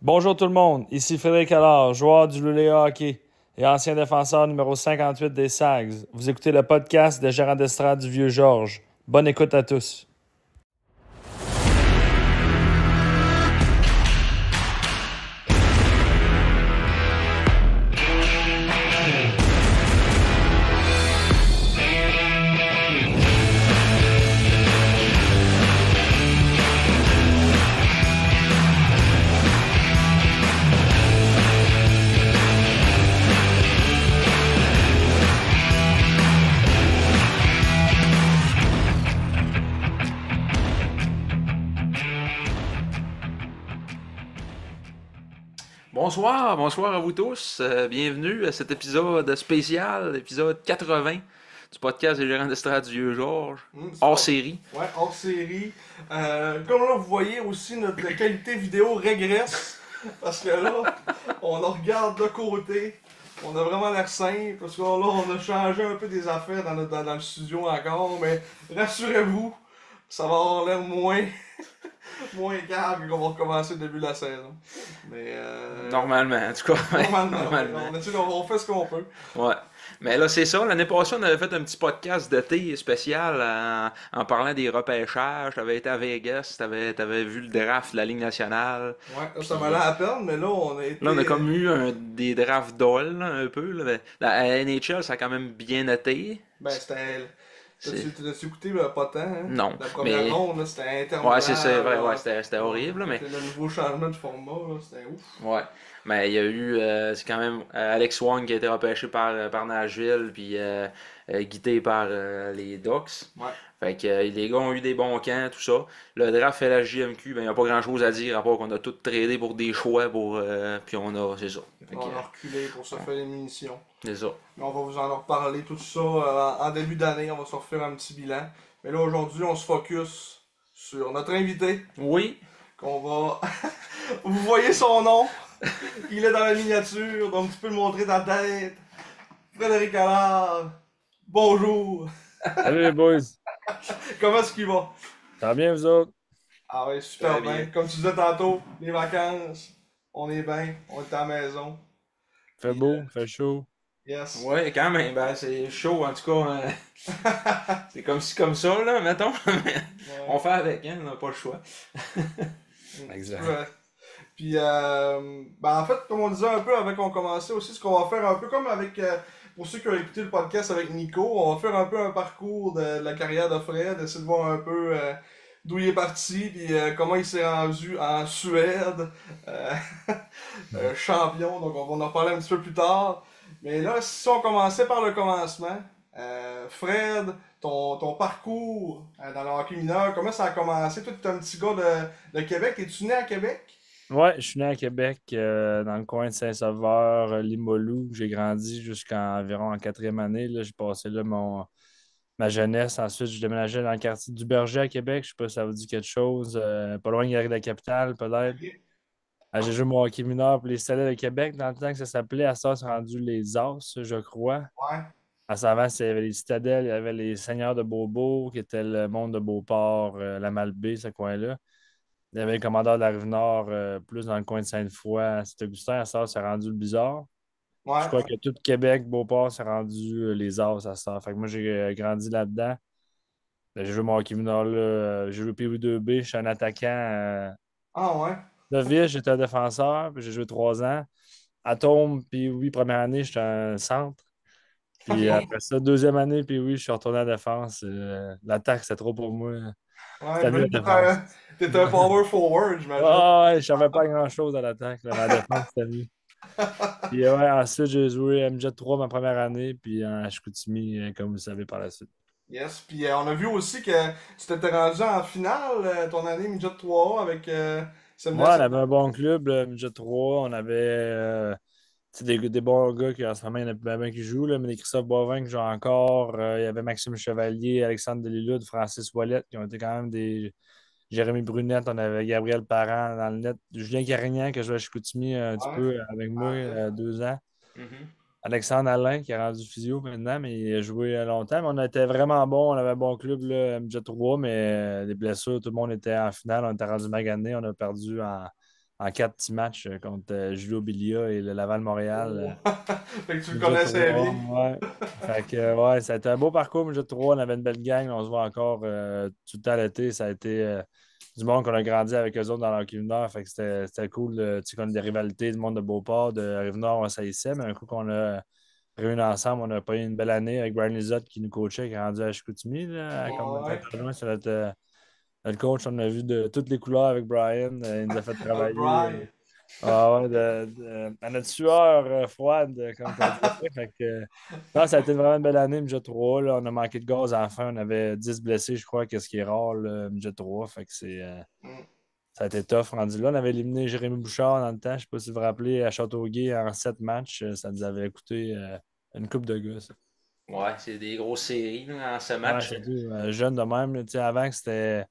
Bonjour tout le monde, ici Frédéric Allard, joueur du Luléa Hockey et ancien défenseur numéro 58 des Sags. Vous écoutez le podcast de gérant d'estrade du Vieux-Georges. Bonne écoute à tous. Bonsoir à vous tous. Bienvenue à cet épisode spécial, épisode 80 du podcast des gérants d'estrade du Vieux-Georges, hors série. Ouais, hors série. Comme là, vous voyez aussi, notre qualité vidéo régresse. Parce que là, on la regarde de côté. On a vraiment l'air simple. Parce que là, on a changé un peu des affaires dans le studio encore. Mais rassurez-vous, ça va avoir l'air moins calme qu'on va recommencer le début de la saison. Mais Normalement, en tout cas. normalement. On fait ce qu'on peut. Ouais. Mais là, c'est ça. L'année passée, on avait fait un petit podcast d'été spécial en parlant des repêchages. T'avais été à Vegas, t'avais vu le draft de la Ligue nationale. Ouais, ça m'a l'air à peine, mais là, on a été. Là, on a comme eu des drafts d'ol, là, un peu. Là. La NHL, ça a quand même bien été. Ben, c'était. C'est- T'as-tu écouté pas tant, hein? Non, La première mais... ronde, là, c'était interminable. Ouais, c'est vrai, là. ouais, c'était horrible, mais... C'était le nouveau changement de format, là, c'était ouf. Ouais. Mais il y a eu, c'est quand même Alex Wong qui a été repêché par Nashville, puis guidé par les Ducks. Ouais. Fait que les gars ont eu des bons camps, tout ça. Le draft fait la JMQ, ben il n'y a pas grand chose à dire, à part qu'on a tout tradé pour des choix, puis on a, c'est ça. Fait que, On a reculé pour se faire les munitions. c'est ça. Mais on va vous en reparler tout ça en début d'année, on va se refaire un petit bilan. Mais là, aujourd'hui, on se focus sur notre invité, Oui. qu'on va... Vous voyez son nom, il est dans la miniature, donc tu peux le montrer ta tête. Frédéric Allard, bonjour. Salut les boys, Comment est-ce qu'il va? ça va bien vous autres? Ah ouais, super Très bien. bien. Comme tu disais tantôt, les vacances, on est bien, on est à la maison. Fait Puis, beau, fait chaud. yes. Ouais, quand même, ben c'est chaud, en tout cas. C'est comme ça, là, mettons. On Ouais. fait avec, hein, on n'a pas le choix. Exact. Ouais. Puis, ben en fait, comme on disait un peu avant qu'on commençait aussi, ce qu'on va faire un peu comme avec, pour ceux qui ont écouté le podcast avec Nico, on va faire un peu un parcours de la carrière de Fred, essayer de voir un peu d'où il est parti, puis comment il s'est rendu en Suède, euh, champion, donc on va en reparler un petit peu plus tard. Mais là, si on commençait par le commencement, Fred, ton parcours dans le hockey mineur, comment ça a commencé? Toi, tu es un petit gars de Québec, es-tu né à Québec? Ouais, je suis né à Québec, dans le coin de Saint-Sauveur, Limoilou. J'ai grandi jusqu'à environ en quatrième année. Là, j'ai passé là ma jeunesse. Ensuite, je déménageais dans le quartier du Berger à Québec. Je sais pas si ça vous dit quelque chose. Pas loin de la capitale, peut-être. J'ai joué mon hockey mineur pour les Salets de Québec dans le temps que ça s'appelait. À ça, c'est rendu les As, je crois. Ouais. À ça, avant, il y avait les Citadelles, il y avait les Seigneurs de Beaubourg, qui était le monde de Beauport, la Malbaie, ce coin-là. Il y avait le commandeur de la Rive-Nord, plus dans le coin de Sainte-Foy, à Saint-Augustin. À ça, c'est rendu le Bizarre. Je Ouais. crois que tout Québec, Beauport, c'est rendu les As à ça. Fait que moi, j'ai grandi là-dedans. J'ai joué mon hockey mineur là. J'ai joué PW2B, je suis un attaquant. Ah ouais. De ville, j'étais un défenseur, puis j'ai joué 3 ans. Atome, puis oui, première année, j'étais un centre. Puis après ça, deuxième année, puis oui, je suis retourné à la défense. L'attaque, c'est trop pour moi. Ouais, C'était mieux la j'imagine que défense. t'es un power forward, j'imagine. Ah ouais, je savais pas grand-chose à l'attaque. Là. Ma défense, c'était mieux. Puis ouais, ensuite, j'ai joué MJ 3 ma première année, puis en Chicoutimi, comme vous savez, par la suite. Yes, puis on a vu aussi que tu t'étais rendu en finale ton année midget 3A avec Ouais, Samuel on avait un bon club, le MJ 3. On avait tu sais, des bons gars qui en ce moment, il y en a plus bien qui jouent, là, mais des Christophe Bovin qui jouent encore. Il y avait Maxime Chevalier, Alexandre Delilude, Francis Ouellet, qui ont été quand même des. Jérémy Brunette, on avait Gabriel Parent dans le net. Julien Carignan, que je jouais à Chicoutimi un petit Ouais. peu avec moi, Ah, ok. 2 ans. Mhm. Alexandre Alain, qui est rendu physio maintenant, mais il a joué longtemps. Mais on était vraiment bon. On avait un bon club, là, MJ3, mais des blessures, tout le monde était en finale. On était rendu magané. On a perdu en 4 petits matchs contre Julio Bilia et le Laval-Montréal. Oh. Fait que tu le Midget connaissais 3, bien. ouais. Fait que, ouais, ça a été un beau parcours, Midget 3. On avait une belle gang. On se voit encore tout le temps l'été. Ça a été du monde qu'on a grandi avec eux autres dans leur Nord. Fait que c'était cool. Tu sais, qu'on a des rivalités, du monde de Beauport, de Rive-Nord, on s'haïssait. Mais un coup qu'on a réunis ensemble, on a pas eu une belle année avec Brian Lizotte qui nous coachait, qui est rendu à Chicoutimi, là, comme Ouais. loin sur notre coach. On a vu de toutes les couleurs avec Brian. Il nous a fait travailler. Brian. Ah ouais, à notre sueur froide, comme on dirait. Fait que, non, ça a été vraiment une belle année, MJ 3. Là. On a manqué de gaz à la fin. On avait 10 blessés, je crois, qu'est-ce qui est rare, là, MJ 3. Fait que Mm. ça a été tough rendu là. On avait éliminé Jérémy Bouchard dans le temps. Je ne sais pas si vous vous rappelez, à Châteauguay en 7 matchs. Ça nous avait coûté une coupe de gars, ça. Ouais, c'est des grosses séries là, en ce Ouais, match. surtout jeune de même. Là. Tu sais, avant que c'était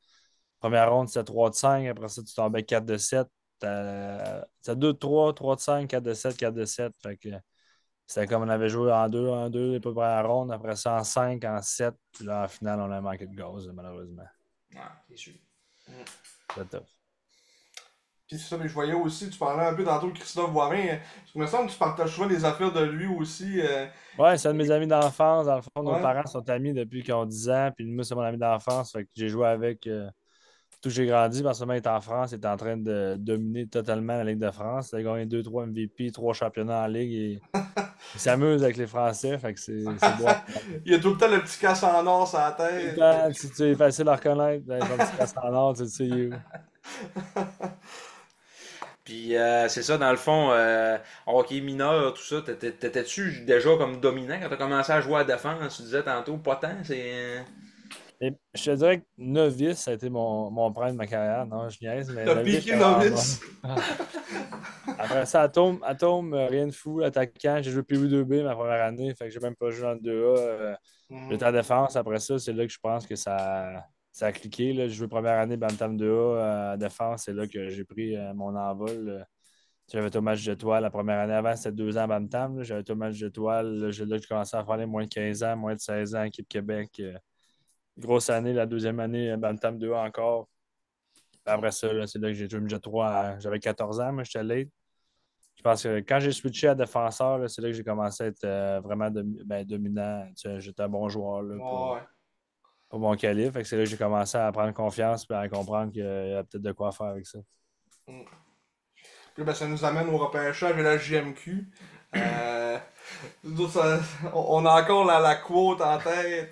première ronde, c'était 3 de 5. Après ça, tu tombais 4 de 7. C'était 2 de 3, 3 de 5, 4 de 7, 4 de 7. Fait que c'était comme on avait joué en 2 les premières rondes. Après ça, en 5, en 7. Puis là, en finale, on a manqué de gaz, malheureusement. Ouais, c'est sûr. C'était tough. Puis c'est ça, mais je voyais aussi, tu parlais un peu tantôt de Christophe Voirin. Parce que il me semble que tu partages souvent des affaires de lui aussi. Ouais, c'est un de mes amis d'enfance. Dans le fond, nos Ouais. parents sont amis depuis qu'ils ont 10 ans. Puis moi, c'est mon ami d'enfance. Fait que j'ai joué avec tout que j'ai grandi. Parce que il est en France. Il est en train de dominer totalement la Ligue de France. Il a gagné 2-3 MVP, 3 championnats en Ligue. Et il s'amuse avec les Français. Fait que c'est beau. Il a tout le temps le petit casse en or sur la Tout le tête. temps, tu es facile à reconnaître. Son petit casque en or, tu sais, il est où. Puis c'est ça, dans le fond, hockey mineur, tout ça, t'étais-tu déjà comme dominant quand t'as commencé à jouer à la défense? Tu disais tantôt, pas tant, c'est. Et je te dirais que novice, ça a été mon prime de ma carrière. Non, je niaise, mais T'as novice, piqué c'était vraiment novice. bon. Après ça, Atome, rien de fou. Attaquant, j'ai joué PW2B ma première année, fait que j'ai même pas joué en 2A. J'étais en défense. Après ça, c'est là que je pense que ça a cliqué. Là. J'ai joué première année Bantam 2A à défense. C'est là que j'ai pris mon envol. J'avais été au match de toile la première année avant, c'était 2 ans à Bantam. Là. J'avais été au match de toile. Là, j'ai commencé à faire les moins de 15 ans, moins de 16 ans, équipe Québec. Grosse année, la deuxième année, Bantam 2A encore. Après ça, là, c'est là que j'ai joué midget 3. J'avais 14 ans, moi, j'étais late. Je pense que quand j'ai switché à défenseur, là, c'est là que j'ai commencé à être vraiment dominant. Tu sais, j'étais un bon joueur là, Ouais. pour mon calibre. Fait que c'est là que j'ai commencé à prendre confiance et à comprendre qu'il y a peut-être de quoi faire avec ça. Mm. Puis ben, ça nous amène au repêchage et la JMQ. Nous autres, on a encore la quote en tête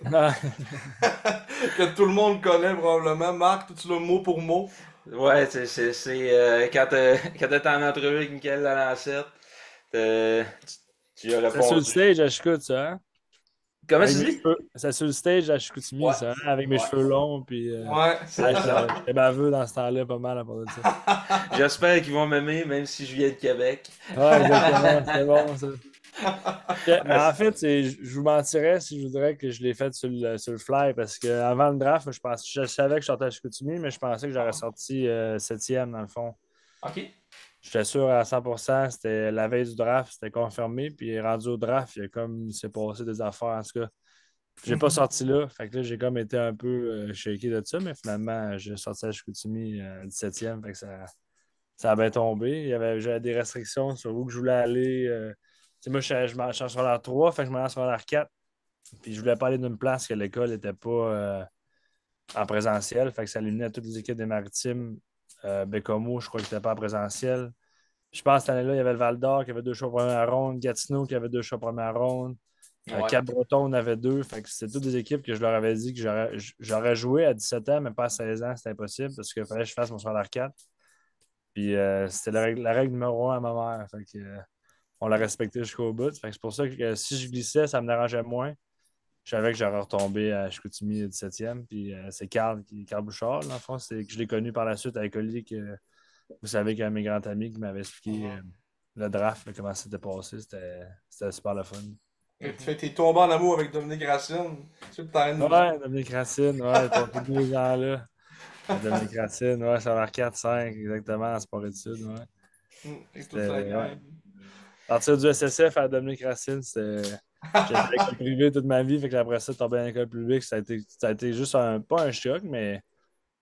que tout le monde connaît probablement. Marc, tu l'as mot pour mot. Ouais, quand t'étais en entrevue avec Michael Lalancette, tu lui as C'est sur le répondu. stage à Chicout, ça, hein? Comment Avec tu mes dis? cheveux. C'est sur le stage à Chicoutimi, Ouais, ça, hein? Avec mes ouais, cheveux longs. Puis, Ouais, c'est ça. j'étais baveux dans ce temps-là, pas mal à part de ça. J'espère qu'ils vont m'aimer, même si je viens de Québec. Ouais, exactement. C'était bon, ça. Mais en fait, je vous mentirais si je voudrais que je l'ai fait sur le fly parce qu'avant le draft, je savais que je sortais à Chicoutimi, mais je pensais que j'aurais sorti septième dans le fond. Ok. J'étais sûr à 100%, c'était la veille du draft, c'était confirmé. Puis rendu au draft, il s'est passé des affaires. En tout cas, j'ai pas sorti là. Fait que là, j'ai comme été un peu shaké de ça, mais finalement, j'ai sorti à Chicoutimi 17e. Fait que ça a bien tombé. J'avais des restrictions sur où que je voulais aller. Tu sais, moi, je suis en secondaire 3, fait que je m'en allais en secondaire 4. Puis je voulais pas aller d'une place que l'école n'était pas en présentiel. Fait que ça éliminait toutes les équipes des Maritimes. Bécomo, je crois qu'il n'était pas en présentiel. Je pense que cette année-là, il y avait le Val d'Or qui avait 2 choix première ronde, Gatineau qui avait 2 choix première ronde, Ouais. Cap-Breton en avait 2. Fait que c'était toutes des équipes que je leur avais dit que j'aurais joué à 17 ans, mais pas à 16 ans, c'était impossible parce qu'il fallait que je fasse mon secondaire 4. Puis c'était la règle numéro 1 à ma mère. Fait que, on l'a respecté jusqu'au bout. Fait que c'est pour ça que si je glissais, ça me dérangeait moins. Je savais que j'aurais retombé à Chicoutimi 17e. Puis c'est Carl Bouchard, dans le fond. C'est que je l'ai connu par la suite avec Oli, que vous savez qu'un de mes grands amis qui m'avait expliqué le draft, là, comment c'était passé. C'était super le fun. T'es tombé en amour avec Dominique Racine. C'est le temps de nous. Ouais, Dominique Racine, ouais, pour tous 2 ans-là. Dominique Racine, ouais, ça va 4-5, exactement, en sport-études, ouais. Et toute la Ouais. gang. À partir du SSF à Dominique Racine, j'étais à l'école privée toute ma vie, fait que après ça, tomber à l'école publique, ça a été juste pas un choc, mais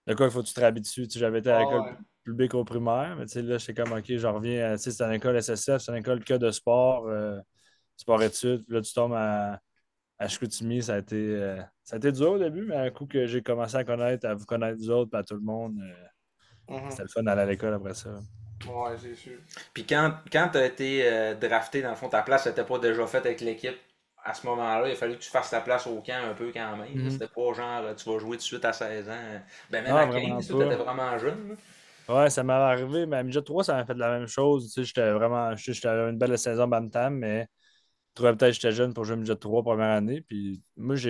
de quoi il faut que tu te réhabitues. Tu sais, j'avais été à Ah l'école ouais. public au primaire. Mais tu sais, là, j'étais comme, OK, je reviens. Tu sais, c'est une école SSF, c'est une école que de sport, sport-études. Puis là, tu tombes à Chicoutimi, ça a été dur au début, mais un coup que j'ai commencé à vous connaître vous autres, puis à tout le monde, Mhm. c'était le fun d'aller à l'école après ça. Ouais, c'est sûr. Puis quand tu as été drafté, dans le fond, ta place n'était pas déjà faite avec l'équipe. À ce moment-là, il a fallu que tu fasses ta place au camp un peu quand même. Mhm. C'était pas genre tu vas jouer tout de suite à 16 ans. Ben même Non, à vraiment 15, tu étais pas. vraiment jeune. Là. Ouais, ça m'avait arrivé, mais à Midget 3, ça m'a fait la même chose. Tu sais, j'étais une belle saison Bantam, mais je trouvais peut-être que j'étais jeune pour jouer Midget 3 première année. Puis moi, je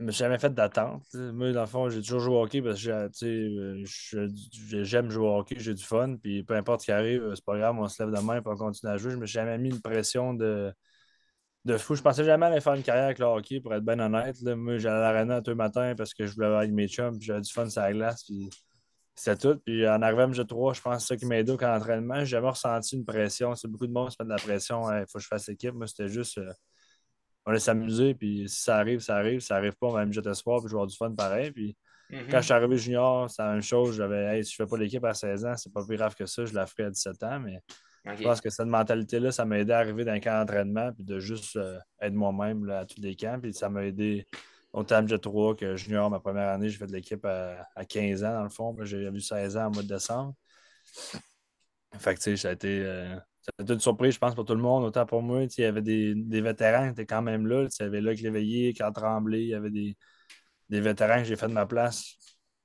me suis jamais fait d'attente. Tu sais. Moi, dans le fond, j'ai toujours joué au hockey parce que tu sais, j'aime jouer au hockey, j'ai du fun. Puis peu importe ce qui arrive, c'est pas grave, on se lève demain et on continue à jouer. Je me suis jamais mis une pression de fou. Je pensais jamais aller faire une carrière avec le hockey, pour être bien honnête. Là. Moi, j'allais à l'aréna tous les matins parce que je voulais avoir avec mes chums, puis j'avais du fun sur la glace. Puis c'était tout. Puis en arrivant à MJ3, je pense que c'est ça qui m'a aidé au camp d'entraînement. J'ai jamais ressenti une pression. C'est beaucoup de monde qui se met de la pression. Il faut que je fasse équipe. Moi, c'était juste. On laisse s'amuser. Puis si ça arrive, ça arrive. Si ça arrive pas, on va MJ Espoir. Puis je vais avoir du fun pareil. Puis quand je Mhm. suis arrivé junior, c'est la même chose. J'avais, hey, si je fais pas l'équipe à 16 ans, c'est pas plus grave que ça. Je la ferai à 17 ans. Mais je OK. pense que cette mentalité-là, ça m'a aidé à arriver dans un camp d'entraînement. Puis de juste être moi-même là, à tous les camps. Puis ça m'a aidé. Autant MJ 3 que junior, ma première année, j'ai fait de l'équipe à 15 ans, dans le fond. Moi, j'ai eu 16 ans en mois de décembre. Fait que, tu sais, ça a été une surprise, je pense, pour tout le monde. Autant pour moi, tu sais, il y avait des vétérans qui étaient quand même là. Tu sais, il y avait Luc Léveillé, Carl Tremblay, il y avait des vétérans que j'ai fait de ma place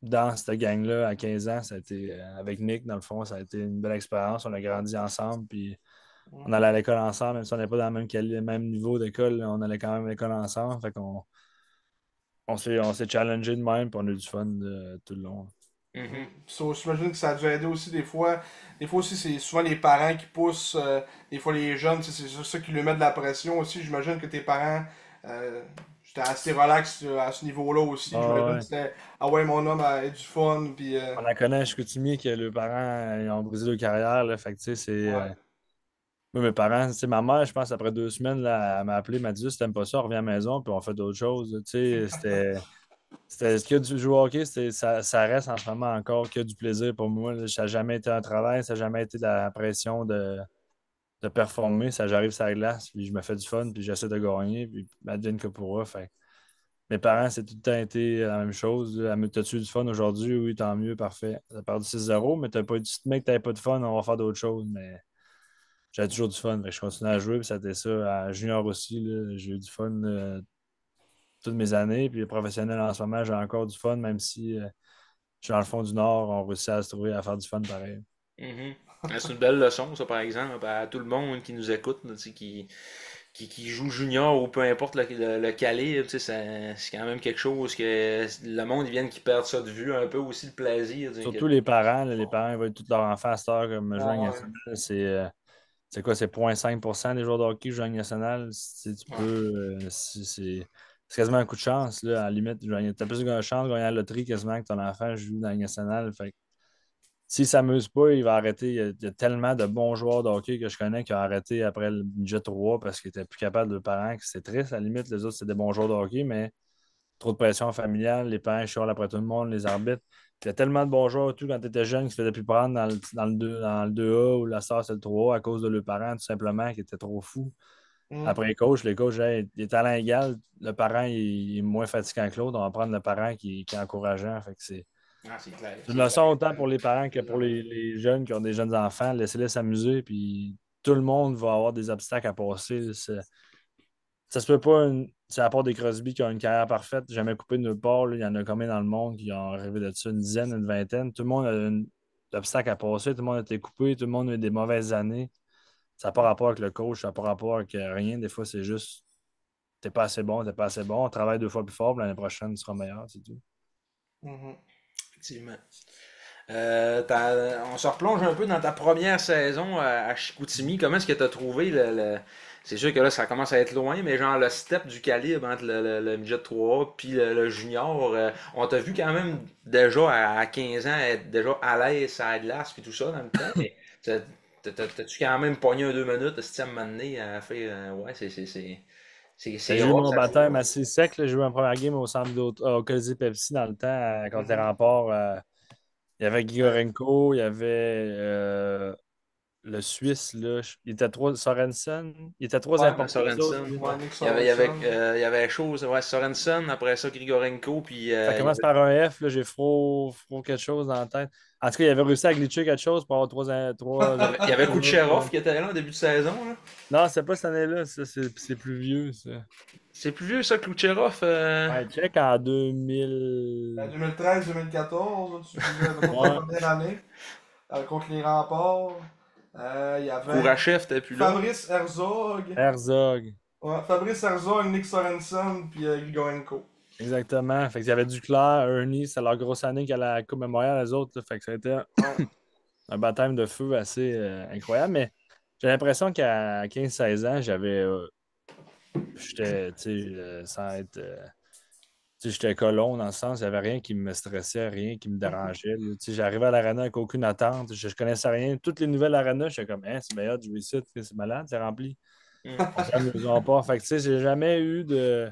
dans cette gang-là à 15 ans. Ça a été, avec Nick, dans le fond, ça a été une belle expérience. On a grandi ensemble, puis on allait à l'école ensemble, même si on n'était pas dans le même niveau d'école, on allait quand même à l'école ensemble. Fait qu'on on s'est challengé de même, puis on a eu du fun tout le long. Mhm. Mhm. So, j'imagine que ça a dû aider aussi des fois. Des fois aussi, c'est souvent les parents qui poussent, des fois les jeunes, c'est ça qui lui met de la pression aussi. J'imagine que tes parents, euh, j'étais assez relax à ce niveau-là aussi. Ah J'imagine que ouais. c'était, ah ouais, mon homme a eu du fun, puis On la connaît à Chicoutimi que les parents ils ont brisé leur carrière. Là, fait que, tu sais, ouais. moi, mes parents, tu sais, ma mère, je pense, après 2 semaines, là, elle m'a appelé, elle m'a dit si t'aimes pas ça, reviens à la maison, puis on fait d'autres choses. Tu sais, c'était que du jouer au hockey, ça reste en ce moment encore que du plaisir pour moi. Là. Ça n'a jamais été un travail, ça n'a jamais été de la pression de performer. Ça, j'arrive sur la glace, puis je me fais du fun, puis j'essaie de gagner, puis Madeleine que pour eux. Fait mes parents, c'est tout le temps été la même chose. T'as-tu du fun aujourd'hui? Oui, tant mieux, parfait. Ça part du 6-0, mais t'as pas du mec, t'avais pas de fun, on va faire d'autres choses. Mais j'avais toujours du fun. Fait que je continue à jouer, puis ça a été ça. À junior aussi, là, j'ai eu du fun toutes mes années. Puis professionnel en ce moment, j'ai encore du fun, même si je suis dans le fond du Nord, on réussit à se trouver à faire du fun pareil. Mhm. C'est une belle leçon, ça, par exemple, à tout le monde qui nous écoute, là, tu sais, qui joue junior ou peu importe le calibre, tu sais, c'est quand même quelque chose que le monde, ils viennent qui perdent ça de vue un peu aussi, le plaisir. Tu sais, Surtout les parents, là, les parents ils veulent tous leurs enfants à cette heure comme jouer en Ouais. nationale. C'est quoi, c'est 0,5% des joueurs de hockey qui jouent en nationale. Si tu peux, c'est quasiment un coup de chance. Là, à la limite, t'as plus de chance de gagner à la loterie quasiment que ton enfant joue dans la nationale. Fait que s'il ne s'amuse pas, il va arrêter. Il y a tellement de bons joueurs de hockey que je connais qui ont arrêté après le budget 3 parce qu'ils n'étaient plus capables de parents. C'est triste, à la limite. Les autres, c'est des bons joueurs de hockey, mais trop de pression familiale. Les parents chialent après tout le monde, les arbitres. Il y a tellement de bons joueurs, tout quand tu étais jeune, qui se faisaient plus prendre dans le 2A ou la star, c'est le 3A à cause de leurs parents, tout simplement, qui étaient trop fous. Mhm. Après les coachs, hey, les talents égaux, le parent il est moins fatigant que l'autre. On va prendre le parent qui est encourageant. Fait que Ah, c'est clair, c'est une c'est leçon clair. autant pour les parents que pour les jeunes qui ont des jeunes enfants. Laissez-les s'amuser, puis tout le monde va avoir des obstacles à passer. Ça se peut pas, c'est à part des Crosby qui ont une carrière parfaite, jamais coupé de nulle part. Là. Il y en a combien dans le monde qui ont rêvé de ça? Une dizaine, une vingtaine. Tout le monde a un obstacle à passer, tout le monde a été coupé, tout le monde a eu des mauvaises années. Ça n'a pas rapport avec le coach, ça n'a pas rapport avec rien. Des fois, c'est juste, t'es pas assez bon, t'es pas assez bon. On travaille 2 fois plus fort, puis l'année prochaine, tu seras meilleur, c'est tout. Mhm. Effectivement. On se replonge un peu dans ta première saison à Chicoutimi. Comment est-ce que tu as trouvé c'est sûr que là, ça commence à être loin, mais genre le step du calibre entre le midget 3 puis le junior. On t'a vu quand même déjà à 15 ans être déjà à l'aise à la glace puis tout ça dans le temps, mais t'as-tu quand même pogné un 2 minutes, ce type donné à faire. Ouais, Ben, c'est j'ai eu rare, mon ça joue. baptême assez sec. Là. J'ai eu ma première game au centre au Colisée Pepsi dans le temps contre les remparts. Il y avait Grigorenko, il y avait le Suisse, là. Il était trois, Sorensen. Il était trois Ouais, importés, eux autres. Sorensen. Lui. ouais, Nick Il Sorensen. y avait chose, ouais, Sorensen, après ça Grigorenko, puis Ça commence par un F, là, j'ai fro quelque chose dans la tête. En tout cas, il avait réussi à glitcher quelque chose pour avoir trois il y avait importés, eux autres, là. Kucherov qui était là en début de saison. Là. Non, c'est pas cette année-là, ça, c'est plus vieux, ça. C'est plus vieux ça, Kucherov. Ouais, check en 2000. 2013-2014, tu disais, mettons, ta Ouais, première année, contre les remparts. Il y avait Kourachev t'es plus là. Fabrice Herzog. Herzog. Ouais, Fabrice Herzog, Nick Sorensen, puis Grigorenko. Exactement. Fait qu'il y avait Duclair, Ernie, c'est leur grosse année qu'à la Coupe Memorial, les autres. Là. Fait que ça a été Ouais. un baptême de feu assez incroyable. Mais j'ai l'impression qu'à 15 16 ans, j'étais, tu sais, sans être. Tu sais, j'étais colon dans le sens, il n'y avait rien qui me stressait, rien qui me dérangeait. Là. Tu sais, j'arrivais à l'arena avec aucune attente. Je connaissais rien. Toutes les nouvelles arenas, j'étais comme, hein, c'est meilleur de jouer ici, c'est malade, c'est rempli. Mm. On s'amuse pas. Fait que, tu sais, j'ai jamais eu de.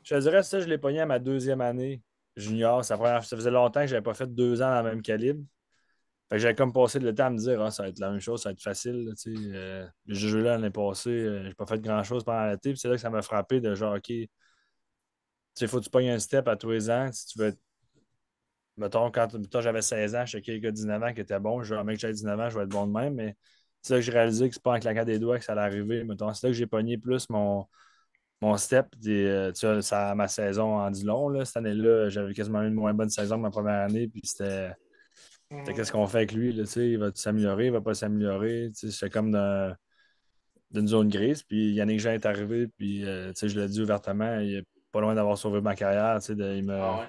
Je te dirais, ça, je l'ai pogné à ma deuxième année junior. Ça faisait longtemps que je n'avais pas fait 2 ans dans le même calibre. Fait que j'avais comme passé le temps à me dire, ah, ça va être la même chose, ça va être facile. Là, tu sais. Le jeu-là l'année passée, j'ai pas fait grand-chose pendant l'été. Puis c'est là que ça m'a frappé de genre, OK, tu sais, faut que tu pognes un step à tous les ans si tu veux être. Mettons, quand j'avais 16 ans, j'étais quelqu'un de 19 ans qui était bon. Je mec, j'avais 19 ans, je vais être bon de même. Mais c'est là que j'ai réalisé que c'est pas en claquant des doigts que ça allait arriver. Mettons, c'est là que j'ai pogné plus mon step. Tu vois, ça, ma saison en dit long. Là. Cette année-là, j'avais quasiment une moins bonne saison que ma première année. Puis c'était Mhm. qu'est-ce qu'on fait avec lui? Là, tu sais, il va s'améliorer, il va pas s'améliorer. Tu sais, j'étais comme d'une zone grise. Puis Yannick Jean est arrivé. Puis tu sais, je l'ai dit ouvertement, il est pas loin d'avoir sauvé ma carrière. Tu sais, Ah ouais.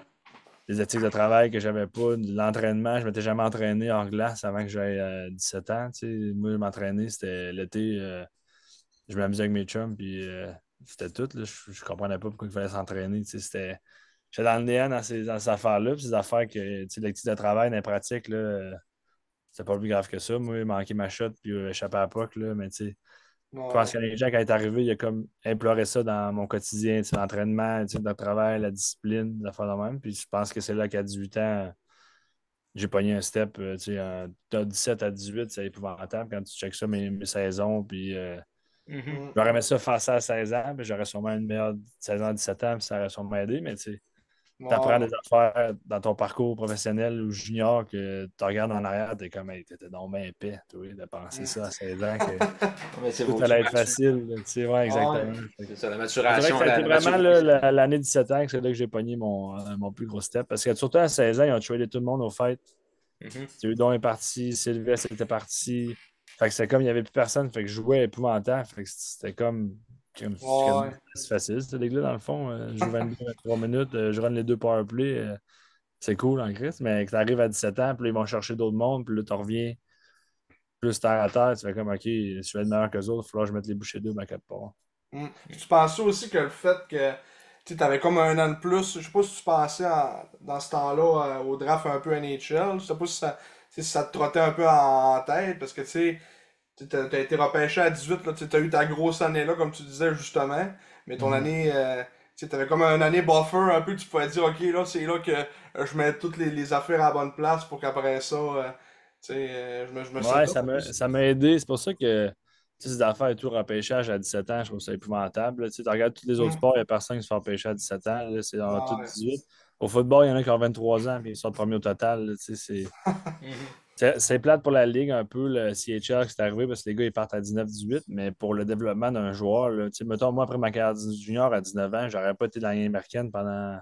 des éthiques de travail que j'avais pas, de l'entraînement. Je m'étais jamais entraîné hors glace avant que j'aie 17 ans. Tu sais. Moi, m'entraîner, c'était l'été. Je m'amusais avec mes chums, puis c'était tout. Là. Je comprenais pas pourquoi il fallait s'entraîner. Tu sais. J'étais dans le néant dans ces affaires-là, puis ces affaires que, tu sais, l'activité de travail, dans les pratiques, là, c'était pas plus grave que ça. Moi, manquer ma shot, puis échapper à la puck, là, mais tu sais, je pense Ouais. que les gens, quand il est arrivé, il a comme imploré ça dans mon quotidien, tu sais, l'entraînement, tu sais, le travail, la discipline, l'affaire de même. Puis je pense que c'est là qu'à 18 ans, j'ai pogné un step, tu sais, de 17 à 18, c'est épouvantable quand tu checkes ça, mes saisons, puis Mhm. Mhm. j'aurais aimé ça faire ça à 16 ans, puis j'aurais sûrement une meilleure 16 ans à 17 ans, puis ça aurait sûrement aidé, mais tu sais, Ouais. t'apprends des affaires dans ton parcours professionnel ou junior que tu regardes en arrière, t'es comme, hey, t'étais donc bien épais, toi, de penser ça à 16 ans, que Mais c'est tout faut que tu allait être matures. facile, là, tu sais, ouais, Ouais. exactement. C'est ça, Je dirais que ça a été la vraiment maturité. là, l'année 17 ans que c'est là que j'ai pogné mon plus gros step, parce que surtout à 16 ans, ils ont tradé tout le monde au fait. Mhm. Udon est parti, Sylvestre était parti. Fait que c'était comme il n'y avait plus personne. Fait que je jouais épouvantable. Fait que c'était c'est quasiment Ouais. c'est facile, cette ligue-là, dans le fond. Je joue 22 3 minutes, je run les deux powerplays. C'est cool en Christ, mais tu arrives à 17 ans, puis là, ils vont chercher d'autres mondes, puis là, tu reviens plus terre à terre. Tu fais comme, OK, je vais être meilleur qu'eux autres, il va falloir que je mette les bouchées doubles à quatre parts. Mhm. Puis tu pensais aussi que le fait que tu avais comme un an de plus, je sais pas si tu pensais dans ce temps-là au draft un peu NHL, je sais pas si ça te trottait un peu en tête, parce que tu sais, t'as été repêché à 18, là, t'as eu ta grosse année là, comme tu disais justement, mais ton Mhm. année, tu t'avais comme une année buffer un peu, tu pouvais dire, ok, là, c'est là que je mets toutes les affaires à la bonne place pour qu'après ça, je me set Ouais, up aussi. ça m'a aidé. C'est pour ça que tu sais, ces affaires et tout, repêchage à 17 ans, je trouve ça épouvantable. Tu sais, tu regardes tous les autres Hum. sports, il n'y a personne qui se fait repêcher à 17 ans. Là, c'est en tout Ouais. 18. Au football, il y en a qui ont 23 ans et ils sont premiers au total. Là, tu sais, Mhm. c'est plate pour la Ligue un peu, le CHL, qui c'est arrivé parce que les gars ils partent à 19 18, mais pour le développement d'un joueur, là, tu sais, mettons, moi, après ma carrière de junior à 19 ans, j'aurais pas été dans la Ligue américaine pendant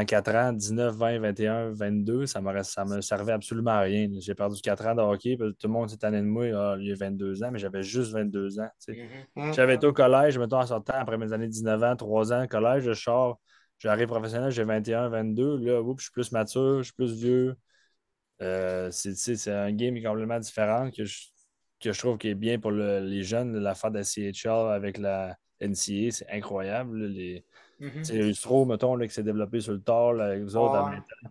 4 ans, 19, 20, 21, 22, ça me servait absolument à rien. J'ai perdu 4 ans de hockey, puis tout le monde s'est tanné de moi, ah, il a 22 ans, mais j'avais juste 22 ans. Tu sais. Mhm. Hum. J'avais été au collège, mettons, en sortant après mes années 19 ans, 3 ans, collège, je sors, j'arrive professionnel, j'ai 21, 22, là, oups, je suis plus mature, je suis plus vieux. Tu sais, c'est un game complètement différent que je trouve qui est bien pour les jeunes. L'affaire de la CHL avec la NCA, c'est incroyable. Là, Mhm. tu sais, Ustro, mettons, là, qui s'est développé sur le tard, là, avec vous autres, à 20 Ouais. ans.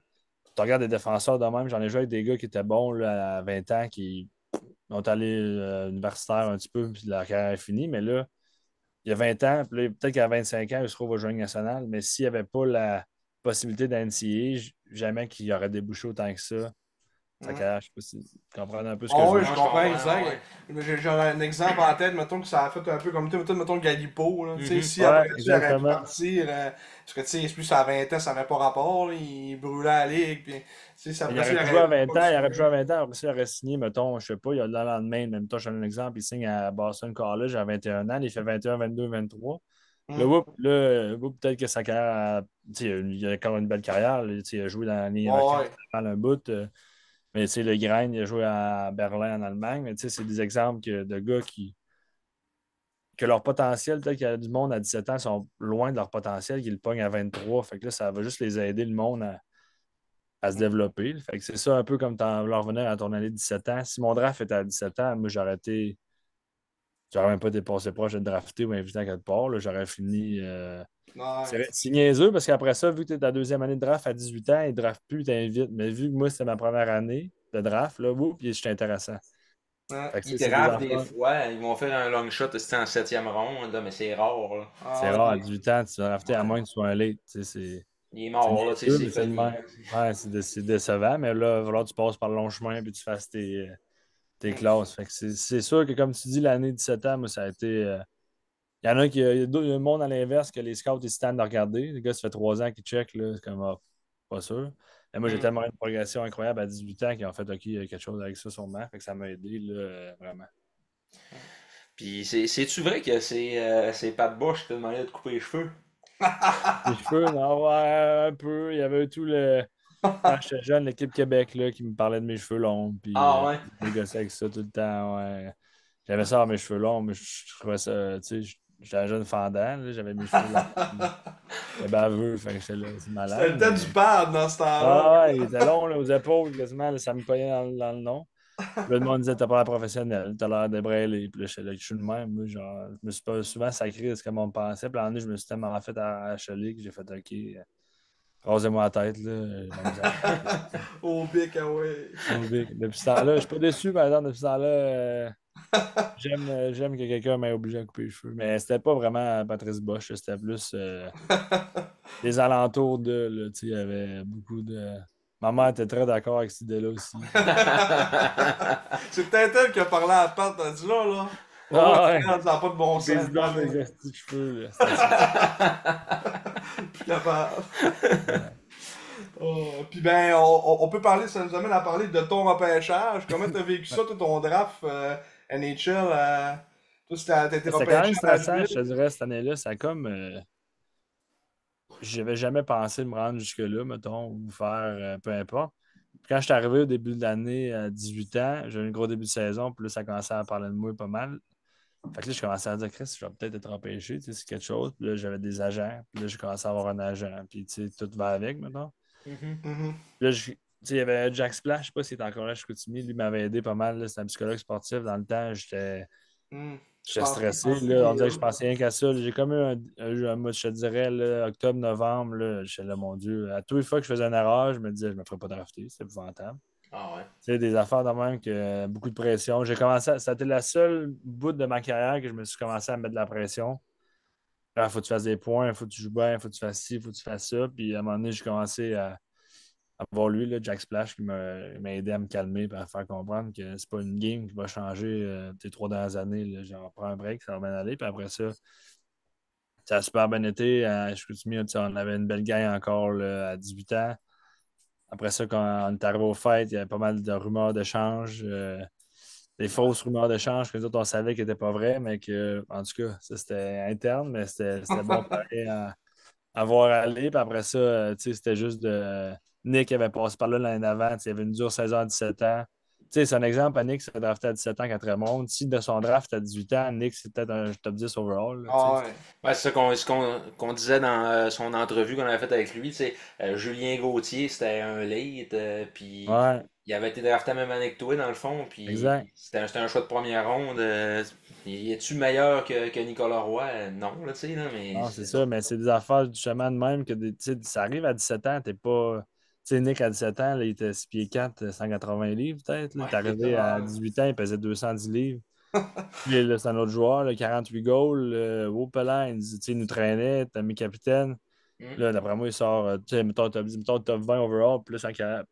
Tu regardes des défenseurs de même, j'en ai joué avec des gars qui étaient bons là, à 20 ans, qui ont allé universitaire un petit peu, puis leur carrière est finie. Mais là, il y a 20 ans, puis là, peut-être qu'à 25 ans, Ustro va jouer en nationale, mais s'il n'y avait pas la possibilités d'NCA, jamais qu'il aurait débouché autant que ça. Sa Mhm. carrière, je sais pas si tu comprends un peu ce que Ah je oui, veux je Non, je comprends comprends, exact. ouais. Mais j'ai un exemple en tête, mettons que ça a fait un peu comme, mettons Galipo, là. Tu sais, Mhm. si après Ouais, ça, il aurait pu exactement. partir, parce que, tu sais, plus à 20 ans, ça n'aurait pas rapport, là, il brûlait la ligue, puis, tu sais, si Il après ça, aurait il pu jouer aurait à pu 20 ans, il aurait pu jouer continuer. à 20 ans, après ça, il aurait signé, mettons, je sais pas, il y a le lendemain, même temps, je donne un exemple, il signe à Boston College à 21 ans, il fait 21, 22, 23. Hum. Peut-être que sa carrière, tu sais, il a encore une belle carrière, là, tu sais, il a joué dans la Ligue américaine Ouais, pendant un bout, mais tu sais, le Grain, il a joué à Berlin en Allemagne, mais tu sais, c'est des exemples de gars que leur potentiel, peut-être qu'il y a du monde à 17 ans, sont loin de leur potentiel, qu'ils le pognent à 23. Fait que là, ça va juste les aider, le monde, à se développer. Fait que c'est ça un peu comme leur revenir à ton année de 17 ans. Si mon draft était à 17 ans, moi, j'aurais même pas dépassé proche de drafter ou invité à quelque part. Là. J'aurais fini. ouais. C'est niaiseux parce qu'après ça, vu que tu es ta deuxième année de draft à 18 ans, ils ne draftent plus, ils t'invitent. Mais vu que moi, c'était ma première année de draft, là, puis j'étais intéressant. Ouais. Fait que Ils c'est des draftent des affaires. fois, ils vont faire un long shot c'était en septième ronde, là, mais c'est rare. Là. C'est Ah, rare, à ok. 18 ans, tu vas drafter à Ouais. moins que tu sois un late. Il est C'est mort, là, tu sais, niaiseux, c'est mais c'est le fini. même. Ouais, c'est décevant, mais là, il va falloir que tu passes par le long chemin puis tu fasses tes Hum. classes. Fait que c'est sûr que, comme tu dis, l'année 17 ans, moi, ça a été. Il y en a qui. Il y a un monde à l'inverse que les scouts, ils se tannent de regarder. Les gars, ça fait 3 ans qu'ils checkent, là, c'est comme, ah, pas sûr. Mais moi, j'ai Mhm. tellement une progression incroyable à 18 ans qu'ils ont fait, OK, il y a quelque chose avec ça sûrement. Fait que ça m'a aidé, là, vraiment. Puis c'est-tu vrai que c'est Pat Bush qui t'a demandé de te couper les cheveux? Les cheveux, non, ouais, un peu. Il y avait tout le. Quand j'étais jeune, l'équipe Québec là, qui me parlait de mes cheveux longs, puis Ah ouais. je négociais avec ça tout le temps. Ouais. J'avais ça mes cheveux longs, mais je trouvais ça, tu sais, j'étais un jeune fendant, là, j'avais mes cheveux longs. Puis j'étais baveux, fait que j'étais là, c'est C'était malade, le temps du mais. pad dans ce temps-là. Ah ouais, il était long là, aux épaules, quasiment, là, ça me cognait dans le nom. Puis là, le monde disait, t'as pas l'air professionnel, t'as l'air débraillé. Puis là, j'étais là, je suis le même. Moi, genre, je me suis pas souvent sacré de ce que monde pensait. Puis l'année, je me suis tellement fait à Cholet que j'ai fait, OK, rasez-moi la tête, là, la misère. Au bic, ah ouais. Oh, big. Depuis ce temps-là, je suis pas déçu, par exemple, depuis ce temps-là, j'aime que quelqu'un m'ait obligé à couper les cheveux. Mais c'était pas vraiment Patrice Bosch, c'était plus les alentours de, là, tu sais, il y avait beaucoup de. Ma mère était très d'accord avec cette idée-là aussi. C'est peut-être elle qui a parlé à Pat, t'as dit là. Oh, Ah ouais, regarde, ça n'a pas de bon sens. coupez-y mes estis de cheveux, là. C'était ça. Plus capable. Ouais. Puis ben, on peut parler, ça nous amène à parler de ton repêchage. Comment t'as vécu ça, toi, ton draft NHL? Toi, t'as été C'était quand repêché même à stressant, je te 8. dirais, cette année-là. Ça a comme. J'avais jamais pensé me rendre jusque-là, mettons, ou faire peu importe. Puis quand je suis arrivé au début de l'année à 18 ans, j'ai eu un gros début de saison, puis là, ça commençait à parler de moi pas mal. Fait que là, je commençais à dire, Chris, je vais peut-être être empêché, tu sais, c'est quelque chose. Puis là, j'avais des agents, puis là, j'ai commencé à avoir un agent, puis tu sais, tout va avec maintenant. Mhm. Mhm. Puis là, tu sais, il y avait Jack Splash, je sais pas s'il est encore là, je continue, lui m'avait aidé pas mal, là, c'est un psychologue sportif. Dans le temps, Je j'étais pense stressé, qu'il là, on est dirait là. que je pensais rien qu'à ça. J'ai comme eu moi, je te dirais, là, octobre, novembre, là, je suis là, mon Dieu, à toutes les fois que je faisais une erreur, je me disais, je me ferais pas drafter, c'est épouvantable. Ah ouais. Tu sais, des affaires de même que beaucoup de pression. Ça a été la seule bout de ma carrière que je me suis commencé à mettre de la pression. Il faut que tu fasses des points, il faut que tu joues bien, il faut que tu fasses ci, il faut que tu fasses ça. Puis à un moment donné, j'ai commencé à voir lui, là, Jack Splash, qui m'a aidé à me calmer et à faire comprendre que c'est pas une game qui va changer tes 3 dernières années. Là. Genre, prends un break, ça va bien aller. Puis après ça, ça a super bien été. À Chicoutimi, on avait une belle gang encore là, à 18 ans. Après ça, quand on est arrivé aux fêtes, il y avait pas mal de rumeurs d'échange. Des fausses rumeurs d'échange que nous autres, on savait qu'elles n'étaient pas vraies, mais que, en tout cas, ça c'était interne, mais c'était bon pareil à voir aller. Puis après ça, tu sais, c'était juste de. Nick avait passé par là l'année d'avant. Tu sais, il avait une dure saison à 17 ans. Tu sais, c'est un exemple. Nick s'est drafté à 17 ans quand il remonte. Si de son draft à 18 ans, Nick, c'est peut-être un top 10 overall. Là, tu Ah sais. ouais. Ouais, c'est ça qu'on disait dans son entrevue qu'on avait faite avec lui. Tu sais, Julien Gauthier, c'était un late, puis Ouais, il avait été drafté la même année que toi, dans le fond, exact. puis c'était un choix de première ronde. Y es-tu meilleur que Nicolas Roy? Non, là, tu sais, là, mais Non, c'est c'est ça. ça, mais c'est des affaires du chemin de même que tu sais, ça arrive à 17 ans, t'es pas. Tu sais, Nick à 17 ans, là, il était 6 pieds 4, 180 livres peut-être. Là. Il Ouais, est arrivé à Ouais. 18 ans, il pesait 210 livres. Puis là, c'est un autre joueur, là, 48 goals. Au Pelin, il nous traînait, t'as mis capitaine. Mm. Là, d'après moi, il sort, tu sais, mettons top 20 overall, plus il a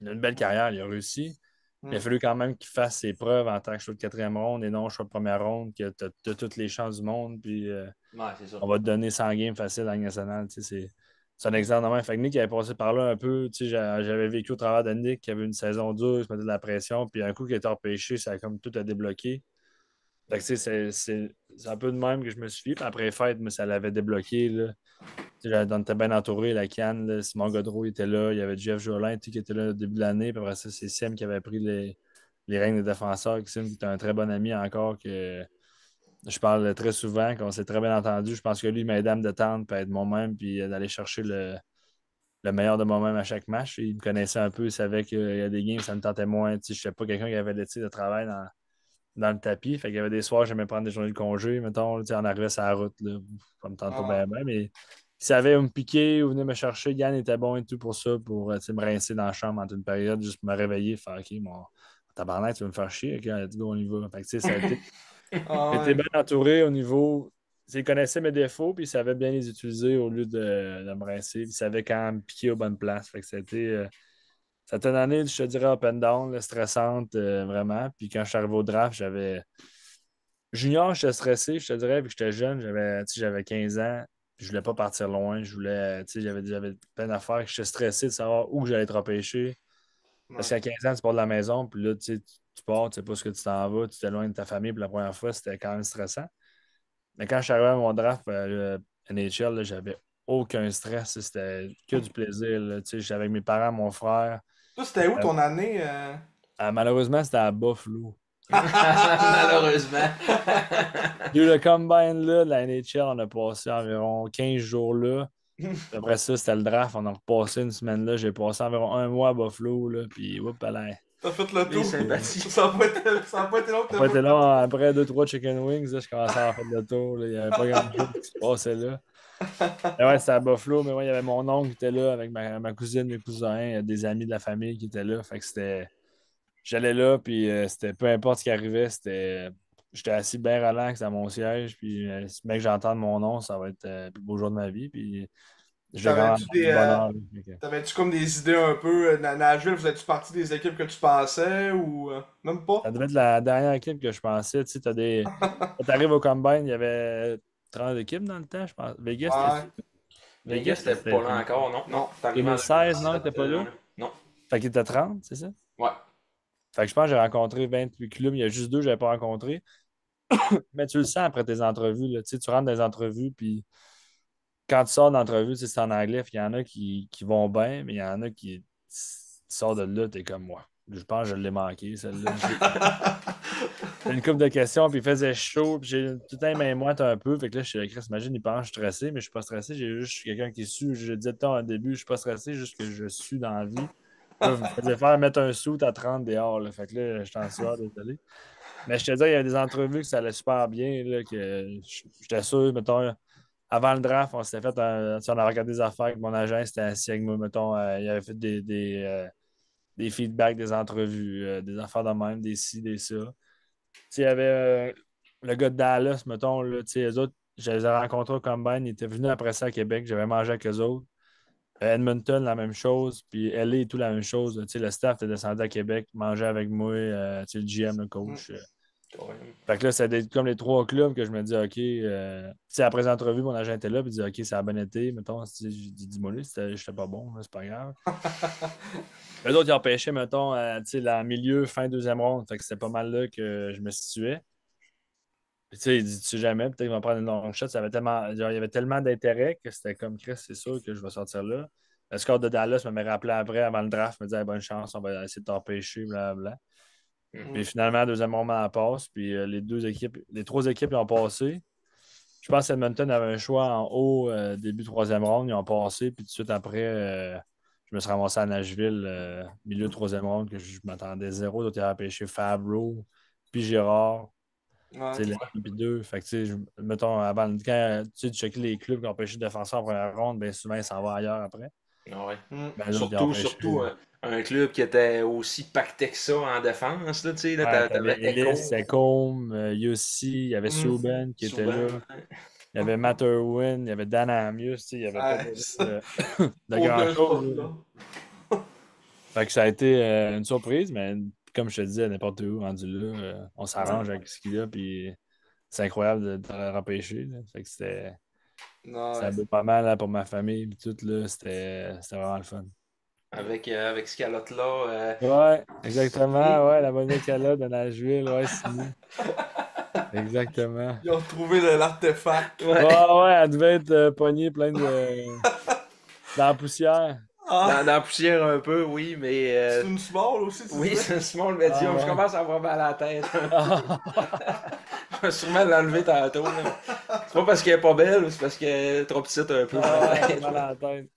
une belle carrière, il a réussi. Il a Mm. fallu quand même qu'il fasse ses preuves en tant que choix de quatrième ronde et non choix de première ronde, que tu as toutes les chances du monde, puis Ouais, c'est ça. on va te donner 100 games faciles dans la Ligue nationale. C'est un exemple de même. Fait que Nick avait passé par là un peu. J'avais vécu au travers de Nick qui avait une saison dure, il se mettait de la pression, puis un coup qui était repêché, ça a comme tout a débloqué. Fait que c'est un peu de même que je me suis fait. Puis après fête, mais ça l'avait débloqué. Là. On était bien entouré, la canne. Là. Simon Godreau était là. Il y avait Jeff Jolin qui était là au début de l'année. Puis après ça, c'est Sim qui avait pris les règnes des défenseurs. Sim qui était un très bon ami encore que je parle très souvent, qu'on s'est très bien entendu. Je pense que lui, il m'aidait à me détendre, puis à être moi-même, puis d'aller chercher le meilleur de moi-même à chaque match. Il me connaissait un peu, il savait qu'il y a des games, ça me tentait moins. Je ne sais pas quelqu'un qui avait l'éthique de travail dans le tapis. Fait qu'il y avait des soirs, j'aimais prendre des journées de congé, mettons, on arrivait sur la route, là, ça me tente pas Ah, bien, mais il savait où me piquer, où venir me chercher. Yann était bon et tout pour ça, pour me rincer dans la chambre en une période, juste me réveiller, faire OK, mon tabarnak, tu veux me faire chier, OK, let's go, on y va. Fait que, ça a été ah j'étais ouais. bien entouré au niveau. Il connaissait mes défauts, puis il savait bien les utiliser au lieu de me rincer. Puis il savait quand me piquer aux bonnes places. Fait que c'était une année, je te dirais, up and down, là, stressante, vraiment. Puis quand je suis arrivé au draft, j'avais. Junior, j'étais stressé, je te dirais, puis j'étais jeune, j'avais 15 ans. Puis je voulais pas partir loin. Je voulais, j'avais plein d'affaires. J'étais stressé de savoir où j'allais être repêché. Parce Ouais. qu'à 15 ans, tu pars de la maison, puis là, tu pars, tu sais pas ce que tu t'en vas, tu t'éloignes de ta famille pour la première fois, c'était quand même stressant. Mais quand je suis arrivé à mon draft NHL, là, j'avais aucun stress. C'était que du plaisir. Là. J'étais avec mes parents, mon frère. Toi, c'était où Euh, ton année? Malheureusement, c'était à Buffalo. Malheureusement. J'ai eu le combine là, de la NHL, on a passé environ 15 jours là. Puis après ça, c'était le draft, on a repassé une semaine là. J'ai passé environ un mois à Buffalo. Là, puis, oups, là. T'as fait le Les tour. sympathies. Ça a pas été long que Ça t'as a fait été le long, tour. après deux trois chicken wings, là, je commençais à en faire le tour. Là. Il n'y avait pas grand-chose qui se passait là. Mais ouais, c'était à Buffalo, mais ouais, il y avait mon oncle qui était là avec ma cousine, mes cousins, des amis de la famille qui étaient là. Fait que c'était. J'allais là, puis c'était peu importe ce qui arrivait, c'était. J'étais assis bien relax à mon siège, puis si mec j'entends mon nom, ça va être le plus beau jour de ma vie. Puis je vais vraiment T'avais-tu avoir des. du bonheur. Là. T'avais-tu comme des idées un peu. Nashville, faisais-tu partie des équipes que tu pensais ou même pas? Ça devait être la dernière équipe que je pensais. Tu sais, quand t'arrives au Combine, il y avait 30 équipes dans le temps, je pense. Vegas, Ouais. Vegas, Vegas, c'était pas là c'était encore, non. Non, Non. t'es arrivé en 2016, non, il 2017. était pas là. Non. Fait qu'il était 30, c'est ça? Ouais. Fait que je pense que j'ai rencontré 28 clubs. Il y a juste deux que je n'avais pas rencontrés. Mais tu le sens après tes entrevues. Là. Tu rentres dans les entrevues, puis quand tu sors d'entrevue, c'est en anglais. Il y en a qui vont bien, mais il y en a qui tu sors de là, t'es comme moi. Je pense que je l'ai manqué, celle-là. J'ai une couple de questions, puis il faisait chaud, puis j'ai tout le temps les mains un peu. Fait que là, je suis Chris, imagine, il pense que je suis stressé, mais je suis pas stressé. Je suis quelqu'un qui sue. Je disais tout le temps au début, je suis pas stressé, juste que je suis dans la vie. Là, vous me faisiez faire mettre un sou à 30 dehors. Là. Fait que là, je t'en sueur, désolé. Mais je te dis, il y avait des entrevues que ça allait super bien, là, que j'étais sûr, mettons, avant le draft, on s'était fait on a regardé des affaires avec mon agent, c'était assis avec moi, mettons, il avait fait des feedbacks, des entrevues, des affaires de même, des ci, des ça. Tu sais, il y avait le gars de Dallas, mettons, là, tu sais, eux autres, je les ai rencontrés au Combine, ils étaient venus après ça à Québec, j'avais mangé avec eux autres. Edmonton, la même chose, puis LA et tout, la même chose. Tu sais, le staff était descendu à Québec, manger avec moi, tu sais, le GM, le Mm. coach. Quand même. Fait que là, c'était comme les trois clubs que je me dis, OK, tu sais, après l'entrevue, mon agent était là, puis il dit, OK, ça a bien été. Mettons, j'ai dit, dis-moi, là, j'étais pas bon, là, c'est pas grave. Eux autres, ils ont pêché, mettons, tu sais, la milieu, fin deuxième ronde. Fait que c'était pas mal là que je me situais. Puis, tu sais, il dit, tu sais jamais, peut-être qu'ils vont prendre une long shot. Il y avait tellement d'intérêt que c'était comme, Chris, c'est sûr que je vais sortir là. Le score de Dallas me rappelé après, avant le draft, me disait, bonne chance, on va essayer de t'empêcher, blablabla. Mhm. Puis Mm. finalement, deuxième moment, elle passe. Puis les trois équipes, ils ont passé. Je pense que Edmonton avait un choix en haut, début troisième ronde. Ils ont passé. Puis tout de suite après, je me suis ramassé à Nashville, milieu de troisième ronde, que je m'attendais zéro. D'autres, ils avaient pêché Fabro, puis Girard. Ouais. Tu sais, les puis deux. Fait que, tu sais, mettons, avant, quand tu checkais les clubs qui ont pêché le défenseur en première ronde, bien souvent, ils s'en vont ailleurs après. Ah ouais. Mm. Ben, là, ils ont pêché. Surtout un club qui était aussi pacté que ça en défense, là, tu sais, là, Ouais, t'avais t'avais Ellis, Echo, Secombe, Yossi, il y avait Mm. Souben qui était souvent. là. Il y avait Matt Irwin, il y avait Dan Amius, il n'y avait pas Ouais, besoin de aucun grand-chose, spot là. là. Fait que ça a été une surprise, mais comme je te disais, n'importe où, rendu là, on s'arrange avec ce qu'il y a, puis c'est incroyable de repêcher, là. Fait que c'était un Ouais. peu pas mal là, pour ma famille, puis tout, là, c'était vraiment le fun. Avec ce calotte-là, Ouais, signé. exactement, ouais, la monnaie qu'elle a de Nashville, ouais, signé. Exactement. Ils ont retrouvé l'artefact. Ouais, Ouais. ouais, elle devait être pognée plein dans la poussière. Ah, Dans la poussière un peu, oui, mais c'est une small aussi, tu oui, disais? c'est un small Ah medium. Je ouais. commence à avoir mal à la tête. Ah, Je vais sûrement l'enlever tantôt, là. C'est pas parce qu'elle est pas belle, c'est parce qu'elle est trop petite un peu, ouais, peut-être, mal là. à la tête.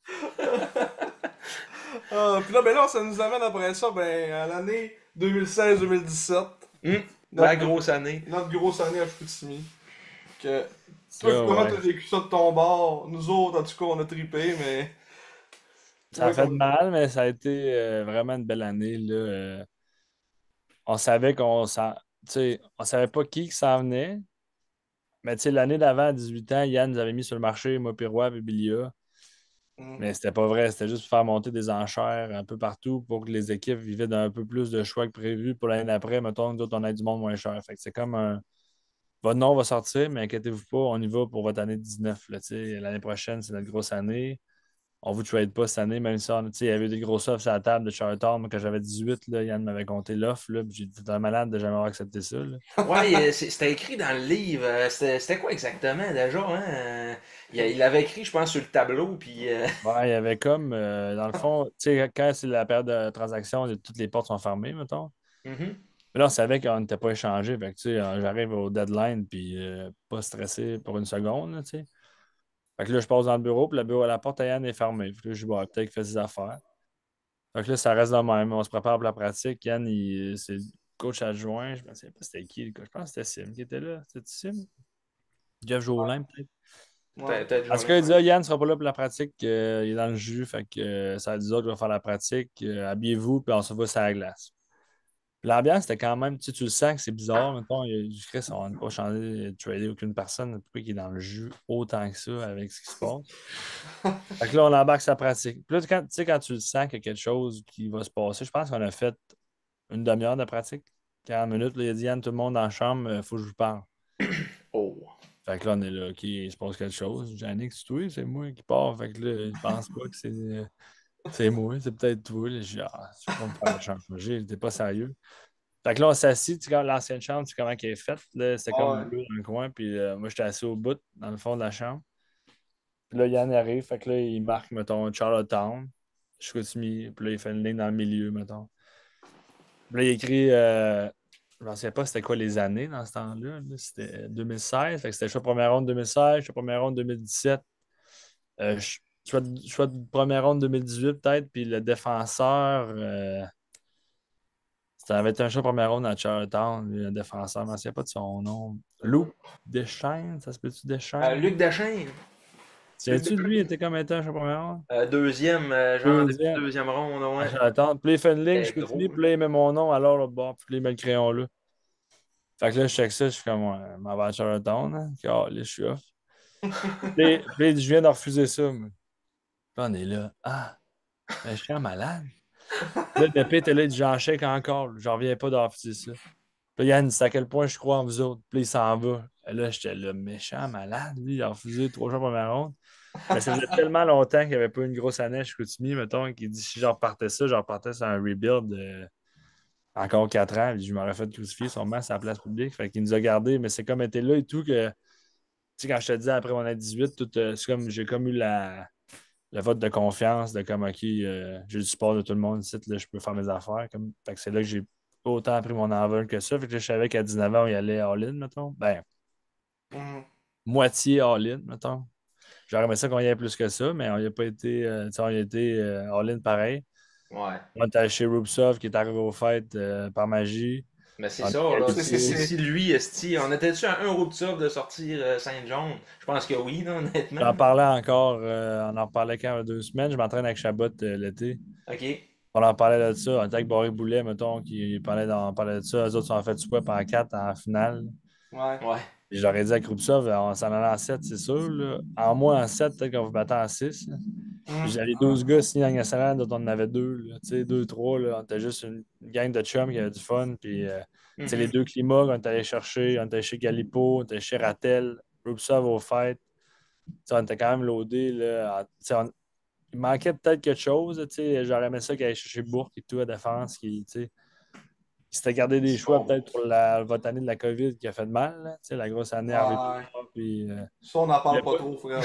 Puis là, ben là, ça nous amène après ça ben, à l'année 2016-2017. La Notre, grosse année. notre grosse année à Chicoutimi. Que, Ça, toi, comment ouais. t'as vécu ça de ton bord? Nous autres, en tout cas, on a trippé, mais... Ça a Ouais, fait comme... mal, mais ça a été vraiment une belle année, là. On savait tu sais, on savait pas qui s'en venait, mais tu sais, l'année d'avant, à 18 ans, Yann nous avait mis sur le marché, moi, Pirois et Bilia. Mm. Mais c'était pas vrai, c'était juste pour faire monter des enchères un peu partout pour que les équipes vivaient d'un peu plus de choix que prévu pour l'année d'après. Mettons que d'autres, on ait du monde moins cher. Fait que c'est comme un. Votre nom va sortir, mais inquiétez-vous pas, on y va pour votre année 19. Là, tu sais. L'année prochaine, c'est notre grosse année. On vous trade pas cette année, même si tu sais, il y avait des grosses offres sur la table de Charlottetown. Moi, quand j'avais 18, là, Yann m'avait compté l'offre. Là, puis j'ai dit, t'es un malade de jamais avoir accepté ça. Là. Ouais, c'était écrit dans le livre. C'était quoi exactement déjà, hein? Il avait écrit, je pense, sur le tableau, puis Ouais, il y avait comme, dans le fond, tu sais, quand c'est la période de transaction, toutes les portes sont fermées, mettons. mhm. Mais là, on savait qu'on n'était pas échangé. Fait que, tu sais, j'arrive au deadline, puis pas stressé pour une seconde, là, tu sais. Fait que là, je passe dans le bureau, puis le bureau à la porte à Yann est fermée. Puis là, je dis, bon, peut-être qu'il fait ses affaires. Fait que là, ça reste de même. On se prépare pour la pratique. Yann, c'est le coach adjoint. Je ne sais pas c'était qui, le coach. Je pense que c'était Sim qui était là. C'était Sim? Jeff Jolin, peut-être. Ouais. Peut-être En tout Jolin, cas, il dit, ouais. ah, Yann ne sera pas là pour la pratique. Il est dans le jus. Fait que ça dit, autres, je vais faire la pratique. Habillez-vous, puis on se voit sur la glace. L'ambiance, c'était quand même, tu le sens que c'est bizarre. Mettons, il y a du Chris, on n'a pas changé, tradé aucune personne. Pourquoi il est dans le jus autant que ça avec ce qui se passe? Fait que là, on embarque sa pratique. Puis là, tu sais, quand tu le sens qu'il y a quelque chose qui va se passer, je pense qu'on a fait une demi-heure de pratique, 40 minutes. Là, il a dit, Yann, tout le monde dans la chambre, il faut que je vous parle. Oh. Fait que là, on est là, OK, il se passe quelque chose. Jannick, c'est toi, c'est moi qui pars. Fait que là, il pense pas que c'est moi, c'est peut-être toi. Là, je dis, ah, tu veux pas me faire changer, t'es pas sérieux. Fait que là, on s'assit, tu sais, quand l'ancienne chambre, tu sais comment elle est faite. Là, c'était comme Ouais. bleu dans le coin. Puis moi, j'étais assis au bout, dans le fond de la chambre. Puis là, Yann arrive. Fait que là, il marque, mettons, Charlottetown. Chicoutimi. Puis là, il fait une ligne dans le milieu, mettons. Puis là, il écrit. Je ne sais pas c'était quoi les années dans ce temps-là. Là. C'était 2016. Fait que c'était choix première ronde 2016, choix première ronde 2017. Choix de première ronde 2018, peut-être. Puis le défenseur. Ça avait été un choix première ronde à Charlottetown, lui, le défenseur, je ne me souviens pas de son nom. Luke Deschaines, ça se peut-tu Deschaines? Luc Dechaine. Luc Tiens-tu, lui, il Dechaine. était comme étant un choix première ronde? Deuxième, genre début de Deuxième, deuxième ronde, à ouais. Charlottetown. Puis là, il fait une ligne, je C'était continue, gros, là. puis là, il met mon nom alors là bas, puis là, il met le crayon là. Fait que là, je check ça, je suis comme, ouais, m'en vais à Charlottetown, hein. Ah, là, je suis off. Puis là, il dit, je viens de refuser ça, moi. Puis là, on est là. Ah, mais je suis un malade. Là, le pire était là, il dit, j'en chèque encore, là. J'en reviens pas de refuser ça. Puis Yann, c'est à quel point je crois en vous autres. Puis là, il s'en va. Et là, j'étais le méchant malade. Lui, il a refusé 3 jours première ronde. Mais ça faisait tellement longtemps qu'il n'y avait pas une grosse année à Chicoutimi, mettons, qu'il dit si je repartais ça, je repartais sur un rebuild encore 4 ans. Puis je m'aurais fait crucifier sûrement sur la place publique. Fait qu'il nous a gardés, mais c'est comme été là et tout que, tu sais, quand je te dis après mon année 18, tout, c'est comme j'ai comme eu le vote de confiance de comme, OK, j'ai du support de tout le monde ici, là, je peux faire mes affaires. Comme... Fait que c'est là que j'ai autant pris mon envol que ça. Fait que là, je savais qu'à 19 ans, on y allait all-in, mettons. Ben, Mhm. moitié all-in, mettons. J'aurais aimé ça qu'on y ait plus que ça, mais on n'y a pas été, tu sais, on y a été all-in pareil. Ouais. On était chez Rubsov qui est arrivé aux fêtes par magie. Mais c'est On a ça, là. C'est, c'est, qualifié. c'est... Si lui, esti, on était-tu à un euro de ça de sortir Saint-John? Je pense que oui, là, honnêtement. J'en parlais encore, on en reparlait quand 2 semaines. Je m'entraîne avec Chabot l'été. OK. On en parlait de ça. On était avec Barry Boulet, mettons, qui parlait, on parlait de ça. Eux autres sont en fait swap en 4 en finale. Ouais. Ouais. Puis j'aurais dit à Krupsov, on s'en allait en 7, c'est sûr. Là. En moins en 7, peut-être qu'on vous battait en 6. Puis j'avais 12 gars signés en nationale, dont on en avait deux. Là. Tu sais, 2, 3. Là. On était juste une gang de chums qui avait du fun. Puis tu sais, les deux climats qu'on est allé chercher, on était chez Galipo, on était chez Rattel, Krupsov au fait. Tu sais, on était quand même loadés. Là. Tu sais, il manquait peut-être quelque chose. Tu sais, j'aurais aimé ça qu'il allait chercher Bourque et tout à défense. Qui, tu sais, il s'était gardé des choix peut-être pour votre année de la COVID qui a fait de mal. Là. Tu sais, la grosse année Harvey Ouais. Pinard, puis, Ça, on n'en il parle a pas pas- trop, frère.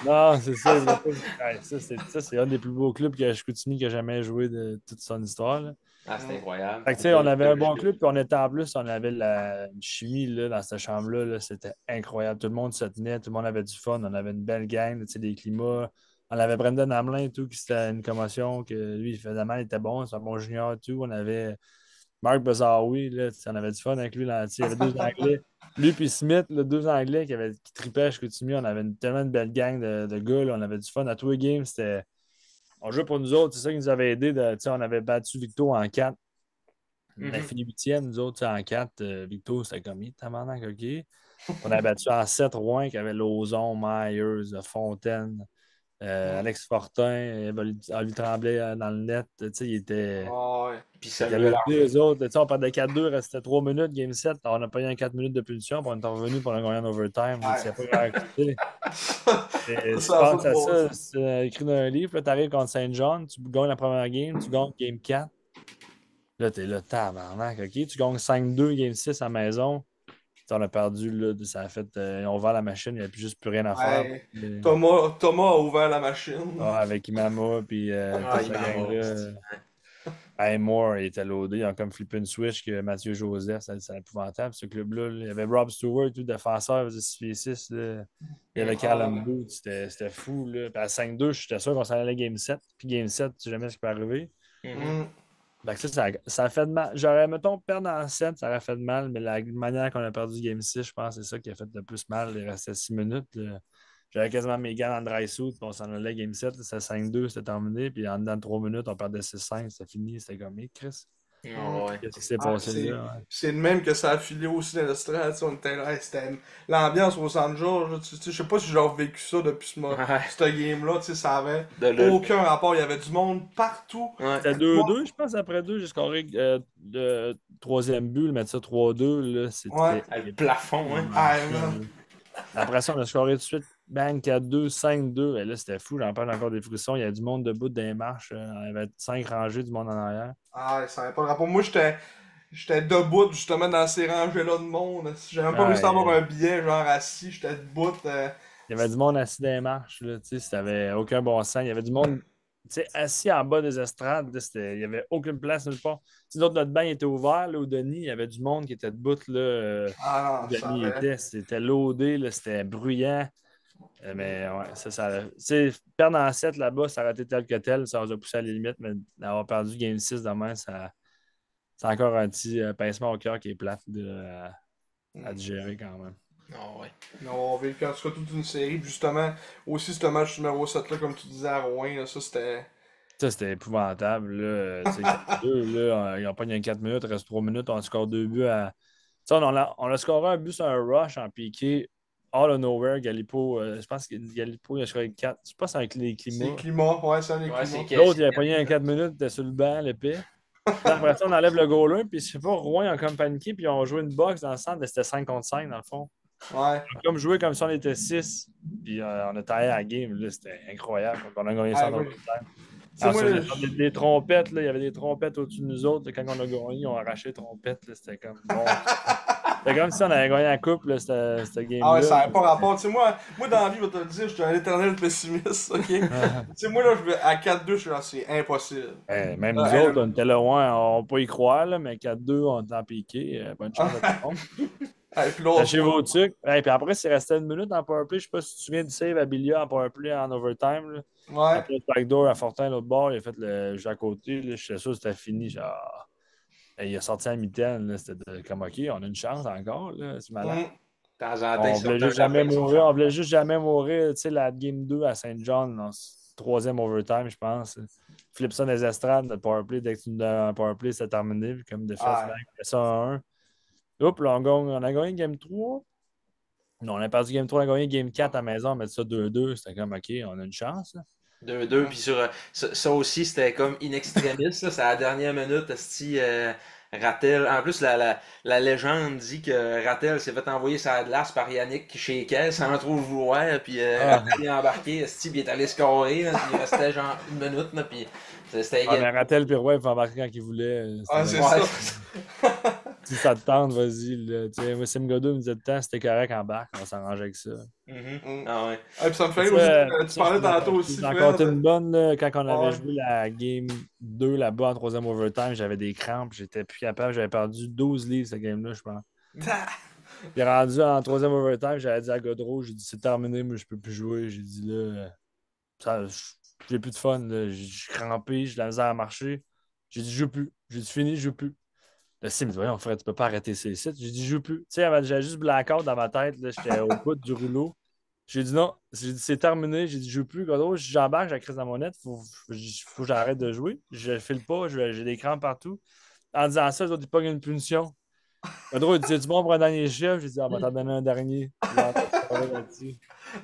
Là. Non, c'est ça. Il a pas... Ouais, ça, c'est un des plus beaux clubs que Chicoutimi qui a jamais joué de toute son histoire. Là. Ah, c'est incroyable. Fait que, tu sais, on avait un bon club, puis on était en plus, on avait une chimie là, dans cette chambre-là. Là, c'était incroyable. Tout le monde se tenait, tout le monde avait du fun. On avait une belle gang, tu sais, des climats. On avait Brendan Hamelin et tout, qui c'était une commotion, que lui, il faisait mal, il était bon, c'est un bon junior et tout. On avait Marc Bazaroui, là, on avait du fun avec lui. Là, il y avait deux Anglais. Lui puis Smith, là, deux Anglais qui tripaient à Chicoutimi. On avait tellement une belle gang de gars. Là, on avait du fun. À tous les games, c'était. On jouait pour nous autres. C'est ça qui nous avait aidé. On avait battu Victo en 4. On avait fini 8e, nous autres, en 4. Victo, c'était comme il tabarnak, OK. On avait battu en 7 Rouen, qui avait Lauzon, Myers, Fontaine, Alex Fortin, Oli Tremblay dans le net. Il était. Ah, ouais. Puis Il y Samuel avait Armand. les autres. On perdait 4-2, il restait 3 minutes, game 7. On a payé un 4 minutes de punition, puis on est revenu pour un gagné en overtime. Ouais. Tu pas grand côté. Tu Ça a penses pas à de bon ça, sens. c'est écrit dans un livre, tu arrives contre Saint John, tu gagnes la première game, tu gagnes game 4. Là, t'es là, tabarnak, OK? Tu gagnes 5-2, game 6 à la maison. On a perdu, là, ça a fait. On vend la machine, il n'y a plus juste plus rien à faire. Ouais. Et, Thomas a ouvert la machine. avec Imama, puis Ah, toute il la m'en va. gang-là. Hey, Moore, il était loadé. Ils ont comme flippé une switch que Mathieu Joseph, c'est épouvantable, ce club-là. Là. Il y avait Rob Stewart, tout défenseur, il faisait 6 pieds 6. Là. Il y avait Callum Ah, Booth, c'était fou. Là. Puis à 5-2, j'étais sûr qu'on s'en allait game 7. Puis game 7, tu sais jamais ce qui peut arriver. hum. Fait que ça a fait de mal. J'aurais, mettons, perdre en 7, ça aurait fait de mal, mais la manière qu'on a perdu game 6, je pense que c'est ça qui a fait le plus mal. Il restait 6 minutes. Là. J'avais quasiment mes gars dans le dry suit, puis on s'en allait game 7, c'était 5-2, c'était terminé, puis en dedans de 3 minutes, on perdait 6-5, c'était fini, c'était comme, Chris, Hum. Ah, ouais. qu'est-ce qui s'est Ah, passé là? Ouais. c'est le même que ça a filé aussi dans l'estrade. On était là, hey, c'était l'ambiance au San George. Là, je sais pas si j'ai revécu ça depuis Ouais. ce game-là. Ça avait De le... aucun rapport. Il y avait du monde partout. Ouais. C'était 2-2, je pense, après 2, j'ai scoré le troisième but, le mettre ça 3-2, là, Ouais. c'était Ah, le plafond, hein. Ah, man. Après ça, on a scoré tout de suite, bang, 4-2, 5-2. Et là, c'était fou, j'en parle encore des frissons. Il y a du monde debout dans les marches. Il y avait 5 rangées du monde en arrière. Ah, ça avait pas de rapport. Moi, j'étais debout justement dans ces rangées-là de monde. J'ai même pas Ah, réussi à avoir un billet, genre assis. J'étais debout. il y avait du monde assis dans les marches, là, tu sais, ça avait aucun bon sens. Il y avait du monde, tu sais, assis en bas des estrades, là, il n'y avait aucune place nulle part. Tu sais, notre banc était ouvert, là, au Denis, il y avait du monde qui était debout, là, Ah où non, ça Denis avait. était. C'était loadé, là, c'était bruyant. Mais ouais, tu sais, perdre en 7 là-bas, ça aurait été tel que tel, ça nous a poussé à la limite, mais d'avoir perdu Game 6 demain, c'est encore un petit pincement au cœur qui est plate à digérer quand même. Ah, ouais. On a vécu en tout cas toute une série. Puis justement, aussi ce match numéro 7 là, comme tu disais à Rouen, là, ça c'était. Ça, c'était épouvantable. Là. Tu sais, 4-2, là, ils ont pas gagné 4 minutes, il reste 3 minutes, on score 2 buts à. Tu sais, on a scoré un but sur un rush en piqué. All of nowhere, Galipo, je pense que Galipo, il a scoré 4. Je sais pas si c'est avec les C'est climats. climat, ouais, c'est un des Ouais, climats. c'est L'autre, il avait pogné un 4 minutes, il était sur le banc, l'épée. Puis après ça, on enlève le goal 1, puis je sais pas, Rouen, ils ont comme paniqué, puis ils ont joué une boxe dans le centre, mais c'était 5 contre 5 dans le fond. Ouais. On a comme joué comme si on était 6, puis on a taillé à la game, là, c'était incroyable. On a gagné ça Ah, en oui. overtime. Tu sais, moi, Ensuite, des trompettes, là, il y avait des trompettes au-dessus de nous autres. Là, quand on a gagné, ils ont arraché les trompettes. Là, c'était comme bon. C'était comme si on avait gagné la coupe, là, cette ah ouais, game-là. ça n'avait pas rapport. Tu sais, moi, dans la vie, je vais te le dire, je suis un éternel pessimiste, ok? Tu sais, moi, là, à 4-2, je suis là, c'est impossible. Même nous autres, on était loin, on peut pas y croire, là, mais 4-2, on est en piqué. Bonne chance à tout le monde. Et puis là, Lâchez vos trucs. Puis après, c'est resté une minute en powerplay. Je sais pas si tu te souviens du save à Bilia en powerplay en overtime. Là. ouais. Après le backdoor à Fortin, l'autre bord, il a fait le jeu à côté. Là, j'étais sûr que c'était fini. Genre, il a sorti à mi-temps. Là, c'était comme OK, on a une chance encore. Là, c'est malade. Mm. De temps en temps, On ils voulait sortent un juste jamais lapin, ils sont mourir. On voulait juste jamais mourir. Tu sais, la game 2 à Saint John, dans ce troisième overtime, je pense. Flip ça dans les estrades, notre powerplay. Dès que tu nous donnes un powerplay, c'est terminé. Puis comme de fait, Ouais. on fait ça en 1. Oups, là, on a gagné game 3. Non, on a perdu Game 3, on a gagné Game 4 à la maison, on met ça 2-2. C'était comme, OK, on a une chance. Là. 2-2, puis sur ça aussi, c'était comme in extremis, là, c'est à la dernière minute, esti, Rattel. En plus, la légende dit que Rattel s'est fait envoyer sa glace par Yannick chez Kel sans trop le vouloir, puis Ah, Rattel est embarqué, esti, puis il est allé scorer, là, puis il restait genre une minute, là, puis c'était ah, mais égal. Rattel Pirouet, il faut embarquer quand il voulait. C'était Ah, bien c'est Ouais, ça. correct. Si ça te tente, vas-y. Là. Tu sais, moi, Sim Godot me disait tout le temps, c'était correct en bac, on s'arrange avec ça. Mhm. Mm. Ah ouais. Ah, puis ça me fait Mais rire aussi, tu ça, je parlais peux tantôt je aussi, peux en Fred. compter une bonne. Là, quand on avait Ouais. joué la Game 2 là-bas en troisième overtime, j'avais des crampes, j'étais plus capable, j'avais perdu 12 livres cette game-là, je pense. Puis rendu en troisième overtime, j'avais dit à Godreau, j'ai dit c'est terminé, moi je peux plus jouer. J'ai dit là, j'ai plus de fun. Là. Je suis crampé, j'ai de la misère à marcher. J'ai dit je joue plus. J'ai dit fini, je joue plus. Là, si, il me dit, voyons, Fred, tu peux pas arrêter ces sites. J'ai dit, je joue plus. Tu sais, j'avais juste blackout dans ma tête. Là, j'étais au bout du rouleau. J'ai dit non. J'ai dit, c'est terminé. J'ai dit, je joue plus. Godreau, j'embarque, j'ai la crise dans mon net. Faut que j'arrête de jouer. Je file pas. J'ai des crampes partout. En disant ça, les autres, ils pognent une punition. Godreau, il dit, c'est-tu bon pour un dernier chef? J'ai dit, ah, ben, t'en donner un dernier. Là, on a scoré là-dessus.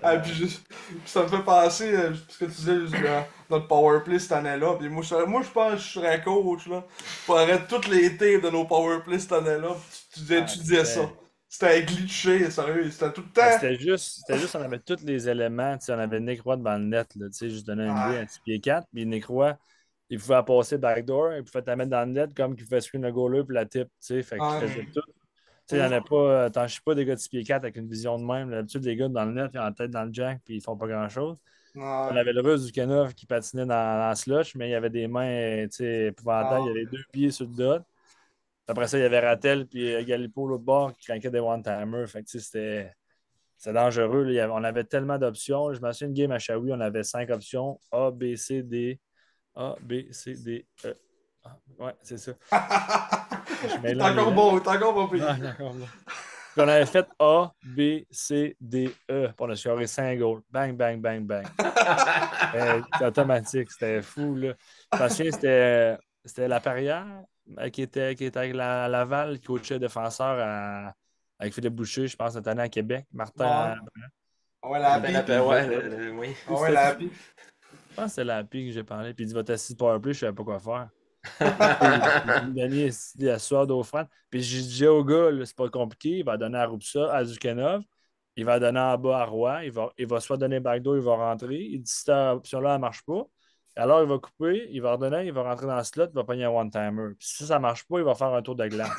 Ah, puis ça me fait penser, parce que tu disais notre powerplay cette année-là. Puis moi, je pense que je serais coach, là. Je pourrais toutes les tapes de nos powerplays cette année-là. Puis Ah, tu disais ça. C'était glitché, sérieux. C'était tout le ben, temps. on avait tous les éléments. Tu sais, on avait Nick Roy devant le net. Là, tu sais, juste donner une idée Ah, à 6 pieds 4. Puis Nick Roy, il pouvait passer backdoor, il pouvait te la mettre dans le net comme qu'il pouvait screen le goaler puis la tip. Tu sais, fait qu'il ah, faisait tout. Tu sais, il n'y en a mm, pas, t'en chies pas des gars de 6 pieds 4 avec une vision de même. D'habitude, les gars dans le net, ils ont la tête dans le jack puis ils font pas grand-chose. On ah, avait le russe du Kenov qui patinait dans la slush, mais il y avait des mains tu sais, épouvantables. Il y ah. avait 2 pieds sur le dot. Après ça, il y avait Rattel puis Galipo l'autre bord qui craquait des one-timers. Fait que tu sais, c'était dangereux. Là. On avait tellement d'options. Je me souviens une game à Shawi, on avait 5 options. A, B, C, D. A, B, C, D, E. Ah, ouais, c'est ça. Je suis T'es mêlant les encore lettres. bon, t'es encore pas payé. Ah, d'accord. Là. Puis on avait fait A, B, C, D, E. Puis on a scoré 5 goals. Bang, bang, bang, bang. C'était automatique. C'était fou, là. Je me souviens, c'était Laperrière qui était avec Laval, qui coachait défenseur avec Philippe Boucher, je pense, cette année à Québec. Ouais, Martin, ouais, la Ben, happy. ouais, oui. Ah ouais, la happy. je pense que c'est la pique que j'ai parlé. Puis il dit, va t'assister pour powerplay, je savais pas quoi faire. Puis, tu sais, il me donnait la sueur d'offrande. Puis j'ai dit au gars, là, c'est pas compliqué, il va donner à Rupsa, à Zukenov, il va donner en bas à Roy, il va soit donner backdoor, il va rentrer. Il dit, si cette option-là, elle marche pas, alors il va couper, il va redonner, il va rentrer dans le slot, il va pogner un one-timer. Puis si ça marche pas, il va faire un tour de glace.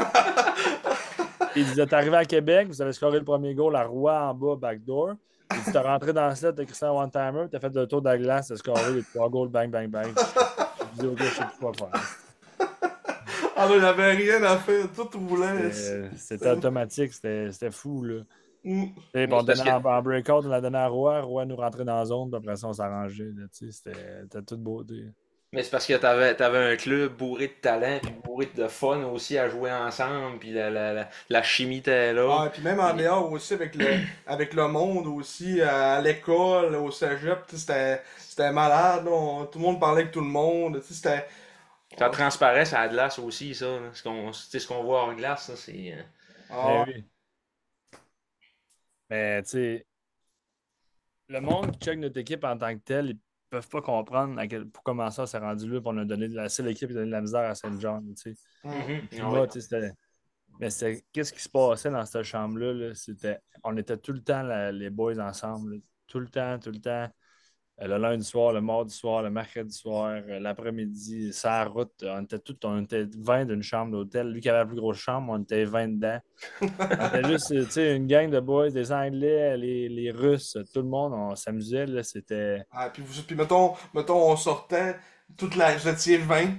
Il disait, t'es arrivé à Québec, vous avez scoré le premier goal à Roy en bas, backdoor. Il dit, t'es rentré dans le set, t'as créé un one-timer, t'as fait le tour de la glace, t'as scoré les 3 goals, bang, bang, bang. Je dis au gars, je sais plus quoi faire. Ah non, il avait rien à faire, tout roulait. C'était automatique, c'était fou, là. Mm. Et puis Mais on c'est parce donnait que en breakout, on la donnait à Roy, Roy nous rentrait dans la zone, puis après ça, on s'arrangeait, là, tu sais, c'était toute beauté. Mais c'est parce que t'avais un club bourré de talent puis bourré de fun aussi à jouer ensemble puis la chimie était là. Ah, et puis même en Puis dehors aussi, avec le monde aussi, à l'école, au cégep, tu sais, c'était malade, là, tout le monde parlait avec tout le monde, tu sais, c'était... ça Oh, transparaît à la glace aussi ça, là. Ce qu'on voit hors glace ça, c'est Mais ah, oui. Mais tu sais, le monde qui check notre équipe en tant que tel, ils peuvent pas comprendre pour comment ça s'est rendu là, puis on a donné la seule équipe qui a donné de la misère à Saint-Jean, tu sais. hum. Le Mhm. Ah oui. climat, tu sais, c'était. Mais qu'est-ce qui se passait dans cette chambre-là? Là? On était tout le temps les boys ensemble. Là. Tout le temps, tout le temps. Le lundi soir, le mardi soir, le mercredi soir, l'après-midi, sa route. On était 20 d'une chambre d'hôtel. Lui qui avait la plus grosse chambre, on était 20 dedans. On était juste, tu sais, une gang de boys, des Anglais, les Russes, tout le monde, on s'amusait. Là, c'était Ah, puis mettons, on sortait, vous étiez 20, tout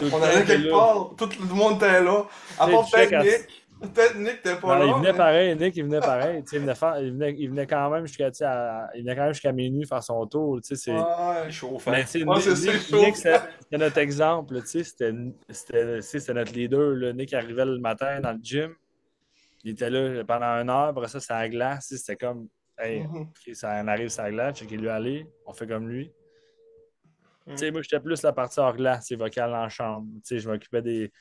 le on temps allait était quelque là. part, tout le monde était là, à Tu sais, part tu check peut-être Nick t'es pas non, il là, venait mais... pareil, Nick, il venait pareil. Tu sais, il venait quand même jusqu'à, tu sais, il venait quand même jusqu'à minuit faire son tour. Tu sais, C'est Ouais, chauffant. Mais tu sais, ouais, c'est ça, Nick, chaud. c'était notre exemple. Tu sais, c'était notre leader. Là. Nick arrivait le matin dans le gym. Il était là pendant 1 heure. Après ça, c'était à la glace. Tu sais, c'était comme, hey, Mhm. OK, ça en arrive sur la glace. Checker lui aller. On fait comme lui. Tu Mhm. sais, moi, j'étais plus la partie hors glace, c'est vocal en chambre. Tu sais, je m'occupais des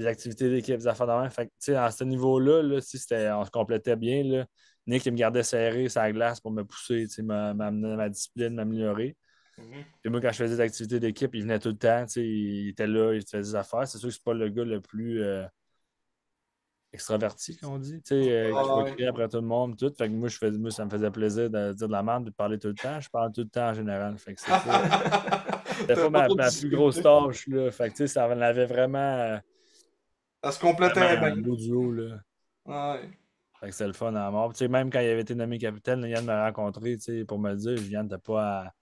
activités d'équipe, des affaires de même. Fait que, tu sais, à ce niveau-là, là, si on se complétait bien. Là. Nick, il me gardait serré sur la glace pour me pousser, m'amener ma discipline, m'améliorer. Mhm. Puis moi, quand je faisais des activités d'équipe, il venait tout le temps, il était là, il faisait des affaires. C'est sûr que c'est pas le gars le plus extraverti, comme on dit, qui va Ouais. crier après tout le monde, tout. Fait que moi, ça me faisait plaisir de dire de la merde, de parler tout le temps. Je parle tout le temps en général. Fait que c'était T'as pas pas trop de ma plus grosse difficulté. tâche, là. Fait que, ça en avait vraiment, Ça se vraiment complétait un bien. beau duo, là. Ouais. Fait que c'était le fun à mort. Même quand il avait été nommé capitaine, là, Yann m'a rencontré, pour me dire, Yann, t'as pas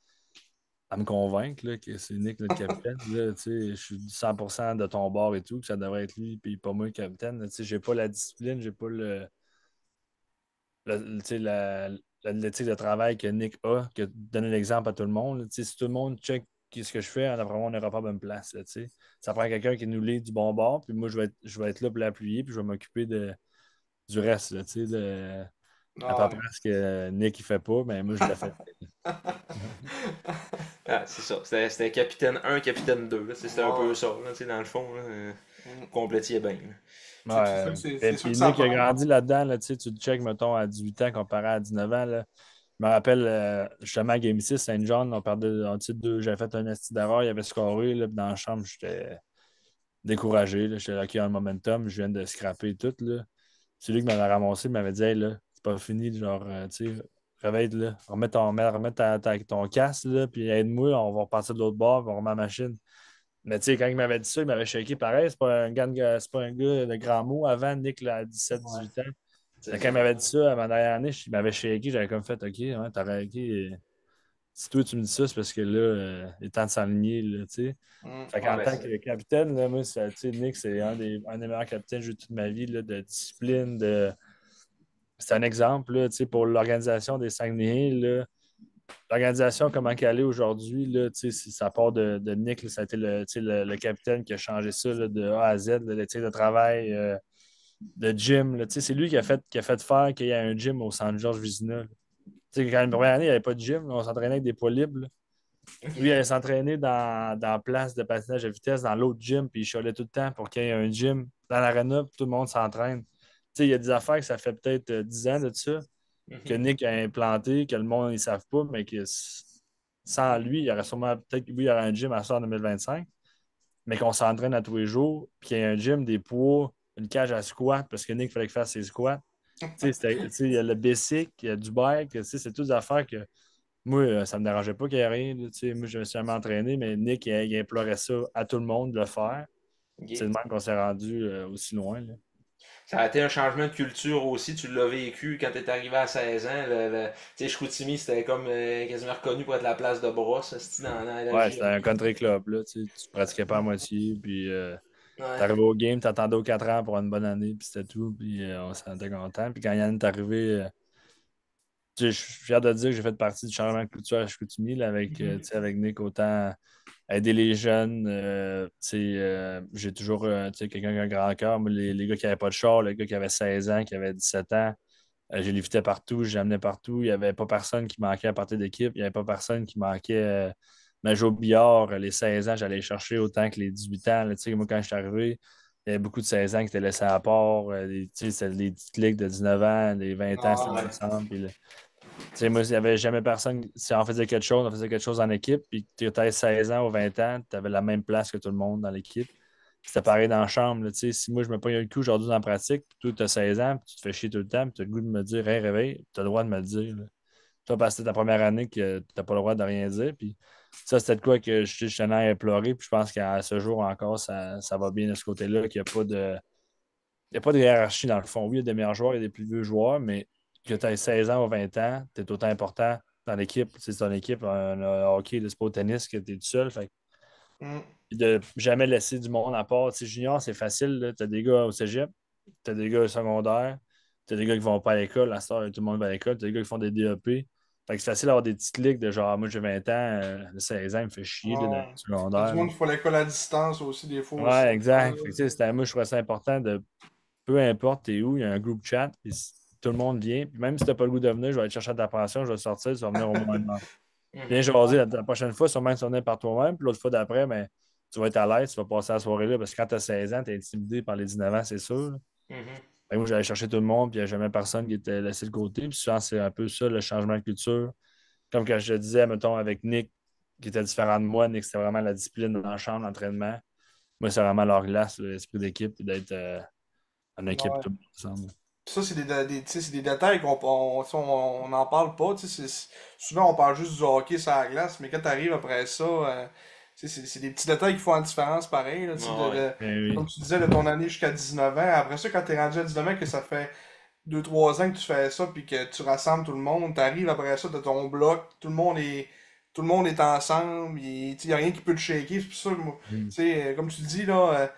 à me convaincre là, que c'est Nick notre capitaine. Là, je suis 100% de ton bord et tout, que ça devrait être lui, puis pas moi le capitaine. J'ai pas la discipline, j'ai pas l'éthique de travail que Nick a, que donner l'exemple à tout le monde. Là. Si tout le monde check ce que je fais, après moi, on n'aura pas bonne place. Là, ça prend quelqu'un qui nous lit du bon bord, puis moi, je vais être là pour l'appuyer, puis je vais m'occuper du reste. Là, la Ouais. paperasse que Nick ne fait pas, mais moi, je l'ai fait. Ah, c'est ça. C'était capitaine 1, capitaine 2. C'était un peu Ouais. ça, là, dans le fond. Là, Mm. complétiez bien. Là. C'est sûr Ouais. que Et c'est sûr que puis ça Nick a prend. grandi là-dedans, là, tu le check, mettons, à 18 ans comparé à 19 ans. Là. Je me rappelle, justement, à Game 6, Saint-John, on perdait en titre 2. J'avais fait un esti d'erreur, il avait scoré. Là, puis dans la chambre, j'étais découragé. Là. J'étais là, OK, un momentum, je viens de scraper tout. Là. Celui qui m'avait ramassé m'avait dit, hey, là, c'est pas fini, genre, tu sais, réveille là. Remets ton casque, là, puis aide-moi, on va repartir de l'autre bord, puis on remet la machine. Mais tu sais, quand il m'avait dit ça, il m'avait shaké pareil. C'est pas un gars de grands mots avant, Nick, là, à 17-18 ans. C'est Mais quand il ça. m'avait dit ça, à ma dernière année, il m'avait shaké, j'avais comme fait, OK, ouais, t'aurais, OK, si toi tu me dis ça, c'est parce que là, il est temps de s'enligner, là, tu sais. Mm. Fait Ouais, qu'en ben tant c'est. que capitaine, là, moi, tu sais, Nick, c'est un des meilleurs capitaines que j'ai eu toute ma vie, là, de discipline, c'est un exemple, là, tu sais, pour l'organisation des Saguenay, là. L'organisation, comment qu'elle est aujourd'hui, là, ça part de Nick, là, ça a été le capitaine qui a changé ça là, de A à Z, là, l'éthique de travail, de gym. Là, c'est lui qui a fait faire qu'il y ait un gym au centre Georges Vizina. Quand une première année, il n'y avait pas de gym, là, on s'entraînait avec des poids libres. Là. Lui, il allait s'entraîner dans la place de patinage de vitesse, dans l'autre gym, puis il chialait tout le temps pour qu'il y ait un gym dans l'aréna, puis tout le monde s'entraîne. Il y a des affaires que ça fait peut-être 10 ans de ça que Mhm. Nick a implanté, que le monde ne savent pas, mais que sans lui, il y aurait sûrement peut-être oui, il y aurait un gym à ça en 2025, mais qu'on s'entraîne à tous les jours, puis qu'il y a un gym, des poids, une cage à squat, parce que Nick, il fallait qu'il fasse ses squats. Il y a le basic, il y a du bike, c'est toutes des affaires que moi, ça ne me dérangeait pas qu'il n'y ait rien. Là, moi, je me suis jamais entraîné, mais Nick, il implorait ça à tout le monde de le faire. C'est Ok. le même qu'on s'est rendu aussi loin. Là. Ça a été un changement de culture aussi. Tu l'as vécu quand tu es arrivé à 16 ans. Tu sais, Chicoutimi, c'était comme quasiment reconnu pour être la place de brosse dans la Ouais, région. c'était un country club. Là, tu pratiquais pas à moitié, puis Ouais. t'arrivais au game, t'attendais aux 4 ans pour une bonne année, puis c'était tout, puis on s'en était content. Puis quand Yann est arrivé, je suis fier de dire que j'ai fait partie du changement de culture à Chicoutimi, là, avec, Mhm. avec Nick, autant aider les jeunes. J'ai toujours quelqu'un qui a un grand cœur. Moi, les gars qui n'avaient pas de char, le gars qui avait 16 ans, qui avait 17 ans, je l'évitais partout, je l'amenais partout. Il n'y avait pas personne qui manquait à partir d'équipe. Il n'y avait pas personne qui manquait. Mais jouer au billard, les 16 ans, j'allais les chercher autant que les 18 ans. Là, moi, quand je suis arrivé, il y avait beaucoup de 16 ans qui étaient laissés à part. C'était des petites ligues de 19 ans, des 20 ans, Ah, c'était ouais. ensemble. Puis, là, moi, il n'y avait jamais personne. Si on faisait quelque chose, on faisait quelque chose en équipe. Puis tu avais 16 ans ou 20 ans, tu avais la même place que tout le monde dans l'équipe. C'était pareil dans la chambre. Là, si moi, je me pogne le coup aujourd'hui dans la pratique, puis toi, tu as 16 ans, puis tu te fais chier tout le temps, puis tu as le goût de me dire, hey, réveille, tu as le droit de me le dire. Là. Toi, parce que c'est ta première année que tu n'as pas le droit de rien dire. Puis ça, c'était de quoi que je tenais à pleurer. Puis je pense qu'à ce jour encore, ça va bien de ce côté-là, qu'il n'y a pas de. Il n'y a pas de hiérarchie dans le fond. Oui, il y a des meilleurs joueurs, il y a des plus vieux joueurs, mais que tu aies 16 ans ou 20 ans, tu es autant important dans l'équipe. C'est ton équipe, un hockey, le sport tennis, que tu es tout seul. Fait Mm. de jamais laisser du monde à part. Tu sais, junior, c'est facile. Tu as des gars au cégep, tu as des gars au secondaire, tu as des gars qui vont pas à l'école. À ce temps, tout le monde va à l'école. Tu as des gars qui font des DEP. Fait que c'est facile d'avoir des petites ligues de genre, moi j'ai 20 ans, 16 ans, il me fait chier là, dans le Ouais. Il y a du secondaire. Là. monde qui faut l'école à distance aussi, des fois aussi. Ouais, exact. Fait que, tu sais, moi, je trouvais ça important de peu importe t'es où, il y a un groupe chat, puis tout le monde vient. Puis même si t'as pas le goût de venir, je vais aller te chercher de ta pension, je vais sortir, tu vas venir au moins une heure. Viens Mhm. jaser la prochaine fois, sûrement que tu vas venir par toi-même, puis l'autre fois d'après, ben, tu vas être à l'aise, tu vas passer la soirée là, parce que quand tu as 16 ans, tu es intimidé par les 19 ans, c'est sûr. Là. Mhm. Fait que moi, j'allais chercher tout le monde, puis il n'y a jamais personne qui était laissé de côté. Puis souvent, c'est un peu ça, le changement de culture. Comme quand je te disais, mettons, avec Nick, qui était différent de moi, Nick, c'était vraiment la discipline dans la chambre, l'entraînement. Moi, c'est vraiment leur glace, l'esprit d'équipe, puis d'être en équipe Ouais. tout ensemble. Ça, c'est tu sais, c'est des détails on n'en parle pas. Tu sais, souvent, on parle juste du hockey sur la glace, mais quand tu arrives après ça, tu sais, c'est des petits détails qui font la différence pareil. Là, tu sais, Ah ouais. Ben comme oui. tu disais, de ton année jusqu'à 19 ans. Après ça, quand tu es rendu à 19 ans, que ça fait 2 3 ans que tu fais ça, puis que tu rassembles tout le monde, tu arrives après ça de ton bloc, tout le monde est ensemble, il n'y a rien qui peut te shaker. C'est pour ça que, tu Mm. sais, comme tu dis, là.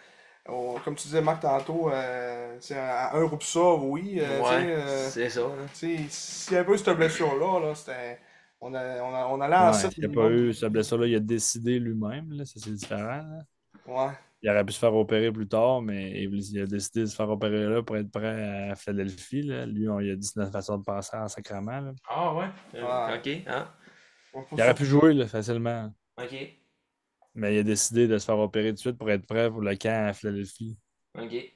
Comme tu disais, Marc, tantôt, tu sais, à un groupe ça, oui. Ouais, c'est ça, là. Tu sais, s'il y a un peu cette blessure-là, là, c'était. On allait en Ouais, 7 s'il n'y a pas minimum. eu cette blessure-là, il a décidé lui-même, là, ça c'est différent, là. Ouais. Il aurait pu se faire opérer plus tard, mais il a décidé de se faire opérer là pour être prêt à Philadelphie, là. Lui, il a 19 façons de passer en sacrament, là. Ah ouais? Ouais. Ok, hein? Faut Il aurait sur- pu jouer là, facilement, Ok, mais il a décidé de se faire opérer tout de suite pour être prêt pour le camp à Philadelphie. ok.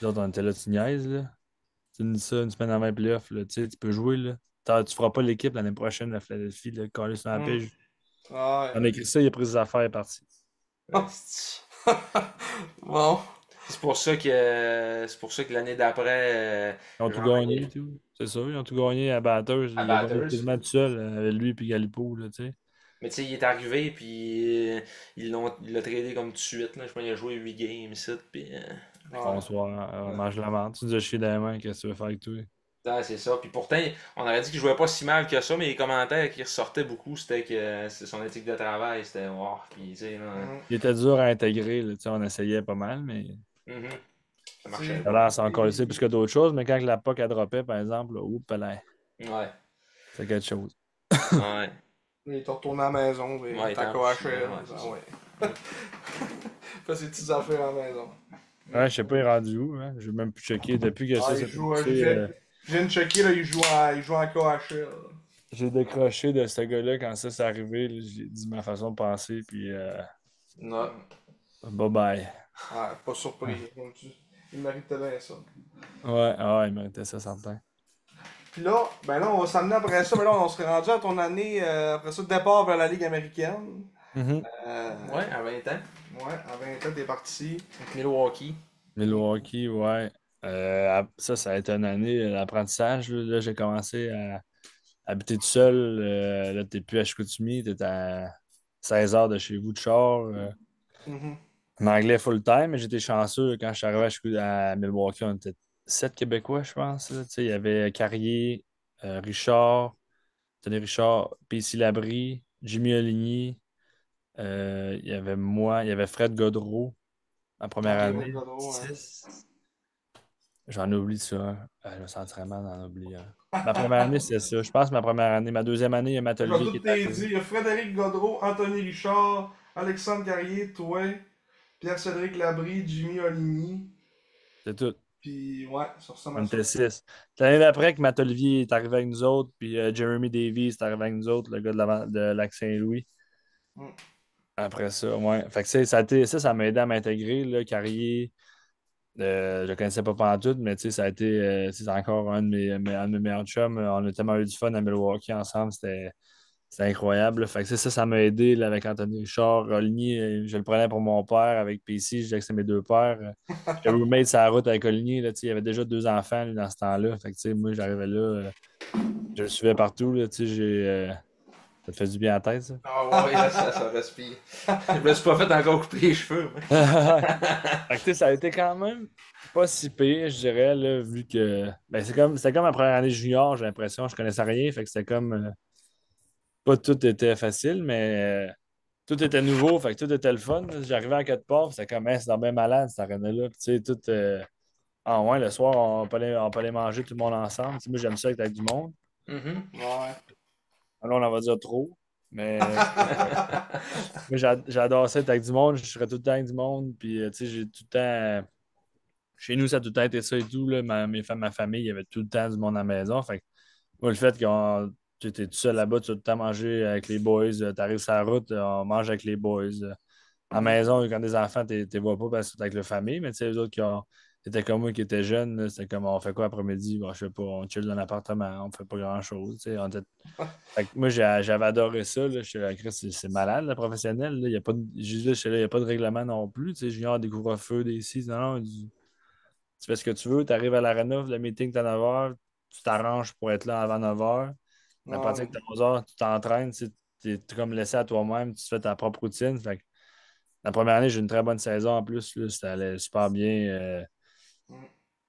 Nous autres, on était là, tu niaises, là. Tu nous dis ça une semaine avant les playoffs, là. Tu sais, tu peux jouer, là. Tu feras pas l'équipe l'année prochaine à Philadelphie, là. Quand sur la Hum. pige. Ouais. On a écrit ça, il a pris ses affaires, il est parti. Asti. Bon. C'est pour ça que l'année d'après, Ils ont tout genre, gagné et tout. C'est ça, ils ont tout gagné à Batters. à Il a gagné Batters. quasiment tout seul avec lui et Galipo, là, tu sais. Mais tu sais, il est arrivé, puis il l'a tradé comme tout de suite. Là. Je pense qu'il a joué 8 games ici, puis. Ouais. Bonsoir, on Ouais. mange la menthe. Tu nous as chié dans les mains, qu'est-ce que tu veux faire avec toi? Ah, c'est ça. Puis pourtant, on aurait dit qu'il jouait pas si mal que ça, mais les commentaires qui ressortaient beaucoup, c'était que c'est son éthique de travail, c'était wow. Puis tu sais, là, Hum. Il était dur à intégrer, là, tu sais, on essayait pas mal, mais mhm, ça Tu marchait sais, ça a pas. l'air s'en coller plus que d'autres choses. Mais quand la puck a droppé, par exemple, là, oups, là, Ouais, c'est quelque chose. ouais. il est retourné à la maison, et Ouais, il était t'as en quoi à Chine, faire. ouais, c'est Ah ça. ouais. Mm. Fait ses petites affaires à la maison. Ouais, je sais pas, il est rendu où, hein? J'ai même plus checké. Depuis que Ah, ça il s'est joue. passé, Je viens de checker, là, il joue en KHL. j'ai décroché de ce gars-là quand ça s'est arrivé. Là, j'ai dit ma façon de penser, puis Ouais. bye bye. Ouais, pas surpris. Il méritait bien ça. Ouais, ah ouais, il méritait ça, certain. Puis là, ben là, on va s'amener après ça. Ben là, on serait rendu à ton année, après ça, départ vers la Ligue américaine. Mhm. Ouais, à 20 ans. Ouais, à 20 ans, t'es parti. Avec Milwaukee. Milwaukee, ouais. Ça a été une année d'apprentissage. Là, j'ai commencé à habiter tout seul. Là, t'es plus à Chicoutimi, t'es à 16 heures de chez vous de char. Mhm. En anglais full-time, mais j'étais chanceux. Quand je suis arrivé à Milwaukee, on était 7 Québécois, je pense, là. Tu sais, il y avait Carrier, Richard, Tony Richard, PC Labrie, Jimmy Oligny, il y avait moi, il y avait Fred Godreau en première Ok, année. ouais, Godreau, hein. 6. J'en oublie ça, hein. Je me sentirais mal d'en oublier un. Ma première année, c'est ça. Je pense que ma première année. Ma deuxième année, il y a Je vais Matelier tout qui est te arrivé. dire. Il y a Frédéric Godreau, Anthony Richard, Alexandre Carrier, toi, Pierre-Cédric Labrie, Jimmy Oligny. C'est tout. Puis ouais, ça ressemble On à ça. était 6. L'année d'après que Matt Olivier est arrivé avec nous autres, puis Jeremy Davies est arrivé avec nous autres, le gars de Lac-Saint-Louis. Mm. Après ça, ouais. Fait que ça m'a aidé à m'intégrer. Là, Carrier, je le connaissais pas pantoute, mais ça a été c'est encore un de mes meilleurs chums. On a tellement eu du fun à Milwaukee ensemble. C'était incroyable, là. Fait que ça m'a aidé là, avec Anthony Richard. Oligny, je le prenais pour mon père. Avec PC, je disais que c'est mes deux pères. J'étais roommate sur la route avec Oligny. Là, il y avait déjà 2 enfants lui, dans ce temps-là. Fait que, moi, j'arrivais là. Je le suivais partout. Là, ça te fait du bien à la tête, ça. Ah ouais, là, ça respire. Je me suis pas fait encore couper les cheveux, moi. Fait que, ça a été quand même pas si pire, je dirais, là, vu que ben, c'était comme ma première année junior, j'ai l'impression. Je connaissais rien. Fait que c'était comme pas tout était facile, mais tout était nouveau, fait que tout était le fun. J'arrivais à quelque part, puis c'était comme, hey, c'est dans bien malade, cette arène-là. Puis, tu sais, tout. Ah ouais, le soir, on peut aller manger tout le monde ensemble. Tu sais, moi, j'aime ça être avec du monde. Mhm. Ouais. Alors, on en va dire trop. Mais moi, j'adore ça être avec du monde. Je serais tout le temps avec du monde. Puis, tu sais, j'ai tout le temps. Chez nous, ça a tout le temps été ça et tout. Là. Ma famille, il y avait tout le temps du monde à la maison. Fait que, moi, le fait que tu étais tout seul là-bas, tu as tout le temps mangé avec les boys. Tu arrives sur la route, on mange avec les boys. À la Mhm. maison, quand des enfants, tu ne les vois pas parce que tu es avec la famille, mais tu sais, les autres qui ont C'était comme moi qui était jeune, là, c'était comme on fait quoi après-midi? Bon, je sais pas, on chill dans l'appartement, on fait pas grand-chose. Tu sais, fait que moi, j'avais adoré ça. Là. J'étais là, Chris, c'est malade, le professionnel. Là. Il y a pas de... j'étais là, il n'y a pas de règlement non plus. Tu sais, junior découvre feu des six. Non, non, tu fais ce que tu veux, tu arrives à l'arena, le meeting est à 9h, tu t'arranges pour être là avant 9h. À partir Ouais. de 11h, tu t'entraînes, tu es comme laissé à toi-même, tu fais ta propre routine. Fait que la première année, j'ai eu une très bonne saison en plus. Là, ça allait super bien. Mm.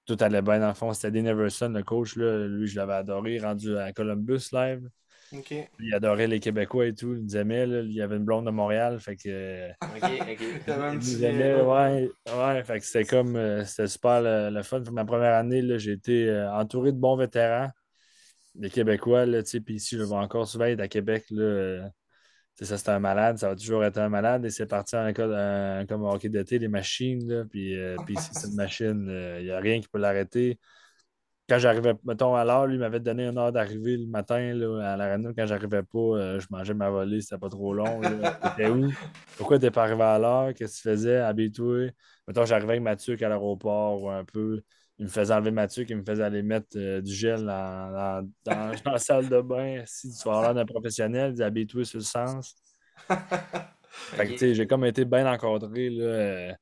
Tout allait bien dans le fond. C'était Dean Everson, le coach. Là. Lui, je l'avais adoré, rendu à Columbus live. Ok. Il adorait les Québécois et tout. Il nous aimait. Là. Il y avait une blonde de Montréal. Fait que, Ok, ok. Il y avait un il petit nous lien aimait. là. Ouais, ouais. Fait que c'était comme. C'était super le fun. Ma première année, là, j'ai été entouré de bons vétérans, des Québécois. Là, tu sais, puis ici, je le vois encore souvent. Il est à Québec. Là, tu sais, ça, c'était un malade. Ça va toujours être un malade. Et c'est parti en école comme au hockey d'été, les machines. Là, puis ici, c'est une machine. Il n'y a rien qui peut l'arrêter. Quand j'arrivais, mettons, à l'heure, lui m'avait donné une heure d'arrivée le matin là, à l'arena. Quand j'arrivais pas, je mangeais ma volée, c'était pas trop long. Là. T'étais où? Pourquoi t'es pas arrivé à l'heure? Qu'est-ce que tu faisais? Habille-toi. Mettons, j'arrivais avec Mathieu à l'aéroport ou un peu. Il me faisait enlever Mathieu, il me faisait aller mettre du gel dans la salle de bain. Si tu vas avoir l'air d'un professionnel, il dit habille-toi sur le sens. Fait que, tu sais, Ok. j'ai comme été bien encadré, là.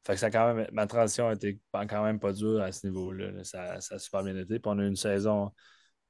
Fait que ça quand même, ma transition a été quand même pas dure à ce niveau-là. Là. Ça a super bien été. Puis on a eu une saison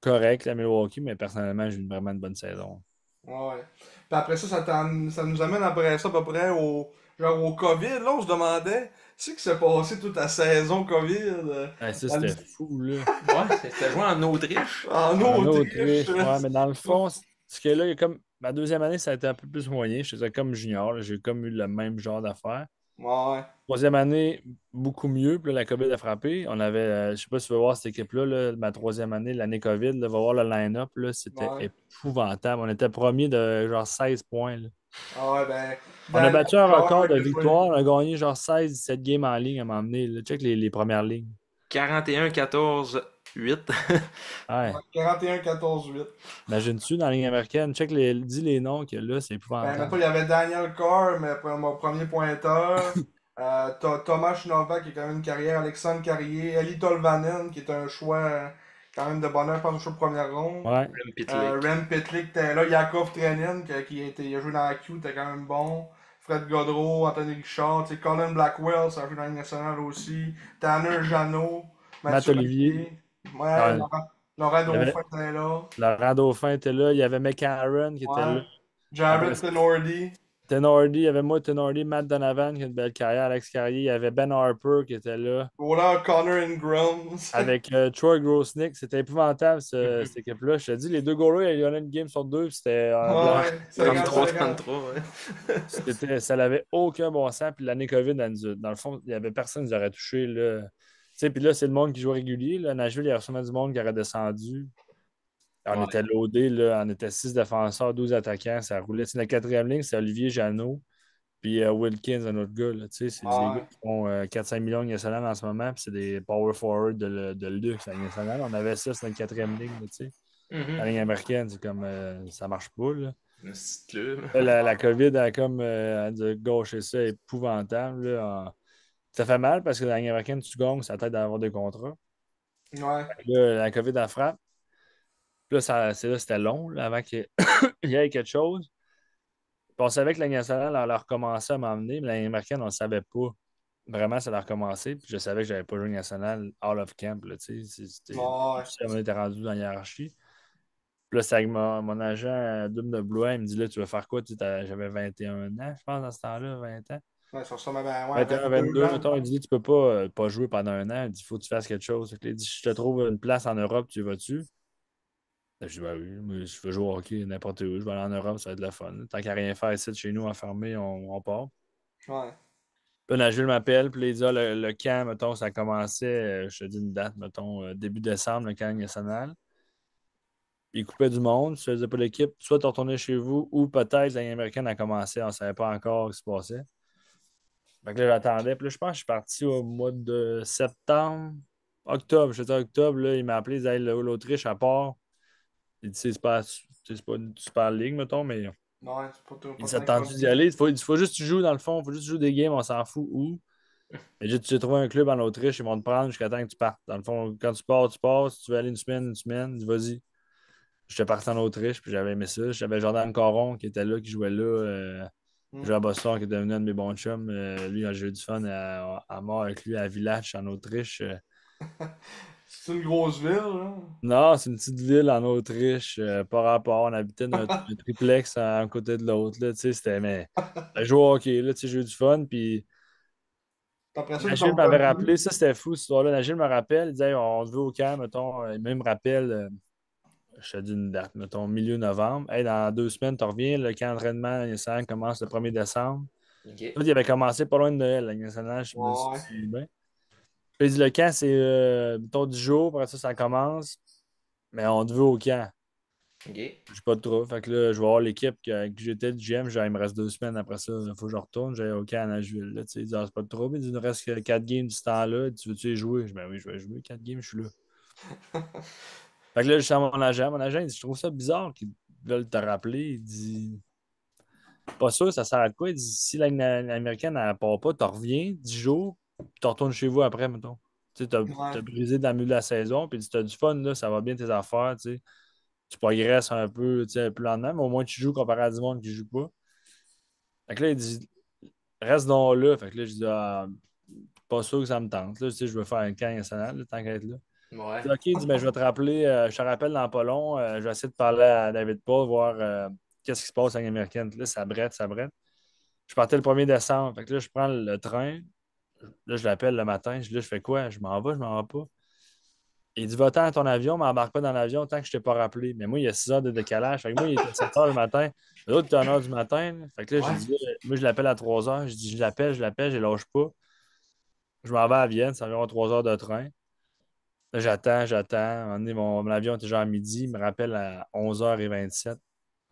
correcte à Milwaukee, mais personnellement, j'ai eu vraiment une bonne saison. Ouais. Puis après ça, ça nous amène après ça à peu près genre au COVID. Là, on se demandait, c'est qui s'est passé toute la saison COVID Ouais, ça, dans c'était fou, là. Ouais, c'était joué en Autriche. en En Autriche. Autriche, ouais, mais dans le fond, ce que là, il y a comme. Ma deuxième année, ça a été un peu plus moyen. Je faisais comme junior. Là. J'ai comme eu le même genre d'affaires. Ouais. Troisième année, beaucoup mieux. Puis là, la COVID a frappé. On avait, je sais pas si tu veux voir cette équipe-là, là, ma troisième année, l'année COVID, là, va voir le line-up, là, c'était Ouais. épouvantable. On était premier de genre 16 points. Là. Ah ouais, ben, On a dans la battu un record plupart de que je vois. victoire. On a gagné genre 16-17 games en ligne à m'emmener. Check les premières lignes. 41-14-8. Ouais, Ouais. 41-14-8. Imagine-tu dans la ligne américaine? Check dis les noms qu'il y a là, c'est Ben, mettons, épouvantable. il y avait Daniel Carr, mais pour mon premier pointeur. Thomas Novak, qui a quand même une carrière. Alexandre Carrier. Eli Tolvanen, qui est un choix quand même de bonheur, je pense, un choix de première ronde. Ouais. Rem Pitlick. Rem Pitlick était là. Yakov Trenin, il a joué dans la Q, était quand même bon. Fred Godreau, Anthony Richard, tu sais, Colin Blackwell, ça a joué dans la Ligue nationale aussi. Tanner Jeannot, Matt Mathieu Olivier. Olivier. Ouais, Ouais. Laurent Il y avait Dauphin était là. Laurent Dauphin était là. Il y avait McCarron qui était Ouais. là. Après Jared ça, Tenordi. Tenordi, il y avait moi, Tenordi, Matt Donovan qui a une belle carrière, Alex Carrier. Il y avait Ben Harper qui était là. Voilà, Connor Ingrams. Avec Troy Grosnick. C'était épouvantable cette équipe-là. Je te dis, les deux goalers, il y en a une game sur deux, puis c'était un blanc. Ouais, 50-50. 33-33, ouais. Ça n'avait aucun bon sens. Puis l'année COVID, dans le fond, il n'y avait personne qui les aurait touchés. Là. Tu sais, puis là, c'est le monde qui joue régulier. Là. Nashville, il y avait sûrement du monde qui aurait descendu. On Ouais. était loadé, là. On était 6 défenseurs, 12 attaquants. Ça roulait. C'est la quatrième ligne, c'est Olivier Jeannot. Puis Wilkins, un autre gars. Là. Tu sais, c'est des gars Ouais. qui font 4-5 millions de nationales en ce moment. Puis c'est des power forward de luxe à la Ligue nationale. On avait ça, c'est notre quatrième ligne. Là, tu sais. La ligne américaine, c'est comme ça marche pas. Là. Un petit club. Là, la COVID a comme de gaucher ça épouvantable. Là. Ça fait mal parce que la ligne américaine, tu gagnes, ça t'aide à avoir des contrats. Ouais. Là, la COVID a frappe. Puis là, c'était long là, avant qu'il y ait quelque chose. Puis on savait que la Ligue nationale allait recommencer à m'emmener, mais la Ligue américaine, on ne savait pas. Vraiment, ça allait recommencer. Puis je savais que je n'avais pas joué Ligue nationale all of camp. Là, Ouais. on était rendu dans la hiérarchie. Puis là, c'est avec mon agent double de Blois, il me dit là, tu vas faire quoi? J'avais 21 ans, je pense, dans ce temps-là, 20 ans. Ouais, ça ressemble à ben, ouais, 21, 22 22, ans. mettons, il dit tu peux pas, pas jouer pendant un an. Il dit faut que tu fasses quelque chose. Fait que là, il dit je te trouve une place en Europe, tu y vas-tu? Là, je dis ben oui, moi, je veux jouer au hockey n'importe où. Je vais aller en Europe, ça va être le fun. Tant qu'à rien faire ici chez nous enfermé, on part. Ouais. Puis là, Jules m'appelle, puis là, il dit le camp, mettons, ça commençait, je te dis une date, mettons, début décembre, le camp national. Puis il coupait du monde, tu faisais pas l'équipe, soit tu retournais chez vous, ou peut-être l'année américaine a commencé, on ne savait pas encore ce qui se passait. Fait que là, j'attendais. Puis là, je pense que je suis parti au mois de septembre, octobre. J'étais octobre, là, il m'a appelé, il disait, Hey, l'Autriche à part. Il dit, c'est pas une super ligue, mettons, mais Ouais, c'est pas, il pas dit, ça tant te que ça. tente d'y aller. Il faut juste que tu joues dans le fond, il faut juste que tu joues des games, on s'en fout où. Et j'ai trouvé un club en Autriche, ils vont te prendre jusqu'à temps que tu partes. Dans le fond, quand tu pars, tu pars. Si tu veux aller une semaine, vas-y. J'étais parti en Autriche, puis j'avais aimé ça. J'avais Jordan Caron qui était là, qui jouait là. Hmm. Jouait à Boston, qui est devenu un de mes bons chums. Lui, j'ai eu du fun à mort avec lui à Villach, en Autriche. C'est une grosse ville, là. Non, c'est une petite ville en Autriche, par rapport. On habitait dans un triplex à un côté de l'autre. Là, tu sais, c'était, mais, jouer au hockey, là, tu sais, j'ai eu du fun. Puis Après ça, t'es Nagil tombé un m'avait peu. rappelé, ça c'était fou, cette histoire-là. Nagil me rappelle, il disait, hey, on se veut au camp, mettons. Il me rappelle, je te dis une date, mettons, milieu novembre. Hey, dans 2 semaines, tu reviens, le camp d'entraînement, il commence le 1er décembre. OK. Il avait commencé pas loin de Noël, la Ligue nationale, je me Ouais. suis bien. Puis il dit, le camp, c'est, mettons, 10 jours, après ça, ça commence. Mais on te veut au camp. OK. J'ai pas de trouble. Fait que là, je vais voir l'équipe avec qui j'étais, le GM. Il me reste 2 semaines après ça. Il faut que je retourne. J'ai OK à Nashville. Là, tu sais, il dit, ah, c'est pas de trouble. Il dit, il nous reste que 4 games du temps-là. Tu veux-tu les jouer? Je dis, ben oui, je vais jouer 4 games, je suis là. Fait que là, je suis à mon agent. Mon agent, il dit, je trouve ça bizarre qu'ils veulent te rappeler. Il dit, pas sûr, ça sert à quoi? Il dit, si l'américaine, elle part pas, tu reviens 10 jours, puis tu retournes chez vous après, mettons. Tu sais, Ouais. t'as brisé dans le milieu de la saison, puis tu as du fun, là, ça va bien tes affaires, tu sais. Tu progresses un peu, tu sais, un peu lentement, mais au moins tu joues comparé à du monde qui joue pas. Fait que là, il dit, reste donc là. Fait que là, je dis, ah, pas sûr que ça me tente. Là, tu sais, je veux faire un camp national, là, tant qu'à être là. Ouais. Il dit, OK, il dit, ben, je vais te rappeler, je te rappelle dans pas long, je vais essayer de parler à David Paul, voir qu'est-ce qui se passe en américaine. Puis là, ça brette, ça brette. Je partais le 1er décembre. Fait que là, je prends le train. Là, je l'appelle le matin. Là, je fais quoi? Je m'en vais pas. Il dit, va-t'en à ton avion, m'embarque pas dans l'avion tant que je t'ai pas rappelé. Mais moi, il y a 6 heures de décalage. Fait que moi, il était 7 heures le matin. L'autre, il était 1 heure du matin. Là. Fait que là, j'ai Ouais. dit, là, moi, je l'appelle à 3 heures. Je dis, je l'appelle, je lâche pas. Je m'en vais à Vienne, c'est environ 3 heures de train. Là, j'attends. À un moment donné, mon avion était genre à midi. Il me rappelle à 11h27.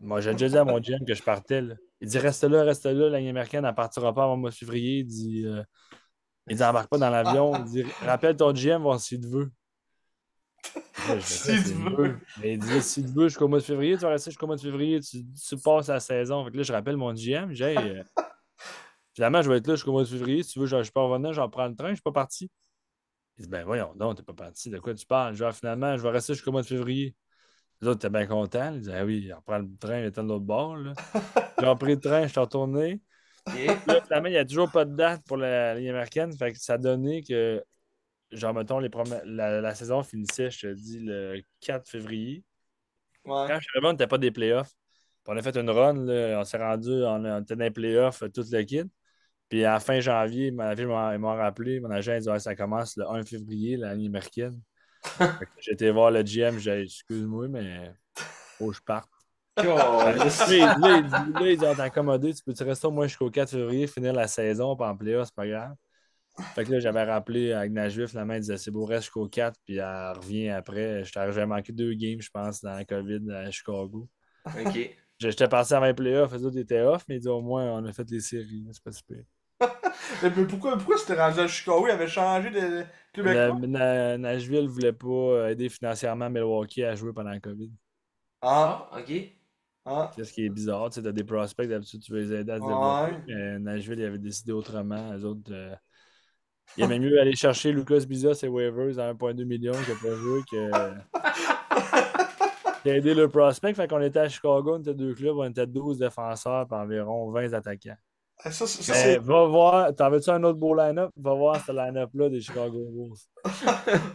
Moi, j'ai déjà dit à mon GM que je partais. Là. Il dit, reste là, la ligne américaine, elle partira pas avant le mois de février. Il dit, embarque pas dans l'avion. Il dit, rappelle ton GM, voir s'il te veut. Là, je fais quoi, Si tu c'est le veux. vœu. Mais il dit, là, si tu veux, jusqu'au mois de février, tu vas rester jusqu'au mois de février, tu passes la saison. Fait que là, je rappelle mon GM, j'ai, hey, finalement, je vais être là jusqu'au mois de février. Si tu veux, je peux revenir, j'en prends le train, je suis pas parti. Il dit, ben voyons donc, t'es pas parti, de quoi tu parles? Genre, finalement, je vais rester jusqu'au mois de février. Les autres étaient bien contents. Ils disaient, ah oui, on reprend le train, il était de l'autre bord. Là. J'ai repris le train, je suis retourné. OK. Là, finalement, il n'y a toujours pas de date pour la ligne américaine. Fait que ça a donné que, genre, mettons, la saison finissait, je te dis, le 4 février. Ouais. Quand je suis arrivé, on n'était pas des playoffs. Puis on a fait une run, là, on s'est rendu, on était dans les playoffs, tout le kit. Puis à la fin janvier, ils m'ont rappelé, mon agent a dit ouais, ça commence le 1 février, l'année américaine. Fait que j'ai été voir le GM, j'ai dit excuse-moi, mais faut que je parte. Calisse. Il dit on t'a accommodé, tu peux-tu rester au moins jusqu'au 4 février, finir la saison, puis en playoffs, c'est pas grave. Fait que là, j'avais rappelé à Ignatius, finalement, il disait c'est beau, reste jusqu'au 4, puis elle revient après. J'avais manqué 2 games, je pense, dans la COVID à Chicago. OK. J'étais passé avant les playoffs, les autres étaient off, mais ils disaient au moins on a fait les séries. C'est pas super. Mais pourquoi c'était rendu à Chicago? Il avait changé de Québécois? Nashville voulait pas aider financièrement Milwaukee à jouer pendant la COVID. Ah. Ah, OK. Ah. C'est ce qui est bizarre. Tu as des prospects, d'habitude, tu veux les aider à se Ouais. développer. Mais Nashville, il avait décidé autrement. Les autres, il aimait mieux aller chercher Lucas Biza et waivers à 1,2 million qui n'a pas joué qu'aider le prospect. Fait qu'on était à Chicago, on était 2 clubs, on était 12 défenseurs et environ 20 attaquants. Ça, Mais c'est. va voir, t'en veux-tu un autre beau line-up? Va voir ce line-up-là des Chicago Bulls.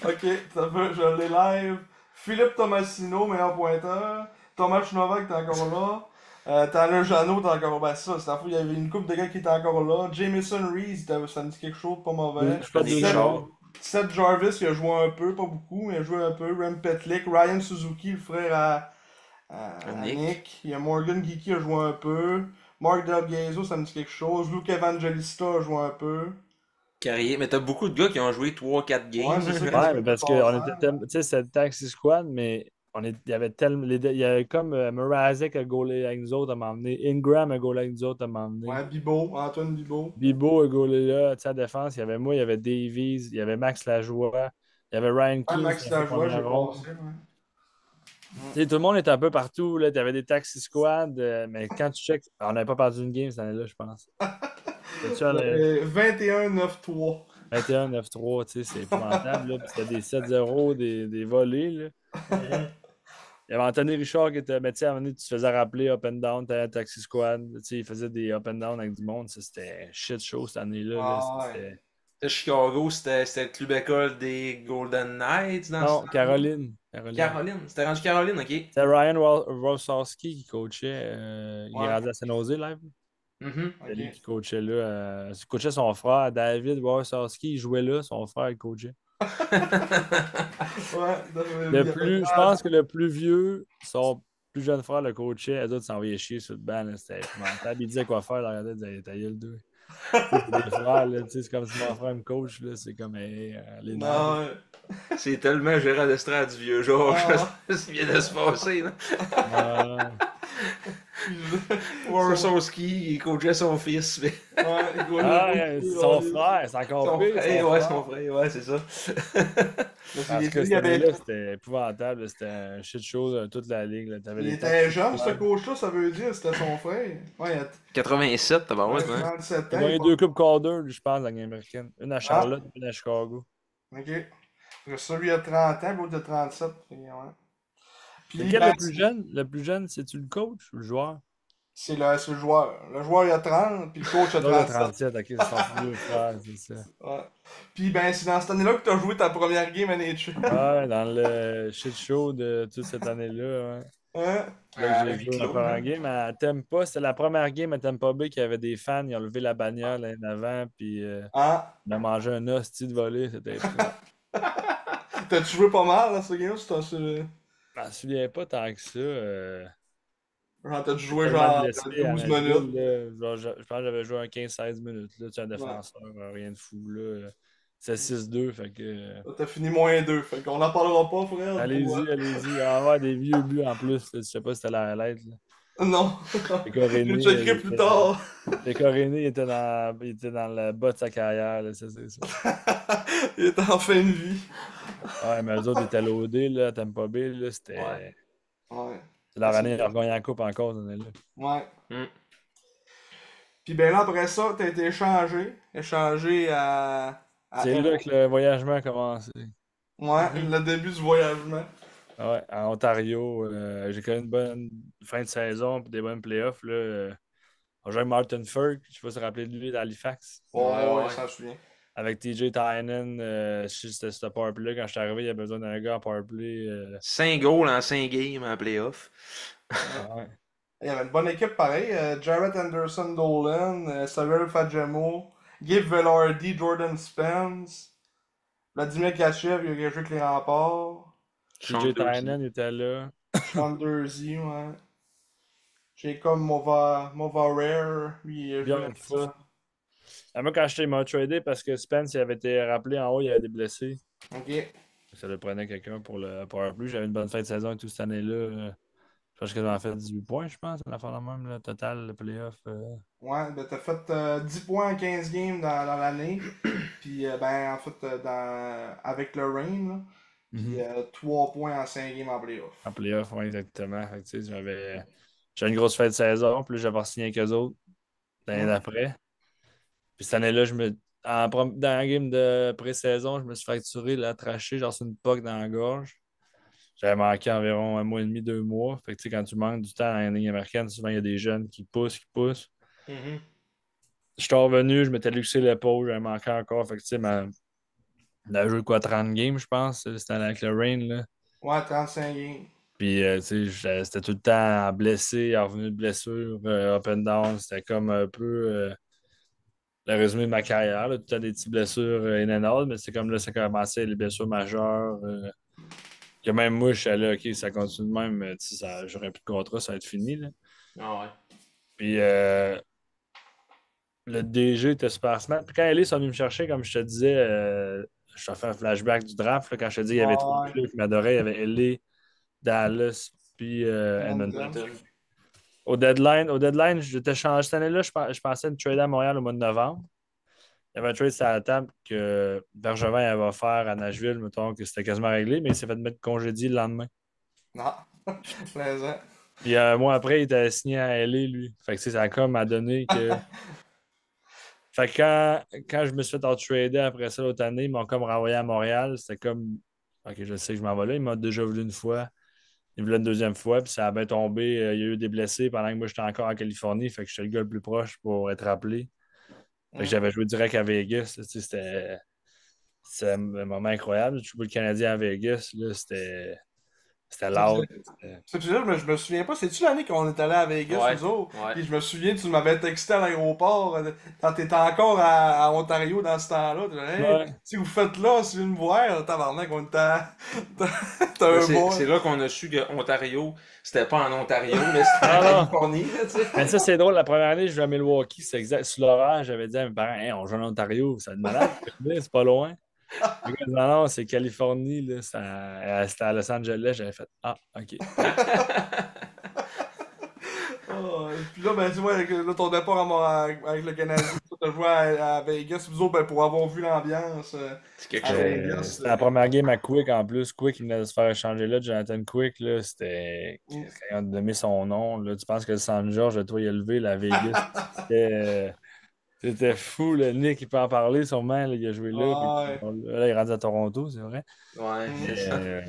Ok, ça veut, je l'ai live. Philippe Tomasino, meilleur pointeur. Thomas Novak, t'es encore là. Tanner Jeannot, t'es encore là. Ben, c'est la fois, il y avait une couple de gars qui étaient encore là. Jameson Reese, ça me dit quelque chose, pas mauvais. Je fais Nick deux Seth, Shaw. noms. Seth Jarvis, il a joué un peu, pas beaucoup, mais il a joué un peu. Rem Petlick, Ryan Suzuki, le frère à Nick. Nick. Il y a Morgan Geeky, a joué un peu. Mark Del Gaizo, ça me dit quelque chose. Luke Evangelista a joué un peu. Carrier. Mais t'as beaucoup de gars qui ont joué 3-4 Ouais, games. c'est ça, Ouais, quasiment mais des parce qu'on était passants. tu sais, c'était le Taxi Squad, mais il y avait tellement. Il y avait comme Mrazek a gaulé avec nous autres à m'emmener. Ingram a gaulé avec nous autres à m'emmener. Ouais, Bibo, Antoine Bibo. Bibo a gaulé là, tu sais, à défense. Il y avait moi, il y avait Davies, il y avait Max Lajoie, il y avait Ryan Ouais, Keane qui Max a fait Lajoie, j'ai première ronde. passé, ouais. Tu sais, tout le monde était un peu partout. Tu avais des Taxi Squad, mais quand tu checkes, on n'avait pas perdu une game cette année-là, je pense. C'est ça, le 21-9-3. 21-9-3, tu sais, c'est épouvantable. Là. Puis c'était des 7-0, des volées. Là. Mhm. Il y avait Anthony Richard qui était. Mais tu sais, à un moment donné, tu te faisais rappeler up and down, t'as Taxi Squad. Tu sais, il faisait des up and down avec du monde. Ça, c'était shit show cette année-là. Là. Ah ouais. Chicago, c'était le club école des Golden Knights dans ce Non, temps-là. Caroline. Caroline. Caroline. C'était rendu Caroline, ok. C'est Ryan Rosowski qui coachait. Il est Ouais. rendu à San Jose live. Mhm. C'est lui Ok. qui coachait là. Il coachait son frère, David Rosowski. Il jouait là, son frère, il coachait. Ouais, Je pense que le plus vieux, son plus jeune frère le coachait. Les autres s'envoyaient chier sur le banc. Là. C'était épouvantable. Il disait quoi faire. Il regardait, il disait, ta gueule, deux. Tu sais, c'est des frères, là, tu sais, c'est comme si mon frère me coach, là, c'est comme hey, les nerfs. Non, ouais. C'est tellement Gérard Lestrade du vieux Georges, Ah. ce qui vient de se passer. Là. Ouais. Warsowski, il coachait son fils. Mais... Ouais, il doit Ah, le- son frère, c'est encore Son pire. frère, ouais, son frère, ouais, c'est ça. Parce En qu'il tout cas, était, cette année-là, c'était épouvantable. C'était un shit show de toute la ligue. Là. T'avais il des était taxes. jeune, ce coach-là, ça veut dire, c'était son frère. Ouais, il a 87, t'as ouais, hein? 37 Il ans. a gagné deux Coupes Calder, je pense, dans la Game américaine. Une à Ah, Charlotte, une à Chicago. ok. Parce que ça, lui, il a 30 ans, l'autre, il a 37. Ouais. C'est Puis, lequel ben, le plus jeune? Le plus jeune, c'est-tu le coach ou le joueur? c'est le joueur. Le joueur, il a 30, puis le coach a L'autre a 37. 37, ok, c'est son plus vieux frère, c'est ça. Ouais. Puis, ben, c'est dans cette année-là que tu as joué ta première game NHL. Ouais, dans le shit show de toute cette année-là, ouais. Hein? C'est là que j'ai Huis joué ma clos, première hein? game à Tampa. C'était la première game à Tampa Bay qui avait des fans. Ils ont levé la bagnole en avant, puis Ah. on a mangé un hostie de volée. C'était épouvantable. T'as-tu joué pas mal dans ce game-là? Je Je m'en souviens pas tant que ça. Genre, t'as dû J'ai jouer tellement genre blessé à 12 Nashville. minutes. Là. Genre, je pense que j'avais joué un 15-16 minutes. Là. Tu es un Ouais. défenseur, rien de fou. Là. C'est 6-2. Fait que, T'as fini -2. Fait qu'on n'en parlera pas, frère. allez-y, allez-y. Il va y avoir des vieux buts en plus. Là. Je sais pas si c'était la highlight. Là. Non. Je le Pécorini, checkerai plus tard. Pécorini, il était dans le bas de sa carrière. Là, ça, c'est ça. Il est en fin de vie. Ouais, mais eux autres étaient loadés, là, à Tampa Bay, là, Ouais. c'était... Ouais. C'est leur année, ils ont gagné la coupe encore, cette année-là. Ouais. Mm. Puis ben là, après ça, t'as été échangé. Échangé à C'est là que le voyagement a commencé. Ouais, Mhm. le début du voyagement. Ouais, à Ontario, j'ai connu une bonne fin de saison et des bonnes playoffs. Là. On jouait avec Martin Ferg, je sais pas si vous vous rappelez de lui, d'Halifax. Ouais, ouais, Ouais. ça me souvient. Avec TJ Tynan, c'était ce powerplay. Quand je suis arrivé, il y avait besoin d'un gars en powerplay. 5 goals en 5 games en playoff. Ouais. Il y avait une bonne équipe pareil. Jarrett Anderson Dolan, Samuel Fajemo, Gabe Velarde, Jordan Spence, Vladimir Kachev, il a joué avec les remparts. TJ Tynan était là. Sean Dursey, ouais. Jacob Movarer, lui, il a joué Bien avec de ça. foot. Moi, quand j'étais, il m'a tradé parce que Spence il avait été rappelé en haut, il avait des blessés. Ok. Ça le prenait quelqu'un pour le powerplay. J'avais une bonne fin de saison et tout cette année-là. Je pense que j'en ai fait 18 points, je pense, à la fin de même, le total, le playoff. Ouais, ben t'as fait 10 points en 15 games dans l'année. Puis, ben, en fait, avec le Rain, là. Puis, 3 points en 5 games en playoff. En playoff, oui, exactement. Fait que, tu sais, j'avais une grosse fin de saison, puis là, j'avais signé avec eux autres l'année d'après. Puis cette année-là, dans la game de pré-saison, je me suis fracturé la trachée, genre c'est une poque dans la gorge. J'avais manqué environ un mois et demi, 2 mois. Fait que, tu sais, quand tu manques du temps dans la ligne américaine, souvent, il y a des jeunes qui poussent, qui poussent. Mhm. Je suis revenu, je m'étais luxé l'épaule, j'avais manqué encore. Fait que, tu sais, on a joué quoi, 30 games, je pense. C'était avec le Rain, là. Ouais, 35 games. Puis, tu sais, c'était tout le temps blessé, revenu de blessure, up and down. C'était comme un peu le résumé de ma carrière. Là. Tout le temps des petites blessures in and out, mais c'est comme là, ça commençait les blessures majeures. Que même moi, je suis allé, OK, ça continue de même, tu sais, j'aurais plus de contrat, ça va être fini. Là. Ah ouais. Puis, le DG était super smart. Puis, quand Ellie sont venus me chercher, comme je te disais, je te fais un flashback du draft. Là, quand je te dis il y avait trois Ouais, clubs qui m'adoraient, il y avait Ellie, Dallas, puis Edmonton. Edmonton. Au deadline, je t'ai changé cette année-là. Je pensais me trader à Montréal au mois de novembre. Il y avait un trade sur la table que Bergevin elle va faire à Nashville, mettons que c'était quasiment réglé, mais il s'est fait mettre congédié le lendemain. Non. Plaisant. Puis un mois après, il était signé à LA, lui. Fait que tu sais, ça a comme à donner que Fait que quand je me suis fait trader après ça l'autre année, ils m'ont comme renvoyé à Montréal. C'était comme, OK, je sais que je m'en vais là. Ils m'ont déjà voulu une fois. Ils voulaient une deuxième fois, puis ça a bien tombé. Il y a eu des blessés pendant que moi, j'étais encore en Californie. Fait que j'étais le gars le plus proche pour être rappelé. Fait que Mm. j'avais joué direct à Vegas. Tu sais, c'était un moment incroyable. Je jouais le Canadien à Vegas. Là, c'était loud. Je me souviens pas, c'est-tu l'année qu'on est allé à Vegas, Ouais, nous autres? ouais. Puis je me souviens, tu m'avais texté à l'aéroport, quand t'étais encore à Ontario dans ce temps-là. Tu disais, hey, Ouais. si vous faites là, si vous voulez me voir, tabarnak, on était T'as Là, un c'est vol. là qu'on a su que Ontario, c'était pas en Ontario, mais c'était en Non, non. Californie, là, tu sais. Mais ça, c'est drôle. La première année, je jouais à Milwaukee. C'est exact. Sur l'horaire, j'avais dit à mes parents, hey, on joue en Ontario. Ça va être malade. C'est pas loin. Les gars, non, non, c'est Californie. Là, c'était à Los Angeles. J'avais fait, ah, OK. Ah, puis là, ben, tu vois, là, ton départ avec le Canadien, tu as joué à Vegas, vous autres, ben, pour avoir vu l'ambiance C'est quelque à chose. Vegas. C'était la première game à Quick en plus. Quick, il venait de se faire échanger là. Jonathan Quick, là, c'était. Mm. Quand il a donné son nom, là, tu penses que le San George, toi, il a levé la Vegas. C'était fou. Le Nick, il peut en parler sûrement. Là, il a joué là. Puis, Ouais. bon, là, il est rendu à Toronto, c'est vrai. Ouais, Mm. c'est ça. Euh,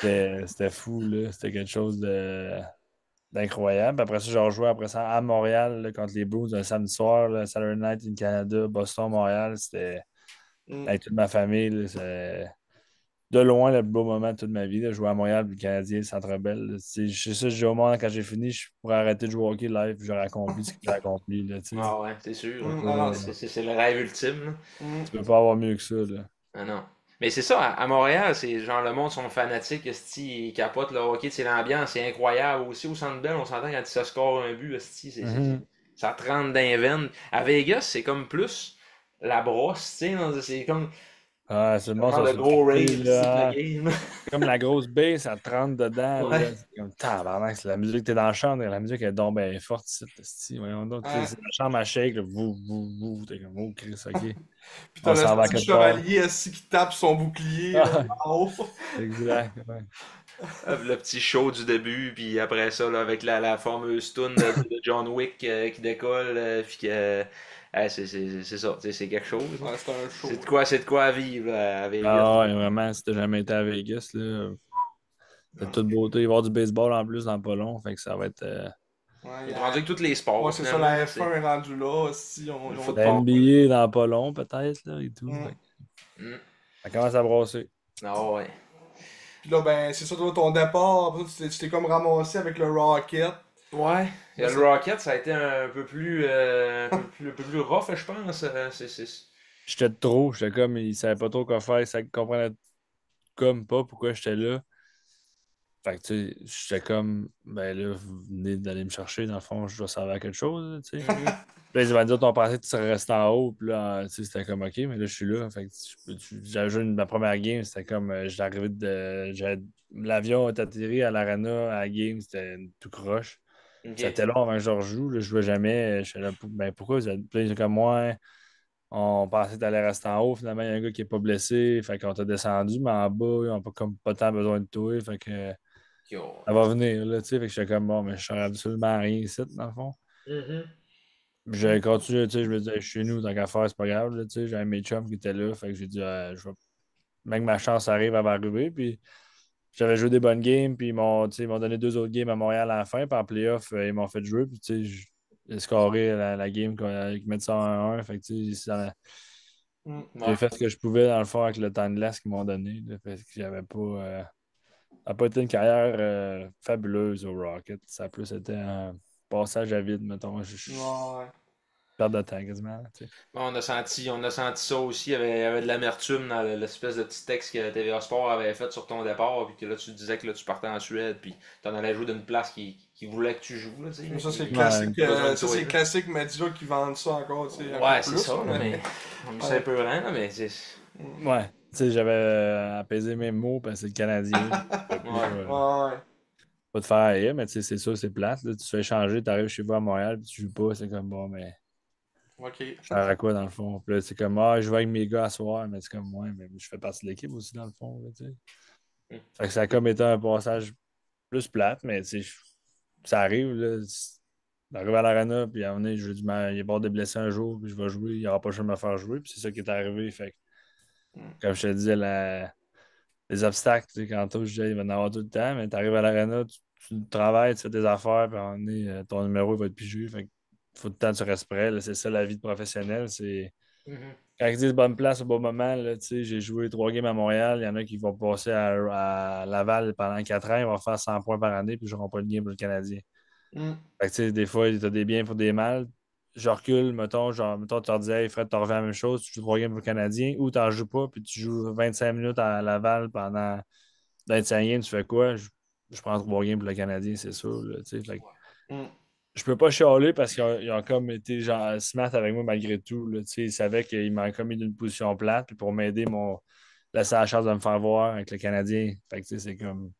Ouais. c'était fou. Là. C'était quelque chose d'incroyable. Après ça, j'ai rejoué après ça à Montréal là, contre les Blues un samedi soir. Là, Saturday Night in Canada, Boston, Montréal. C'était Mm. avec toute ma famille. Là, de loin le plus beau moment de toute ma vie. Là, jouer à Montréal, puis le Canadien, Centre Bell. Là. C'est ça, je dis au monde, quand j'ai fini, je pourrais arrêter de jouer au hockey live, puis j'aurais accompli ce que j'ai accompli. Là, tu sais. Ah ouais, c'est sûr. Mm. Là, Ah non, C'est le rêve ultime, là. mm. tu peux pas avoir mieux que ça. Là. Ah non. Mais c'est ça, à Montréal, c'est genre le monde sont fanatiques, esti, ils capotent le hockey, c'est l'ambiance, c'est incroyable. Aussi au Centre Bell, on s'entend quand il se score un but, esti, Mhm. ça te rentre dans les veines. À Vegas, c'est comme plus la brosse, tu sais, c'est comme Ah, c'est le un monde, genre ça de se gros rave, triper, esti, de la là. game. C'est comme la grosse baie, ça te rentre dedans. Ouais. Là. C'est comme, tabarnak, c'est la musique, t'es dans la chambre, et la musique est donc bien forte ici, esti. Voyons donc, tu sais, Hein? c'est la chambre à shake, là, vous, t'es comme, oh, Chris, OK. Puis t'as On le s'en va à petit quelque part. chevalier assis qui tape son bouclier là, Ah, en haut. exact, ouais. Le petit show du début, puis après ça, là, avec la fameuse tune de John Wick qui décolle, puis que c'est ça, tu sais, c'est quelque chose. Hein. Ouais, c'est un show. C'est de quoi à vivre là, à Vegas. Ah ouais, vraiment, si t'as jamais été à Vegas, là, t'as toute beauté. Il va y avoir du baseball en plus dans pas long, fait que ça va être Ouais, Il est rendu avec tous les ouais, sports, c'est ça, finalement. la C'est F1 est rendue là. Si le ils ont la football. NBA dans pas long, peut-être, là, et tout. Mm. Fait que Mm. ça commence à brasser. Ah ouais. Puis là, ben, c'est ça, toi, ton départ. Après, tu t'es comme ramassé avec le Rocket. Ouais. Et Là, le Rocket, ça a été un peu plus, un peu plus rough, je pense. J'étais de trop, j'étais comme, il savait pas trop quoi faire, ça comprenait comme pas pourquoi j'étais là. Fait que, tu sais, j'étais comme, ben là, vous venez d'aller me chercher, dans le fond, je dois servir à quelque chose, là, tu sais. Mhm. Puis là, ils vont dire, ton pensée, tu serais resté en haut, puis là, tu sais, c'était comme, OK, mais là, je suis là. Fait que, j'avais joué ma première game, c'était comme, j'arrivais l'avion est atterri à l'arena, à la game, c'était tout croche. Ok. C'était long avant que je rejoue, là, je jouais jamais. Je suis là, ben pourquoi vous êtes. Puis là, ils sont comme moi, on pensait que t'allais rester en haut. Finalement, il y a un gars qui est pas blessé. Fait qu'on t'a descendu, mais en bas, ils n'ont pas, comme, pas tant besoin de toi. Fait que Yo. ça va venir, là, tu sais. Fait que j'étais comme bon, mais je suis absolument rien ici, dans le fond. Mhm. Puis j'ai continué, tu sais, je me disais, je suis chez nous, tant qu'à faire, c'est pas grave, là, tu sais. J'avais mes chums qui étaient là. Fait que j'ai dit, même que ma chance arrive, elle va arriver. Puis j'avais joué des bonnes games, puis tu sais, ils m'ont donné deux autres games à Montréal à la fin. Puis en playoff, ils m'ont fait jouer. Puis tu sais, j'ai scoré la game qui met ça en 1. Fait que tu sais, Mm. j'ai Ouais. fait ce que je pouvais dans le fond avec le temps de glace qu'ils m'ont donné. Là, parce que j'avais pas. Ça n'a pas été une carrière fabuleuse au Rocket. Ça a plus été un passage à vide, mettons. Ouais. Perte de temps quasiment. Tu sais. Bon, on a senti ça aussi. Il y avait de l'amertume dans l'espèce de petit texte que TVA Sport avait fait sur ton départ. Puis que là, tu disais que là, tu partais en Suède. Puis t'en allais jouer d'une place qui voulait que tu joues. Là, tu sais, Mais ça, c'est le Ouais, classique, besoin de ça, toi, c'est le là. classique Medila qui vendent ça encore, tu sais, encore Ouais, c'est plus. ça. Là, Là, mais on c'est un peu rien. Là, mais c'est. ouais. Tu sais, j'avais apaisé mes mots parce que c'est le Canadien. Je ne Ouais. Ouais. pas te faire haïr, mais tu sais, c'est sûr, c'est plate. Là. Tu te fais changer, tu arrives chez vous à Montréal, puis tu joues pas. C'est comme bon, mais Ok. je sers à quoi dans le fond? Puis là, c'est comme ah, je vais avec mes gars à soir, mais c'est comme ouais, mais je fais partie de l'équipe aussi dans le fond. Là, tu sais. Mm. Fait que ça a comme été un passage plus plate, mais tu sais, ça arrive. Là. J'arrive à l'arena, puis à un moment donné, il va y avoir des blessés un jour, puis je vais jouer, il n'y aura pas le choix de me faire jouer, puis c'est ça qui est arrivé. Fait que, comme je te disais, les obstacles, tu sais, quand je disais, il va y en avoir tout le temps, mais tu arrives à l'arena, tu travailles, tu fais tes affaires, puis à un moment donné, ton numéro il va être pigé. Fait que faut tout le temps que tu restes prêt. Là. C'est ça la vie de professionnel. C'est Mhm. quand ils disent bonne place au bon moment, là, tu sais, j'ai joué 3 games à Montréal. Il y en a qui vont passer à Laval pendant 4 ans. Ils vont faire 100 points par année, puis ils n'auront pas de game pour le Canadien. Mm. Fait que, tu sais, des fois, tu as des biens pour des mal. Je recule, mettons, tu leur dis, hey, Fred, tu refais la même chose, tu joues 3 games pour le Canadien, ou tu n'en joues pas, puis tu joues 25 minutes à Laval pendant 25 games, tu fais quoi? Je prends 3 games pour le Canadien, c'est sûr. Là, tu sais. Fait que Mm. je peux pas chialer parce qu'ils ont comme été genre smart avec moi malgré tout. Là, tu sais, ils savaient qu'ils m'ont comme mis d'une position plate, puis pour m'aider, ils m'ont laissé la chance de me faire voir avec le Canadien. Fait que, tu sais, c'est comme.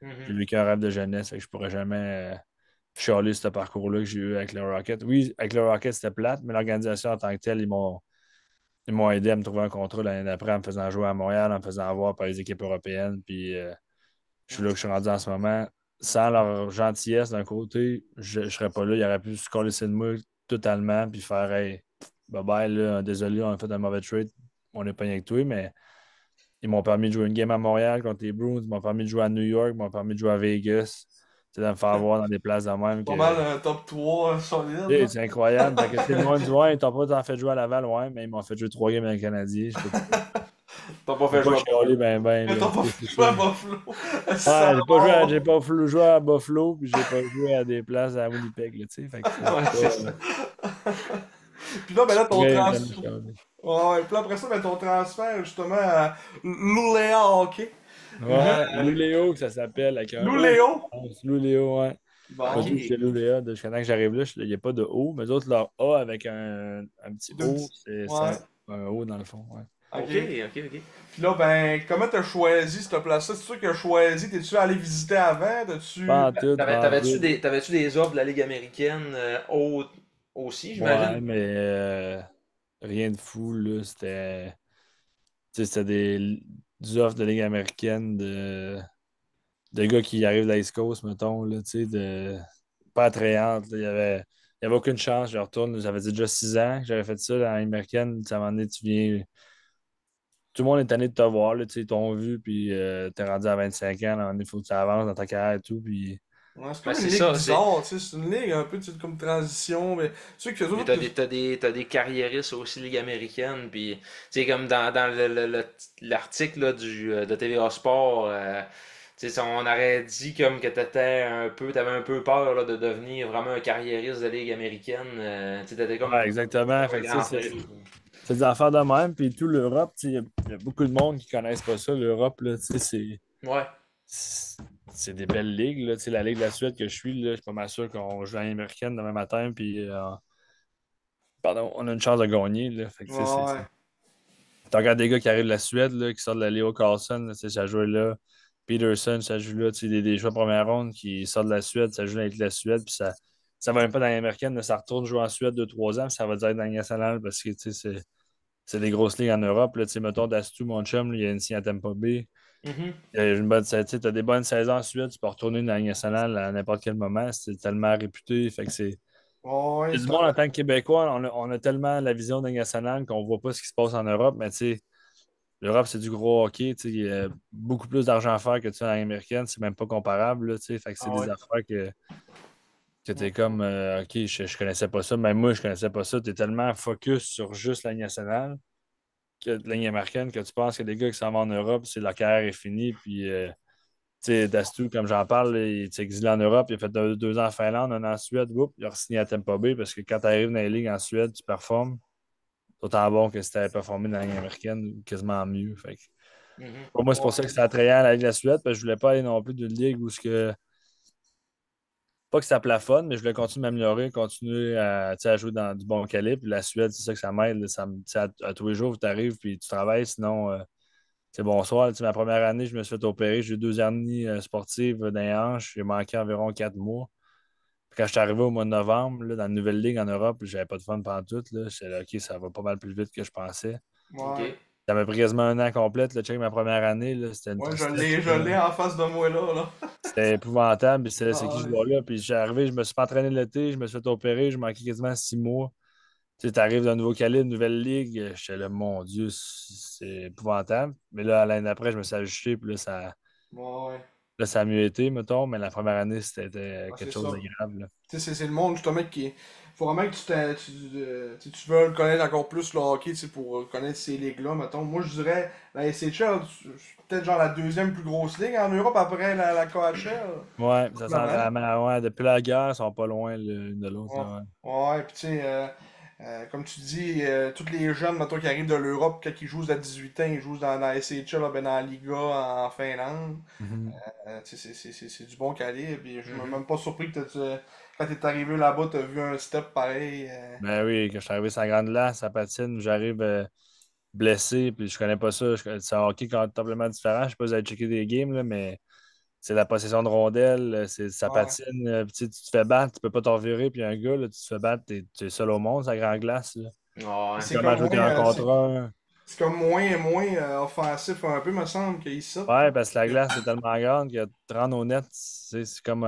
J'ai Mhm. vécu un rêve de jeunesse, fait que je pourrais jamais chialer ce parcours-là que j'ai eu avec le Rocket. Oui, avec le Rocket, c'était plate, mais l'organisation en tant que telle, ils m'ont aidé à me trouver un contrat l'année d'après en me faisant jouer à Montréal, en me faisant voir par les équipes européennes. Puis je suis là que je suis rendu en ce moment. Sans leur gentillesse d'un côté, je ne serais pas là. Ils auraient pu se coller de moi totalement puis faire hey, bye bye, là, désolé, on a fait un mauvais trade. On n'est pas avec toi, mais ils m'ont permis de jouer une game à Montréal contre les Bruins. Ils m'ont permis de jouer à New York. Ils m'ont permis de jouer à Vegas. C'est de me faire voir dans des places de même Pas que mal un top 3 solide, tu sais, là. c'est incroyable. Fait que, tu sais, le monde dit ouais, t'as pas t'en fait jouer à Laval, ouais, mais ils m'ont fait jouer 3 games avec le Canadien. T'as pas Je peux fait pas jouer à chialer Buffalo. ben ben T'as là. pas Tu sais, fait c'est jouer à ça. Buffalo. Ça Ouais, mort. j'ai pas joué à Buffalo, puis j'ai pas joué à des places à Winnipeg, là, tu sais. Fait que Ouais, c'est c'est pas. ça. Puis là, ben Je là, ton pourrais jamais transfert. chialer. Ouais, ouais. Puis là, après ça, ben ton transfert, justement, à Luleå Hockey. Ouais, Louléo, que ça s'appelle, avec un O, Luleå? je pense. Louléo, ouais. Moi, Bon. tout, c'est OK. Louléa. Jusqu'à temps que j'arrive là, il n'y a pas de O, mais les autres, leur A avec un petit Deux O, petits. c'est Ouais. un O dans le fond, ouais. Ok. OK, OK, OK. Puis là, ben, comment t'as choisi cette place-là? C'est sûr que t'as choisi? T'es-tu allé visiter avant? T'as-tu. Pas en tout, pas en T'avais-tu tout. des offres de la Ligue américaine aussi, Ouais, j'imagine? mais rien de fou, là. Tu sais, c'était des offres de Ligue américaine de gars qui arrivent de l'East Coast, mettons, là, tu sais, pas attrayantes. Là. Il y avait aucune chance. Je retourne. J'avais dit déjà 6 ans que j'avais fait ça dans la Ligue américaine. Tu sais, à un moment donné, tu viens. Tout le monde est tanné de te voir, là, tu sais, ils t'ont vu, puis t'es rendu à 25 ans. Là, il faut que tu avances dans ta carrière et tout. Puis Ouais, c'est Ben, comme une c'est ligue ça, c'est. bizarre, tu sais. C'est une ligue un peu, tu sais, comme transition. Mais tu sais que les Puis autres. t'as des carriéristes aussi Ligue américaine. Puis, tu sais, comme dans l'article là, de TVA Sport, tu sais, on aurait dit comme que t'avais un peu peur là, de devenir vraiment un carriériste de Ligue américaine. Tu sais, t'étais ouais, comme exactement. un Fait que, tu grand sais, prix. c'est des affaires de même. Puis tout l'Europe, tu sais, il y a beaucoup de monde qui ne connaissent pas ça. L'Europe, là, tu sais, Ouais. c'est c'est des belles ligues. Là. Tu sais, la Ligue de la Suède que je suis, là, je suis pas mal sûr qu'on joue à l'américaine demain matin. Puis, pardon, on a une chance de gagner. Là. Fait que, tu sais, Ouais. tu regardes des gars qui arrivent de la Suède, là, qui sortent de la Leo Carlson, là, tu sais, ça joue là. Peterson, ça joue là. Tu sais, des joueurs de première ronde qui sortent de la Suède, ça joue avec la Suède. Puis ça va même pas dans l'américaine, mais ça retourne jouer en Suède 2 3 ans. Puis ça va dire dans la nationale parce que tu sais, c'est des grosses ligues en Europe. Là, tu sais, mettons, Dastou, mon chum, là, il y a une signe à Tampa Bay. Mhm. Il y a une bonne, tu as des bonnes saisons en Suède, tu peux retourner dans la Ligue nationale à n'importe quel moment. C'est tellement réputé. Fait que c'est. Ouais, Il y a du c'est monde en tant que Québécois, on a tellement la vision de la Ligue nationale qu'on voit pas ce qui se passe en Europe, mais tu sais, l'Europe, c'est du gros hockey. Tu sais, il y a beaucoup plus d'argent à faire que tu as dans l'américaine. C'est même pas comparable. Là, tu sais, fait que c'est Ah des ouais. affaires que tu es comme OK, je connaissais pas ça. Même moi, je connaissais pas ça. Tu es tellement focus sur juste la Ligue nationale que la Ligue américaine que tu penses que les gars qui s'en vont en Europe, c'est leur carrière est finie. Puis tu sais, Dastou, comme j'en parle, là, il s'est exilé en Europe. Il a fait 2 ans en Finlande, 1 an en Suède. Whoop, il a signé à Tampa Bay parce que quand tu arrives dans les ligues en Suède, tu performes. Autant bon que si tu avais performé dans la Ligue américaine, ou quasiment mieux. Fait que, Mhm. pour moi, c'est pour ça que Ouais. c'était attrayant la Ligue de la Suède, parce que je voulais pas aller non plus d'une ligue où ce que. Pas que ça plafonne, mais je voulais continuer de m'améliorer, continuer à, tu sais, à jouer dans du bon calibre. Puis la Suède, c'est ça que ça m'aide. Là. Tu sais, à tous les jours, tu arrives puis tu travailles. Sinon, c'est bonsoir. Tu sais, ma première année, je me suis fait opérer. J'ai eu 2 hernies sportives dans les hanches. J'ai manqué environ 4 mois. Puis quand je suis arrivé au mois de novembre, là, dans la nouvelle ligue en Europe, j'avais pas de fun pendant tout. J'étais là, OK, ça va pas mal plus vite que je pensais. Ouais. OK. Ça m'a pris quasiment un an complet. Là, check ma première année, là, c'était une Ouais, tristesse. je l'ai en face de moi là. C'était épouvantable. Puis c'est qui Ah ce ouais. joueur-là. Puis j'ai arrivé, je me suis pas entraîné l'été, je me suis fait opérer, je manquais quasiment 6 mois. Tu sais, t'arrives d'un nouveau calibre, une nouvelle ligue. J'étais là, mon Dieu, c'est épouvantable. Mais là, l'année d'après, je me suis ajusté, puis Ouais. là, ça a mieux été, mettons. Mais la première année, c'était Ouais, c'est quelque chose de ça. grave, là. Tu sais, c'est le monde justement qui. Faut vraiment que tu veux connaître encore plus le hockey, tu sais, pour connaître ces ligues-là, mettons. Moi, je dirais, la SHL, c'est peut-être genre la deuxième plus grosse ligue en Europe après la KHL. Ouais, ça sent Probablement. vraiment. Ouais, depuis la guerre, ils sont pas loin l'une de l'autre, Ouais, là, ouais. ouais, puis tu sais, comme tu dis, tous les jeunes, mettons, qui arrivent de l'Europe, quand ils jouent à 18 ans, ils jouent dans la SHL, là, ben, dans la Liga en Finlande. Mhm. Tu sais, c'est du bon calibre. Puis je suis Mhm. même pas surpris que quand t'es arrivé là-bas, t'as vu un step pareil. Ben oui, quand je suis arrivé sur la grande glace, ça patine, j'arrive blessé, puis je connais pas ça. C'est un hockey complètement différent. Je sais pas si vous avez checké des games, là, mais c'est la possession de rondelles, ça Ouais. patine. Puis tu te fais battre, tu peux pas t'en virer, puis un gars, là, tu te fais battre, t'es seul au monde, sur la grande glace, là. Ouais. C'est Comment comme jouer moins, des 1 contre 1. c'est comme moins offensif un peu, me semble, qu'ici. Ouais, parce que la glace est tellement grande que te rendre au net, c'est comme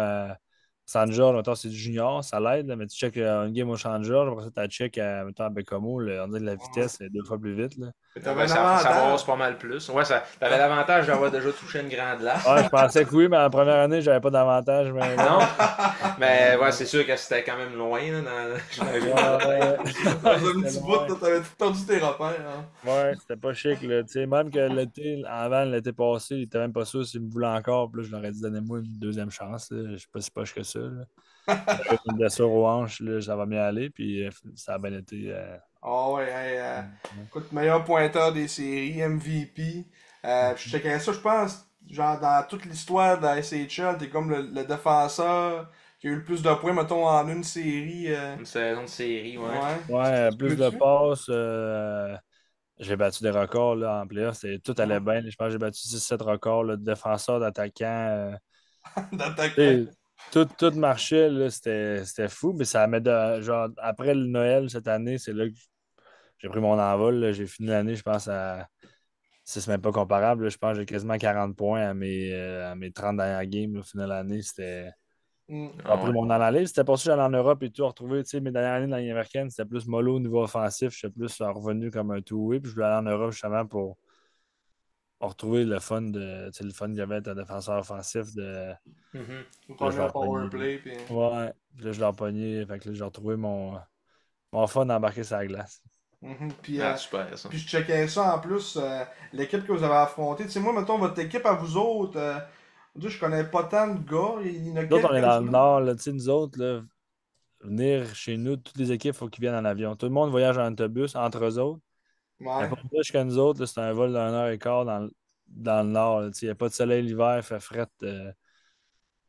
San George, mettons, c'est du junior, ça l'aide, là, mais tu check une game au San George, après ça, tu check mettons, à Bécomo, on dirait que la Ouais. vitesse est 2 fois plus vite, là. Mais Ah t'avais ben, un ça avantage. rase pas mal plus. Ouais, t'avais l'avantage d'avoir déjà touché une grande glace. Ouais, je pensais que oui, mais la première année, j'avais pas d'avantage, mais Non? bon. Mais ouais, c'est sûr que c'était quand même loin, là, j'imagine, dans la tête. Ouais, Dans ouais, un c'était petit bout, loin. là, t'avais tout perdu tes repères. Hein. Ouais, c'était pas chic, là. Tu sais, même que avant l'été passé, il était même pas sûr s'il me voulait encore. Puis là, je leur ai dit, donnez-moi une deuxième chance, là. Je suis pas si poche que ça, là. J'avais une blessure aux hanches, là, ça va bien aller, puis ça a bien été. Ah ouais, hey, Ouais. écoute, meilleur pointeur des séries, MVP. Je checkais ça, je pense, genre dans toute l'histoire de la SHL, t'es comme le défenseur qui a eu le plus de points, mettons, en une série. Une saison de série, ouais. Ouais. Ouais, Tu plus de peux-tu? passes. J'ai battu des records là, en playoff. Tout allait Ouais. bien. Je pense que j'ai battu 6-7 records là, de défenseurs, d'attaquants. D'attaquant. Tu sais, tout marchait, là, c'était fou, mais ça m'a genre après le Noël cette année, c'est là que j'ai pris mon envol, là. J'ai fini l'année, je pense, à. C'est même pas comparable, là. Je pense que j'ai quasiment 40 points à mes 30 dernières games, là, au final de l'année. C'était. Hmm. J'ai Ah pris ouais. mon analyse. C'était pour ça que j'allais en Europe et tout, retrouver, tu sais, mes dernières années dans la Ligue américaine, c'était plus mollo au niveau offensif. J'étais plus revenu comme un two-way, puis je voulais aller en Europe justement pour retrouver le fun tu sais, le fun qu'il y avait d'être un défenseur offensif de. Mhm. Ou Là, ton je vais meilleur leur pogner. powerplay. Puis... Ouais. Puis là, je leur pogné. Fait que là, j'ai retrouvé mon fun d'embarquer sur la glace. Mhm. Puis, Ah, super, ça. puis je checkais ça en plus, l'équipe que vous avez affrontée. Tu sais, moi, mettons, votre équipe à vous autres, je connais pas tant de gars. Il y en a Nous autres, on est dans le quelques-uns. nord, là, tu sais, nous autres, là, venir chez nous, toutes les équipes, il faut qu'ils viennent en avion. Tout le monde voyage en autobus entre eux autres. Mais Ouais. pour nous, jusqu'à nous autres, là, c'est un vol d'1 heure et quart dans le nord, là. Tu sais, il n'y a pas de soleil l'hiver, il fait fret.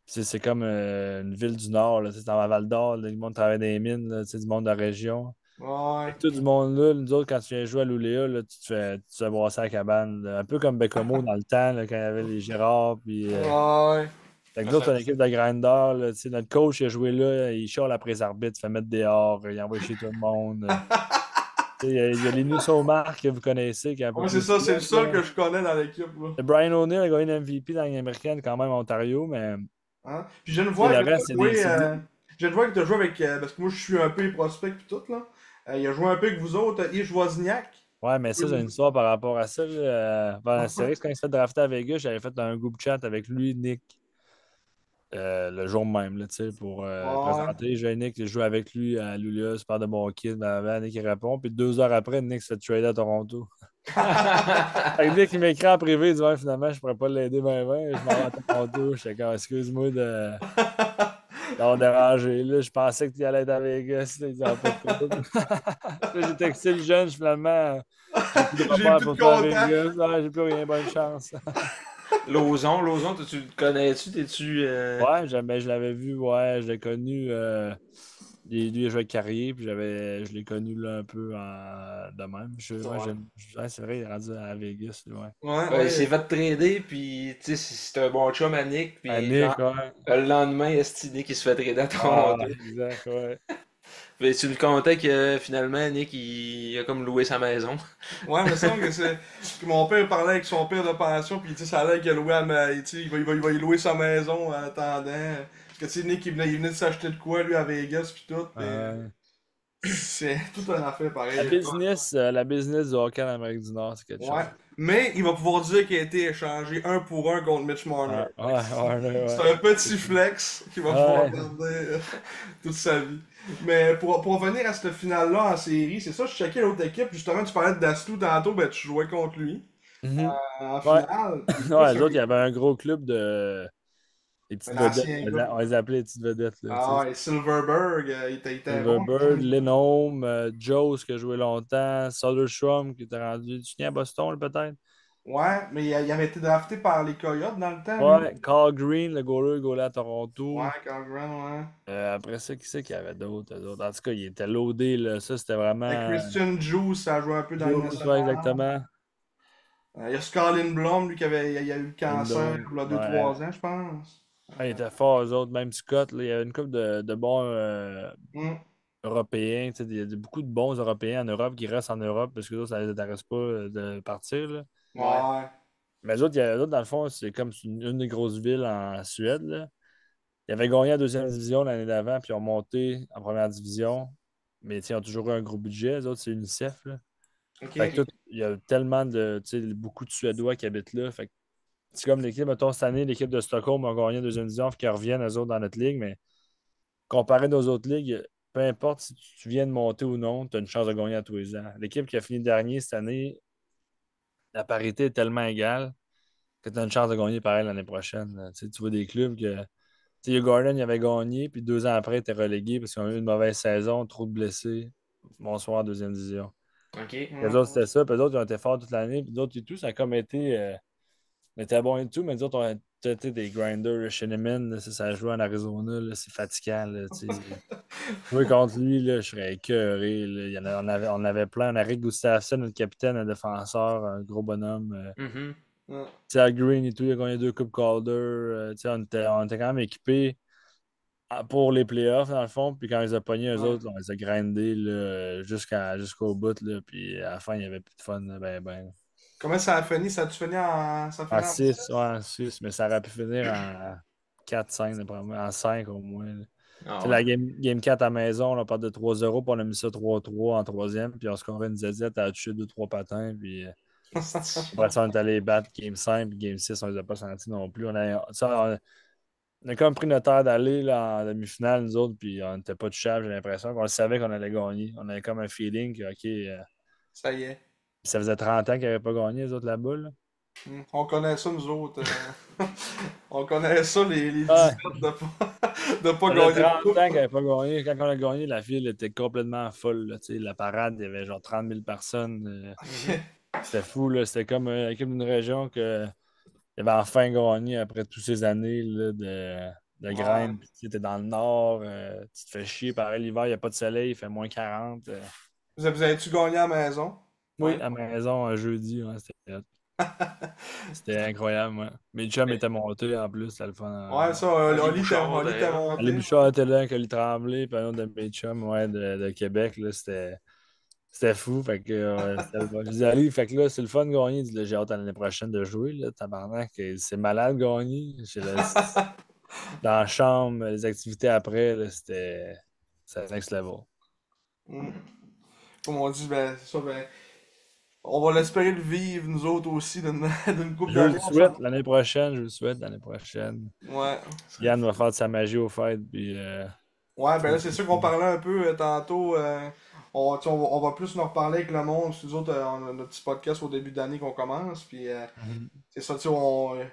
C'est comme une ville du nord, là. Tu sais, dans la Val d'Or, là, le monde travaille dans les mines, là, tu sais, du monde de la région. Ouais. Fait que tout du monde là, nous autres, quand tu viens jouer à l'Ouléa, là, tu te fais brasser à la cabane, là. Un peu comme Bécomo dans le temps, là, quand il y avait les Gérards. Puis, Ouais. fait que Ah, nous autres, ça- c'est une équipe de grinders. Là, tu sais, notre coach, il a joué là, il chiale après les arbitres, il fait mettre dehors, il envoie chez tout le monde. Tu sais, il y a Linus Omar que vous connaissez, qui est un peu Ouais, c'est plus ça, c'est le vieux, seul là. que je connais dans l'équipe, là. Brian O'Neill a gagné une MVP dans l'américaine quand même en Ontario, mais Hein? Puis je viens de tu sais, voir le que t'as reste, c'est des. joué, je viens de voir que t'as joué avec, parce que moi je suis un peu les prospects pis tout, là. Il a joué un peu avec vous autres, Yves Wozniak. Ouais, mais ça, j'ai une histoire par rapport à ça, là. Pendant la série, quand il s'est fait drafter à Vegas, j'avais fait un groupe chat avec lui, Nick, le jour même, là, tu sais, pour Ouais. présenter. J'ai Nick, je joue avec lui à Lulia, super de bon kid, blablabla, Nick il répond. Puis 2 heures après, Nick se fait trader à Toronto. Fait que Nick, il m'écrit en privé, il dit ouais, finalement, je pourrais pas l'aider ben ben, je m'en vais à Toronto. J'étais comme, excuse-moi d'avoir dérangé. Là, je pensais que tu allais être à Vegas. Là, il dit, ah, pas de trouble. Là, j'ai texté le jeune, finalement, j'ai plus de J'ai repères plus de pour toi à contact. Vegas. Ah, j'ai plus rien, bonne chance. Lauson, tu le connais-tu? T'es-tu. Ouais, je l'avais vu, ouais, je l'ai connu. Lui, il a joué avec Carrier, puis je l'ai connu là un peu de même. Ouais, Ouais. ouais, c'est vrai, il est rendu à Vegas, lui, ouais. Ouais, Ben, il s'est ouais. fait trader, puis tu sais, c'est un bon chum à Nick, puis Annick, genre, ouais. le lendemain, Nick qui se fait trader à Ah, Toronto. exact, ouais. Mais tu me contais que finalement, Nick, il a comme loué sa maison. Ouais, mais ça me semble que c'est que mon père parlait avec son père de pension, puis tu sais, ça a l'air qu'il a loué tu sais, il va y louer sa maison en attendant. Parce que tu sais, Nick, il venait de s'acheter de quoi, lui, à Vegas, puis tout. Euh, C'est tout un affaire la pareil. business du hockey en Amérique du Nord, c'est quelque Ouais. chose. Mais il va pouvoir dire qu'il a été échangé un pour un contre Mitch Marner. Ouais, ouais, ouais, C'est ouais. un petit flex qu'il va pouvoir Ouais. garder toute sa vie. Mais pour revenir à cette finale-là en série, c'est ça, je checkais l'autre équipe. Justement, tu parlais de Dastou tantôt, ben tu jouais contre lui Mhm. en Ouais. finale. Puis eux, Ouais, les autres, il y avait un gros club de. Les petites vedettes. l'ancien On gars. les appelait les petites vedettes, là, tu Ah sais. ouais, Silverberg, il était bon. Silverbird, Lindholm, Jones qui a joué longtemps, Soderstrom qui était rendu. Tu viens à Boston, là, peut-être? Ouais, mais il avait été drafté par les Coyotes dans le temps, lui. Ouais, Carl Green, le goaler, il goalait à Toronto. Ouais, Carl Grant, ouais. Après ça, qui c'est qu'il y avait d'autres? Eux autres? En tout cas, il était loadé, là. Ça, c'était vraiment. Christian Juice, ça a joué un peu dans le Jones, ouais, national. exactement. Il y a Scarlin Blom, lui, il a eu le cancer Lindholm, il y a ouais. 2-3 ans, je pense. Ouais, il était fort, eux autres. Même Scott, là, il y avait une couple de bons Hum, Européens. Tu sais, il y a beaucoup de bons Européens en Europe qui restent en Europe parce que eux autres, ça ne les intéresse pas de partir, là. Ouais. Ouais. Mais eux autres, dans le fond, c'est comme une des grosses villes en Suède, là. Ils avaient gagné la deuxième division l'année d'avant, puis ils ont monté en première division. Mais tu sais, ils ont toujours eu un gros budget. Les autres, c'est UNICEF, là. Fait que Ok. il y a tellement de, tu sais, beaucoup de Suédois qui habitent là. Fait que c'est comme l'équipe, mettons, cette année, l'équipe de Stockholm a gagné la deuxième division, fait qu'ils reviennent, eux autres, dans notre ligue. Mais comparé aux autres ligues, peu importe si tu viens de monter ou non, tu as une chance de gagner à tous les ans. L'équipe qui a fini dernier cette année, la parité est tellement égale que tu as une chance de gagner pareil l'année prochaine. Tu sais, tu vois des clubs que. Tu sais, Gordon, il avait gagné, puis 2 ans après, il était relégué parce qu'ils ont eu une mauvaise saison, trop de blessés. Bonsoir, deuxième division. Ok. Les autres, c'était ça. Puis les autres, ils ont été forts toute l'année. Puis d'autres et tout, ça a comme été. On était bon et tout, mais les autres, ont été des grinders. Là. Scheneman, là, ça a joué en Arizona, là, c'est fatigant. Là, tu sais. Jouer contre lui, là, je serais écœuré. Là. On avait plein. On a Rick Gustafsson, notre capitaine, un défenseur, un gros bonhomme. Mhm. Ouais. Tu sais, à Green et tout, il a gagné 2 Coupes Calder. Tu sais, on était quand même équipés pour les playoffs, dans le fond. Puis quand ils ont pogné, eux Ouais. autres, on les a grindés là, jusqu'au bout. Là, puis à la fin, il n'y avait plus de fun. Là, ben, ben. Comment ça a fini? Ça a-tu fini en. Ça a fini En en 6, ouais, 6? en 6, mais ça aurait pu finir en 4-5, d'après moi, en 5 au moins. Là. Tu Ah sais, ouais. la game 4 à la maison, on parle de 3-0, puis on a mis ça 3-3 en troisième, puis on scorait une zézette à toucher 2-3 patins, puis après ça, on est allé battre Game 5, puis Game 6, on les a pas sentis non plus. On a comme pris notre heure d'aller là, en demi-finale, nous autres, puis on n'était pas touchables, j'ai l'impression qu'on savait qu'on allait gagner. On avait comme un feeling que, OK, Ça y est. ça faisait 30 ans qu'ils n'avaient pas gagné, les autres, là-bas. Là. On connaît ça, nous autres. On connaît ça, les Ouais, 17 de pas ça faisait gagner de 30 ans coupe. qu'ils n'avaient pas gagné. Quand on a gagné, la file était complètement folle. Là, tu sais, la parade, il y avait genre 30 000 personnes. Mhm. C'était fou. Là. C'était comme l'équipe d'une région que il avait enfin gagné après toutes ces années là, de Ouais. grind. Puis, tu étais dans le nord, tu te fais chier. Pareil, l'hiver, il n'y a pas de soleil, il fait moins 40. Vous avez-tu gagné à la maison? Oui, Ouais. à la maison, un jeudi, ouais, c'était incroyable. Ouais. Mes chums Mais- étaient montés en plus, c'était le fun. Ouais, ça, Oli Oli Bouchard Oli était t'a là, hein. Les monté. Bouchard était là, Oli Tremblay, puis un autre de mes chums ouais, de Québec. Là, c'était fou. Fait que, c'était le fun. Je dis, allez, fait que là, c'est le fun de gagner. Il dit, là, j'ai hâte à l'année prochaine de jouer. Là, tabarnak, c'est malade de gagner. Dans la chambre, les activités après, là, c'était next level. Mm. Comme on dit, ben, c'est ça, ben, on va l'espérer le vivre, nous autres aussi, d'une d'une couple Je le d'années. souhaite l'année prochaine, je le souhaite l'année prochaine. Ouais. Yann va faire de sa magie aux fêtes, puis Ouais, ben tout. là, c'est sûr qu'on parlait un peu tantôt. Tu sais, on va plus nous reparler avec le monde. Nous autres, on a notre petit podcast au début d'année qu'on commence. Puis, Mhm. c'est ça, tu sais,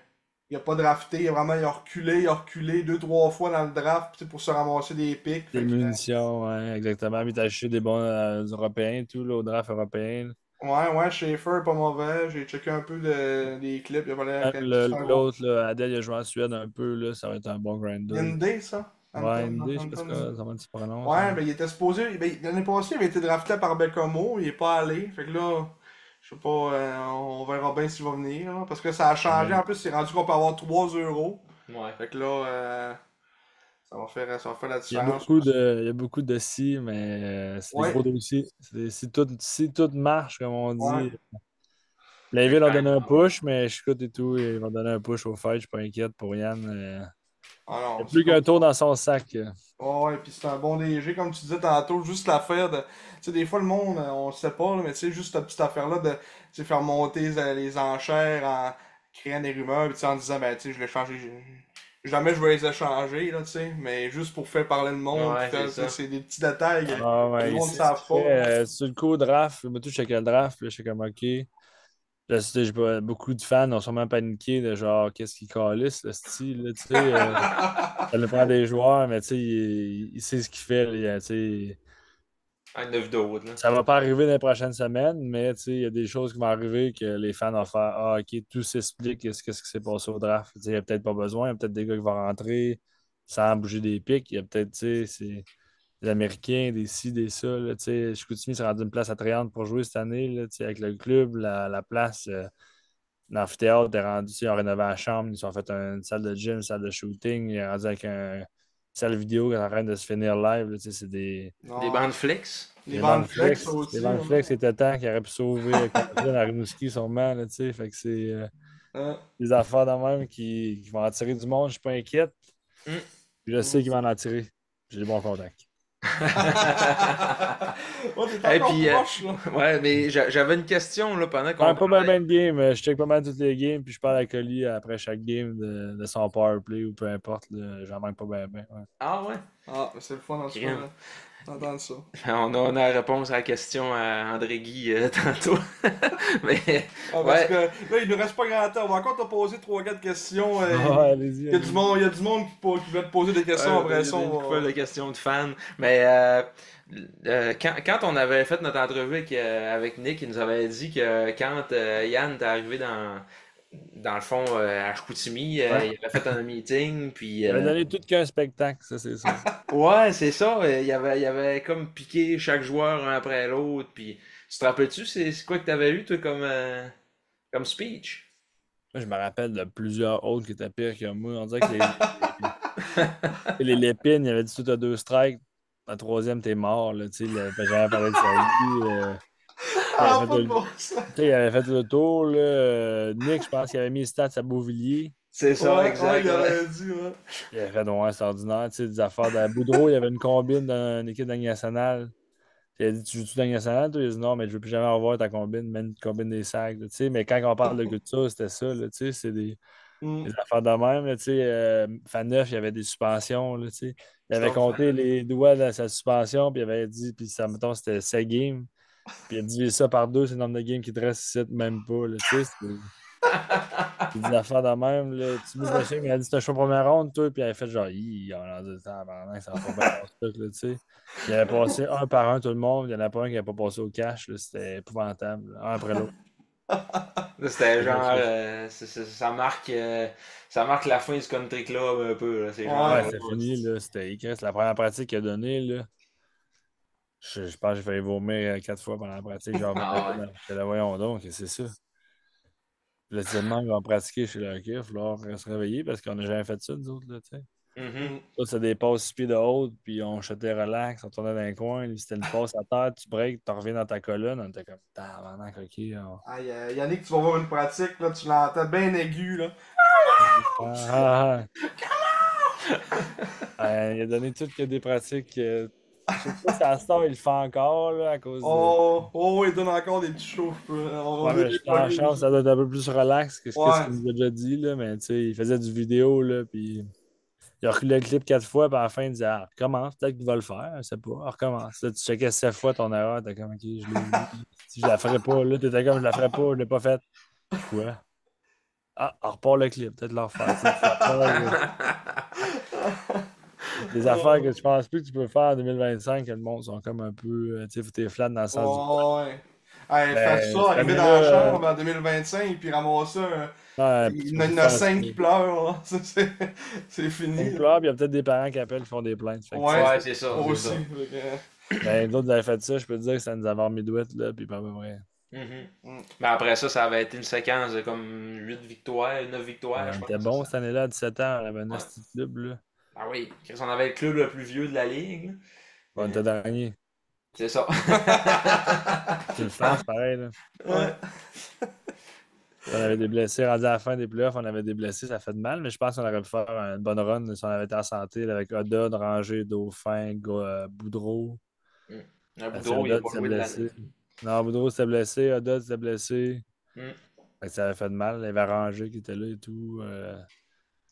il a pas drafté. Il a reculé 2, 3 fois dans le draft tu sais, pour se ramasser des pics. Des Fait que, munitions, ouais, exactement. Mais t'as acheté des bons Européens, tout, là, au draft européen. ouais, Schaefer, pas mauvais. J'ai checké un peu des clips. Il a pas l'air que c'est un bon. L'autre, là, Adèle, il a joué en Suède un peu, là, ça va être un bon grinder. Yende, ça? Ouais, Anton, ND, je sais pas Anton. comment tu prononces. Ouais, Hein. ben il était supposé. Ben, l'année passée, il avait été drafté par Bécomo, il est pas allé. Fait que là, je sais pas, on verra bien s'il va venir. Là, parce que ça a changé. Ouais. En plus, c'est rendu qu'on peut avoir 3 euros. Ouais. Fait que là, Ça va faire la Il y a différence. beaucoup de si, mais c'est des Ouais, gros dossiers. Si tout marche, comme on ouais. dit, Blainville leur donné un push, mais Chicout et tout, ils vont donner un push au fight. Je suis pas inquiète pour Yann. Ah Il n'y a non, c'est plus comme qu'un ça. tour dans son sac. Ouais, puis c'est un bon DG, comme tu disais tantôt, juste l'affaire de. Tu sais, des fois, le monde, on le sait pas, là, mais tu sais, juste cette petite affaire-là de tu sais, faire monter les enchères en créant des rumeurs, puis tu sais, en disant, ben, tu sais, je l'ai changé. Jamais je vais les échanger, là, tu sais, mais juste pour faire parler le monde, puis Ouais, c'est faire, tu sais, ça. c'est des petits détails Ah que le ouais, il monde ne sait ce savent qu'il pas. fait. Sur le coup, draft, moi, tout, je checkais le draft, puis je suis comme, OK. Là, j'ai pas, beaucoup de fans ont sûrement paniqué de genre, qu'est-ce qu'il calisse, ce style, là, tu sais. Ça nous prend des joueurs, mais tu sais, il sait ce qu'il fait, là, tu sais. Un 9 d'autres, là. Ça va pas arriver dans les prochaines semaines, mais tu sais, il y a des choses qui vont arriver que les fans vont faire ah, OK, tout s'explique, qu'est-ce qui s'est passé au draft. Tu sais, il n'y a peut-être pas besoin, il y a peut-être des gars qui vont rentrer sans bouger des pics. Il y a peut-être, tu sais, c'est des Américains, des ci, des ça. Là, tu sais, Chicoutimi s'est rendu une place attrayante pour jouer cette année, là, tu sais, avec le club, la place. L'amphithéâtre est rendu, ils ont rénové la chambre, ils ont fait une salle de gym, une salle de shooting, il est rendu avec une salle vidéo qui est en train de se finir live. Là, tu sais, c'est Des Non. bandes flex. Les des bandes bandes flex, ça flex. Les aussi, bandes hein. flex, c'était temps qu'il aurait pu sauver Cancun à Rimouski, sûrement. Là, tu sais, fait que c'est Hein. des affaires de même qui vont attirer du monde. Je suis pas inquiète. Hmm. Puis je sais qu'ils vont en attirer. J'ai des bons contacts. Oh, t'es Et encore puis, proche, là. ouais, mais j'avais une question là, pendant Je qu'on parle pas mal, parlait. de game. Je check pas mal toutes les games. Puis je parle à Collier après chaque game de son power play ou peu importe. J'en manque pas bien. Ouais. Ah ouais? Ah, mais c'est le fun, en tout cas, Crème. d'entendre ça. On a la réponse à la question à André Guy tantôt. Mais, Ah, parce que ouais. là, il nous reste pas grand temps. On va encore te poser 3-4 questions. Ouais, allez-y, allez-y. Il y a du monde qui veut te poser des questions Ouais, après il y ça. a une On couple va... de questions de fans. Mais quand on avait fait notre entrevue avec Nick, il nous avait dit que quand Yann est arrivé dans le fond à Chicoutimi, Ouais. il avait fait un meeting, puis Il avait donné tout qu'un spectacle, ça, c'est sûr. ouais, c'est ça. Il avait comme piqué chaque joueur un après l'autre. Puis, tu te rappelles-tu, c'est quoi que t'avais eu, toi, comme speech? Moi, je me rappelle de plusieurs autres qui étaient pires que moi. On dirait que les Lépines, il avait dit tout à deux strikes. La troisième, t'es mort. Là, tu sais, j'avais parlé de sa vie. Il Ah, avait fait pas de le, tu bon sens. sais, il avait fait le tour. Là, Nick, je pense qu'il avait mis les stats à Beauvilliers. C'est ça, Ouais, exact, il ouais. avait dit, ouais. Il avait fait, ouais, c'est ordinaire. Tu sais, des affaires de Boudreau, il y avait une combine dans une équipe de la Ligue nationale. Il a dit, tu joues-tu dans la Ligue nationale? Toi, il a dit, non, mais je ne veux plus jamais revoir ta combine, même une combine des sacs. Là, tu sais, mais quand on parle de culture, c'était ça. Là, tu sais, c'est des Hmm. affaires de même. Là, tu sais, Faneuf, il y avait des suspensions. Là, tu sais. Il avait Stop compté fan. les doigts dans sa suspension, puis il avait dit, puis ça, mettons, c'était 7 games. Puis il a divisé ça par deux, c'est le nombre de games qui te reste ici, même pas. Là, tu sais, c'est des affaires de même. Là. Tu me souviens, il a dit, c'était un choix première ronde, toi, puis il avait fait genre, il a dit, ça va pas bien ton truc, là, tu sais. Il avait passé un par un tout le monde, il n'y en a pas un qui n'avait pas passé au cash, là, c'était épouvantable, là, un après l'autre. Là, c'était C'est genre, ça. ça marque la fin du country club un peu, là. C'est genre, Ouais, Ouais. c'était fini, là. C'était écrit. C'est la première pratique qu'il a donnée, là. Je pense que j'ai failli vomir 4 fois pendant la pratique. Genre, ah ouais. j'étais là, voyons donc, qu'est-ce que c'est ça? Puis là, tellement qu'on va pratiquer chez le hockey, il va falloir se réveiller parce qu'on n'a jamais fait ça, nous autres, là, tu sais. Mhm. Hmm. Ça, c'est des passes 6 pieds de haut, puis on chutait relax, on tournait dans un coin. Lui, c'était une passe à terre, tu breaks, tu reviens dans ta colonne. On était comme, tabarnak, ok. Ah, Yannick, tu vas voir une pratique, là, tu l'entends bien aigu, là. Ah, il a donné tout que des pratiques. Je sais pas si à ce temps, il le fait encore, là, à cause de. Oh, il donne encore des petits chauffes. On Ouais, veut mais des je suis en poignées chance, aussi. ça doit être un peu plus relax que ce Ouais. qu'il nous a déjà dit, là, mais tu sais, il faisait du vidéo, là, puis il a reculé le clip 4 fois, puis à la fin, il disait, ah, recommence, peut-être qu'il va le faire, je sais pas, recommence. Là, tu checkais 7 fois ton erreur, t'es comme, ok, je l'ai vu. Si je la ferais pas, là, t'étais comme, je la ferais pas, je l'ai pas faite. Quoi? Ah, on repart le clip, peut-être le refaire. Tu sais, des affaires, des affaires que je pense plus que tu peux faire en 2025, que le monde sont comme un peu, tu sais, faut t'es flat dans le sens du poil. Oh, ouais. Hey, faire Ben, ça, cette arriver dans année-là, la chambre en 2025, puis ramasser ouais, puis tu il y peux en plus a faire ça. 5 qui pleurent, là. C'est On fini, là. pleure, puis il y a peut-être des parents qui appellent, qui font des plaintes. Fait que, tu sais, Ouais, Ouais, c'est ça, moi c'est aussi. ça. Fait ben, nous autres, avaient fait ça, je peux te dire que ça nous avait remis douette, là, puis pas à peu près. Mhm. mm. Mais après ça, ça avait été une séquence de comme 8 victoires, 9 victoires, je On était pense, c'est bon ça. cette année-là, à 17 ans, on avait un Ouais. esti de club, là. Ah oui, Chris, on avait le club le plus vieux de la ligue. Là. On était dernier. C'est ça. C'est une farce, pareil. Là. Ouais. On avait des blessés. Rendu à la fin des playoffs, on avait des blessés. Ça fait de mal, mais je pense qu'on aurait pu faire une bonne run si on avait été en santé là, avec Oda, Ranger, Dauphin, Boudreau. Un Parce que Boudreau, il a Oda pas s'était joué de l'année. blessé. Non, Boudreau s'était blessé. Oda s'était blessé. Hmm. Fait que ça avait fait de mal. Il y avait Ranger qui était là et tout.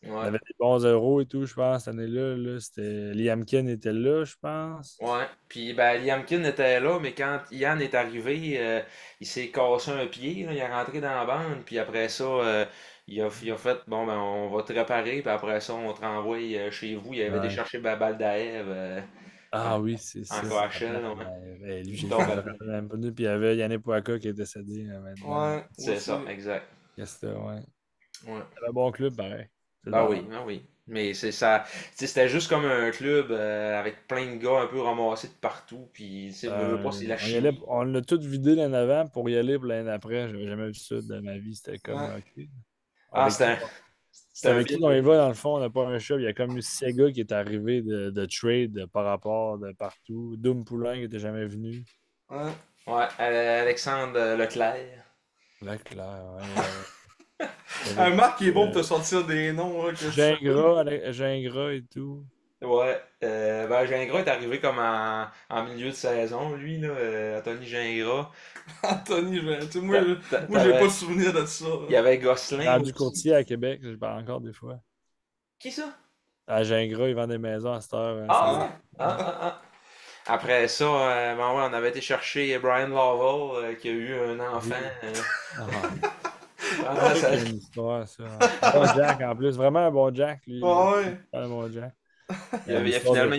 On Ouais. avait des bons euros et tout, je pense, cette année-là. Là. C'était... Liam Kin était là, je pense. Ouais. Puis ben, Liam Kin était là, mais quand Yann est arrivé, il s'est cassé un pied, là, il est rentré dans la bande, puis après ça, il a fait bon ben on va te réparer, puis après ça, on te renvoie chez vous. Il avait été Ouais. chercher Baldaev en, Ah oui, c'est en ça. KHL, ouais. Lui, Il je tombe me rappelle même pas de lui. Puis il y avait Yannick Pouaka qui est décédé maintenant. Ouais, C'est aussi. ça, exact. Qu'est-ce que c'était, ouais. Ouais. C'était un bon club, pareil. C'est Ben dommage. oui, ben oui. Mais c'est ça. Tu sais, c'était juste comme un club avec plein de gars un peu ramassés de partout. Puis, tu sais, veux pas, c'est la On y allait, chimie. on l'a tout vidé l'année avant pour y aller pour l'année après. J'avais jamais vu ça de ma vie. C'était comme, Ouais. OK. Ah, Avec c'était qui, un, c'est c'était un avec qui vide. on y va, dans le fond? On n'a pas un shop. Il y a comme eu Sega qui est arrivé de trade par rapport de partout. Doom Poulain qui n'était jamais venu. Ouais. Ouais, Alexandre Leclerc. Là, clair, ouais. Il y avait Un Marc qui est bon pour euh, te sortir des noms, là, que je sais. Gingras et tout. Ouais, ben Gingras est arrivé comme en milieu de saison, lui, là, Anthony Gingras. Anthony, tu sais, moi, T'a- moi j'ai pas T'avais, souvenir de ça. il y avait Gosselin Rendu aussi. courtier à Québec, je parle encore des fois. Qui ça? À Gingras, ils vendent des maisons à cette heure. Ça Ah existe. ouais? Ah, ah, ah. Après ça, ben ouais, on avait été chercher Brian Lovell, qui a eu un enfant Oui. Ah, pendant ça, sa... c'est une histoire, ça. Un bon Jack en plus. Vraiment un bon Jack, lui. Ah ouais. Un bon Jack. Finalement, L'histoire de.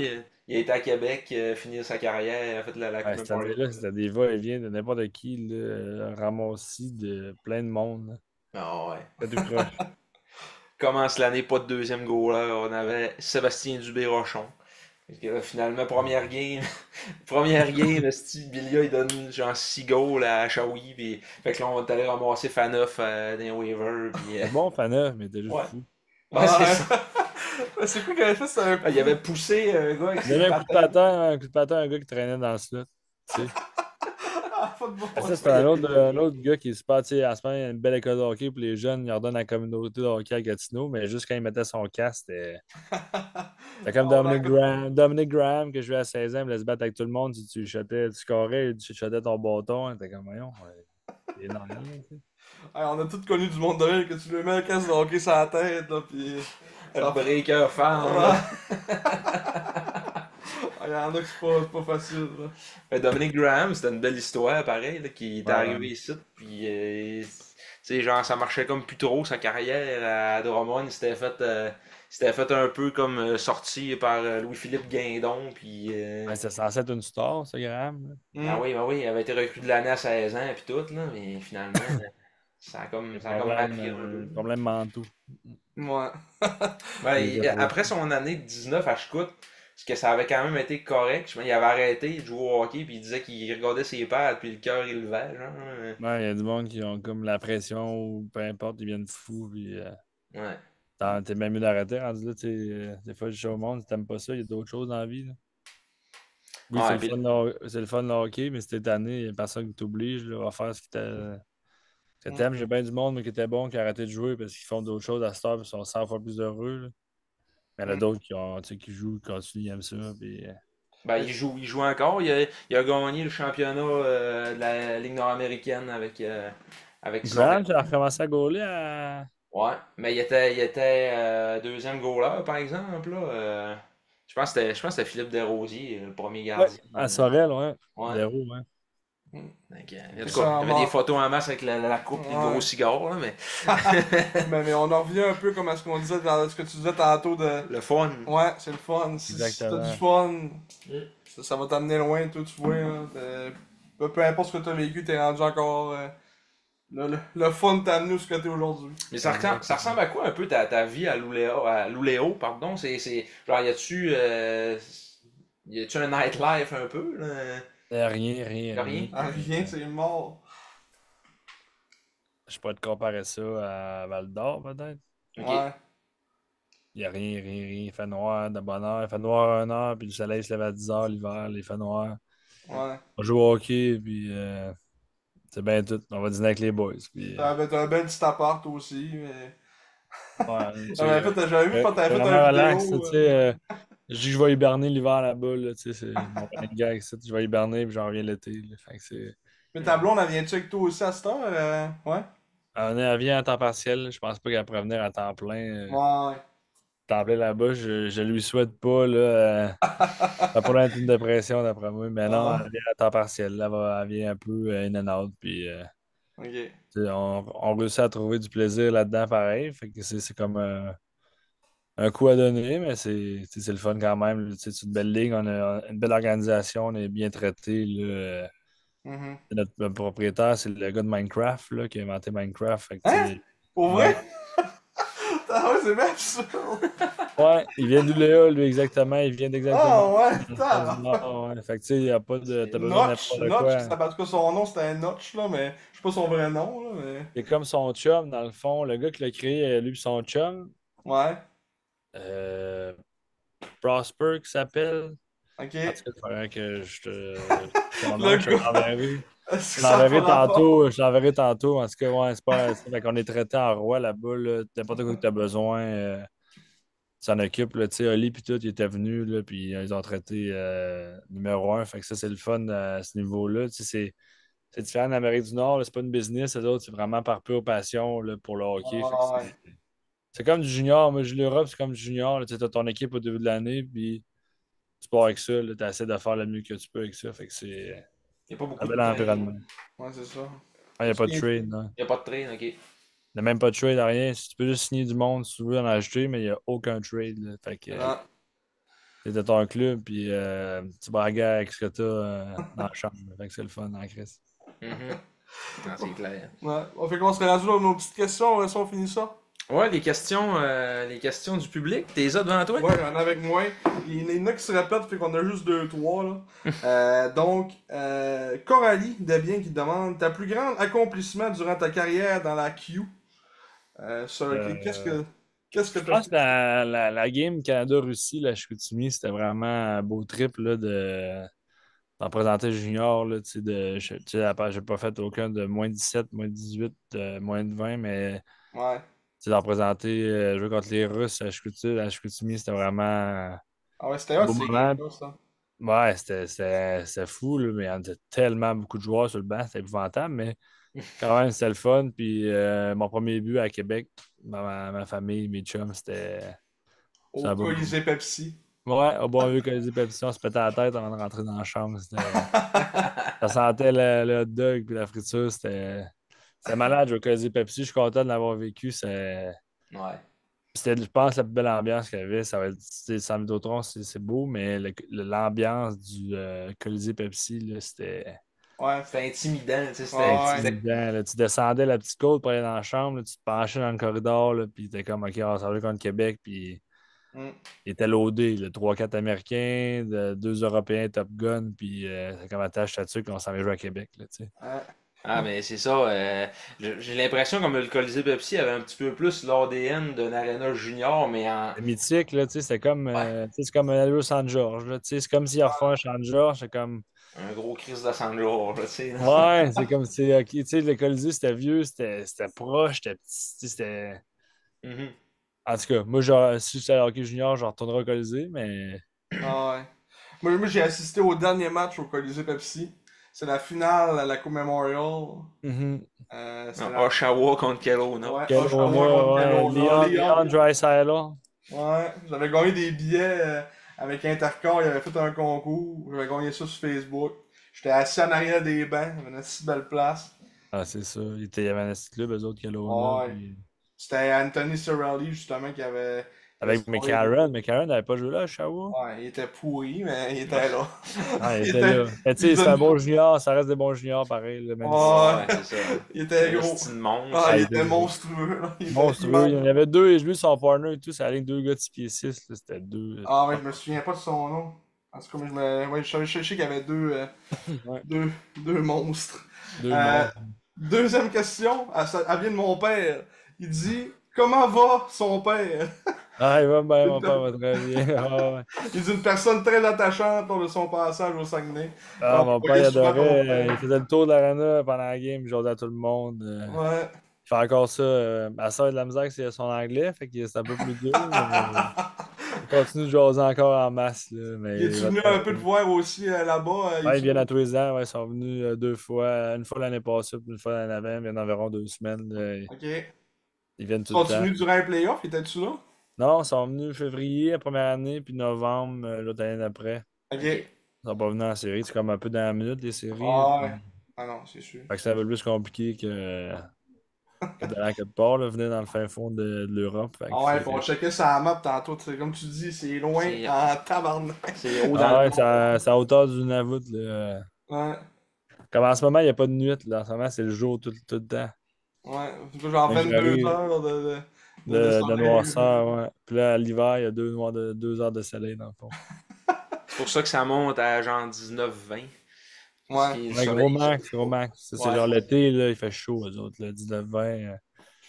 il a été à Québec, finir sa carrière, il a fait la Ouais, Coupe cette Memorial. année-là, c'était des va-et-vient de n'importe qui, là, ramassis de plein de monde. Là. Ah ouais. C'était tout croche. Commence l'année, pas de deuxième goaler. On avait Sébastien Dubé-Rochon. Fait que, finalement, première game, première game, Bilia il donne genre 6 goals à Shawi. Puis, fait que là, on est allé ramasser Faneuf dans les waivers. Puis, C'était bon, Faneuf, mais il était juste ouais. fou. Ouais, c'est Ah ça. ouais. C'est quoi qu'il avait fait? C'était un Ah, il coup. avait poussé un gars avec Il ses donnait patins. un coup de patin à un gars qui traînait dans le slot. Tu sais. Ah, pas de bon Ah, ça, sens. c'est Ouais, un autre gars qui se passe, tu sais, en ce moment, il y a une belle école de hockey pour les jeunes, il ordonne la communauté de hockey à Gatineau, mais juste quand il mettait son casque, c'était comme Ah, d'accord. Dominic Graham que je jouais à 16 ans, il me laisse battre avec tout le monde, tu shotais, tu scorais, tu shotais ton bâton, t'es comme, voyons, ouais, c'est normal, tu sais. Hey, on a tous connu du monde de même que tu lui mets le casque de hockey sur la tête, là, pis. le Ça fait. breaker fan, là. Ouais. Il y en a que c'est pas facile, là. Dominic Graham, c'était une belle histoire, pareil, là, qui est Ouais, ouais. arrivé ici, puis tu sais, genre, ça marchait comme plus trop, sa carrière à Drummond, il s'était fait un peu comme sorti par Louis-Philippe Guindon, puis Ouais, c'est censé être une star, ce Graham. Là. Hmm. ben oui, il avait été recru de l'année à 16 ans, puis tout, là, mais finalement, Des ça a comme mal viré un peu. problèmes mentaux. Ouais. Ben, Les zéros. après son année de 19 à Chicout, parce que ça avait quand même été correct, il avait arrêté de jouer au hockey, puis il disait qu'il regardait ses pads, puis le cœur il levait, genre. Ouais, il y a du monde qui ont comme la pression ou peu importe, ils viennent fous. Puis, Ouais. t'es même mieux d'arrêter. Rendu là, tu sais, des fois, je dis au monde, si t'aimes pas ça, il y a d'autres choses dans la vie. Là. Oui, Ouais, puis c'est le fun de hockey, mais cette année, il n'y a personne qui t'oblige là, à faire ce que Hmm. t'aimes. J'ai bien du monde mais qui était bon, qui a arrêté de jouer parce qu'ils font d'autres choses à cette heure et sont 100 fois plus heureux. Là. Mais il y en a Hmm. d'autres tu sais, qui jouent, qui continuent, ils aiment ça. Puis, ben, il joue encore. Il a gagné le championnat de la Ligue nord-américaine avec Graham, Sorel. tu as recommencé à gauler à. Ouais, mais il était deuxième goaler, par exemple. Là, je pense que c'était Philippe Desrosiers, le premier Ouais. gardien. À Sorel, ouais. Ouais. Zéro, ouais. Hmm. Donc, en C'est tout cas, ça, il y en avait des mort. photos en masse avec la coupe et le gros Ouais. cigare, là, mais Mais on en revient un peu comme à ce qu'on disait dans ce que tu disais tantôt de. le fun. Ouais, c'est le fun. Si t'as du Exactement. fun, ça va t'amener loin, toi, tu vois. Hein. Peu importe ce que t'as vécu, t'es rendu encore. Le fun t'a amené où ce que t'es aujourd'hui. Mais ça ressemble à quoi un peu ta vie à Luléo, pardon? Genre, y a-tu un nightlife un peu, là? Rien, rien, Y a rien? rien. Ah, rien, c'est mort. Je pourrais te comparer ça à Val d'Or, peut-être. Ok. Ouais. Il n'y a rien, rien, rien. Il fait noir de bonne heure. Il fait noir à 1 heure, puis le soleil se lève à 10 heures l'hiver. Il fait noir. Ouais. On joue au hockey, puis c'est bien tout. On va dîner avec les boys. Puis, T'as un bel petit appart aussi, mais. ouais, tu En sais, fait, j'avais vu quand t'avais c'est fait vraiment une relax. Tu vidéo. sais, je dis que je vais hiberner l'hiver là-bas. Là, tu sais, c'est mon running gag. Je vais hiberner, puis j'en reviens l'été. Là. Fait que c'est... Mais ta blonde, elle vient-tu avec toi aussi à cette heure? Ouais? Elle vient à temps partiel. Je pense pas qu'elle pourrait venir à temps plein. Ouais. Temps plein là-bas, je lui souhaite pas. Là, ça pourrait être une dépression d'après moi. Mais non, Ah, elle vient à temps partiel. Elle vient un peu in and out. Puis, ok. tu sais, on réussit à trouver du plaisir là-dedans pareil. Fait que c'est comme un coup à donner, mais c'est le fun quand même. Là. C'est une belle ligue, on a une belle organisation, on est bien traité. Là. Mhm. Notre propriétaire, c'est le gars de Minecraft là, qui a inventé Minecraft. Fait que, tu Hein? sais, Pour ouais. vrai? Ah ouais, c'est bien ça! Ouais, il vient d'Uléa, lui, exactement. Il vient d'exactement Ah ouais, du Nord. Ouais. Fait que, tu sais, il y a pas de. c'est T'as besoin de Notch. n'importe Notch, quoi. ça en tout cas son nom c'était Notch, là, mais je sais pas son vrai nom, là, mais. C'est comme son chum, dans le fond. Le gars qui l'a créé, lui, pis son chum. Ouais, euh, Prosper, qui s'appelle. ok. En tout cas, il faudrait que je te. Son Le nom, je te gars, l'enverrai. est-ce Je que ça a pas l'enverrai tantôt. rapport? Je l'enverrai tantôt. En tout cas, ouais, c'est pas. Fait qu'on est traité en roi là-bas. Là. N'importe quoi que tu as besoin, s'en occupe. Là. Tu sais, Oli puis tout, ils étaient venus, là, puis ils ont traité numéro un. Fait que ça, c'est le fun à ce niveau-là. Tu sais, c'est différent d'Amérique du Nord. Là. C'est pas une business, les autres, c'est vraiment par pure passion là, pour le hockey. Fait que Ah ouais. c'est comme du junior. Moi, je l'Europe, c'est comme du junior. Tu as ton équipe au début de l'année, puis tu pars avec ça. Tu essaies de faire le mieux que tu peux avec ça. Fait que c'est Il n'y a pas un beaucoup de bel train. environnement. Ouais, c'est ça. Il n'y a Est-ce pas de qu'il est- trade, non. Il n'y a pas de train, ok. Il n'y a même pas de trade, rien. Si tu peux juste signer du monde si tu veux en acheter, mais il n'y a aucun trade. Là. Fait que Ah, t'es de ton club, puis tu bagarres avec ce que tu as dans la chambre. Fait que c'est le fun en Christ. Mhm. Ah, c'est clair. ouais. On fait qu'on se rendu dans nos petites questions, on finit ça? Ouais, les questions du public, t'es là devant toi? Ouais, il y en a avec moi. Il y en a qui se répètent, fait qu'on a juste deux, trois, là. Donc, Coralie Desbiens qui demande ta plus grand accomplissement durant ta carrière dans la Q. Ça, ok, Euh, qu'est-ce que je t'as pense fait? que la game Canada-Russie, la Chicoutimi, c'était vraiment un beau trip là, d'en présenter junior. Là, tu sais, tu sais, j'ai pas fait aucun de moins 17 moins 18 moins de 20 mais Ouais. tu sais, d'en présenter, jouer contre les Russes à Chicoutimi, c'était vraiment un Ah ouais, c'était hot beau ces moment. games-là, ça. Ouais, c'était fou, là, mais il y en avait tellement beaucoup de joueurs sur le banc, c'était épouvantable, mais quand même, c'était le fun. Puis mon premier but à Québec, ma famille, mes chums, c'était Au un beau moment. Colisée Pepsi. Ouais, au bon vieux Colisée Pepsi, on se pétait la tête avant de rentrer dans la chambre. Ça sentait le hot dog puis la friture, c'était malade, au Colisée Pepsi. Je suis content de l'avoir vécu. Ouais. C'était, je pense, la plus belle ambiance qu'il y avait. Ça va être, sans Vidéotron, c'est beau, mais l'ambiance du Colisée Pepsi, là, c'était Ouais. C'était intimidant, tu sais, Ouais. intimidant. Là. Tu descendais la petite côte pour aller dans la chambre, là, tu te penchais dans le corridor, là, puis t'es comme, OK, on va s'en contre Québec, puis Mm. il était loadé, là, 3-4 Américains, 2 Européens Top Gun, puis c'est comme attache là-dessus qu'on s'en va jouer à Québec. Là, tu sais. Ouais. Ah, mais c'est ça. J'ai l'impression comme le Colisée Pepsi avait un petit peu plus l'ADN d'un Arena Junior, mais en. C'est mythique, là, tu sais, c'était comme, Ouais, tu sais, c'est comme aller au San George. Là, tu sais, c'est comme s'il refait un San George, c'est comme. un gros Chris de San George, tu sais. Ouais, c'est comme si, ok, tu sais, le Colisée, c'était vieux, c'était proche, c'était petit, tu sais, c'était. Mhm. En tout cas, moi, si j'étais à hockey junior, je retournerais au Colisée, mais. Ah ouais. Moi j'ai assisté au dernier match au Colisée Pepsi. C'est la finale à la Coupe Memorial. Mhm. C'est la. Oshawa contre Kelowna. Ouais, Oshawa contre Kelowna, ouais, Kelowna. Leon Leon. Draisaitl. Ouais, j'avais gagné des billets avec Intercom, il avait fait un concours. J'avais gagné ça sur Facebook. J'étais assis en arrière des bancs, il y avait une si belle place. Ah, c'est ça. Il y avait un petit club, eux autres, Kelowna. Ouais. Puis... C'était Anthony Cirelli, justement, qui avait Avec scoré les McCarron. buts. McCarron n'avait pas joué là à Oshawa. Ouais, il était pourri, mais il était là. Ah, il Il était était. là. Mais tu Il sais, c'est un faisait. bon junior. Ça reste des bons juniors, pareil, là, même si. Ouais, Ouais, c'est ça. il était Un gros. style Ah, monstre. Ah, il il était était gros. monstrueux, là. Il était Monstrueux. Il y immense. en avait deux. Et lui, son partner et tout, ça allait deux gars de 6 pieds 6. C'était deux. Ah ouais, je me souviens pas de son nom. En tout cas, ouais, je sais qu'il y avait Ouais, deux monstres. deux Euh, monstres. Deuxième question, elle vient de mon père. Il dit comment va son père? Ah, il va bien, mon père va très bien. Ah, ouais. Il est une personne très attachante lors de son passage au Saguenay. Ah, On mon père, il voyait souvent ton adorait. père. Il faisait le tour de l'arena pendant la game, il jouait à tout le monde. Ouais. Il fait encore ça. Ma soeur a de la misère, c'est son anglais, fait que c'est un peu plus dur, mais il continue de jaser encore en masse, là, Il mais il est-tu va venu très un peu te bien. voir aussi là-bas? Ouais, ils viennent à tous les ans, ouais, ils sont venus 2 fois, une fois l'année passée, puis une fois l'année avant, ils viennent environ 2 semaines. Ok. Ils viennent Tu tout le temps. continues durant les playoffs? Étais-tu là? Non, ils sont venus février la première année, puis novembre l'autre année d'après. Ok. Ils sont pas venus en série. C'est comme un peu dans la minute, les séries. Ah ouais. Ah non, c'est sûr. Fait que c'est un peu plus compliqué que d'aller à quelque part, là, venir dans le fin fond de l'Europe. Fait que Ah ouais, faut checker sa map tantôt. Comme tu dis, c'est loin C'est en tabarnak. c'est haut dans Ah le ouais, nord. c'est à hauteur du Navout, là. Ouais. Comme en ce moment, il n'y a pas de nuit, là. En ce moment, c'est le jour tout le temps. Ouais. Genre Quand 22 j'arrive heures de de soleil. noirceur, ouais. Puis là, à l'hiver, il y a 2 heures de soleil, dans le fond. C'est pour ça que ça monte à genre 19-20. Parce Ouais. que le Ouais, soleil, gros il max, chauffe gros pas. max. Ça, c'est Ouais. genre l'été, là, il fait chaud, eux autres, là, 19-20.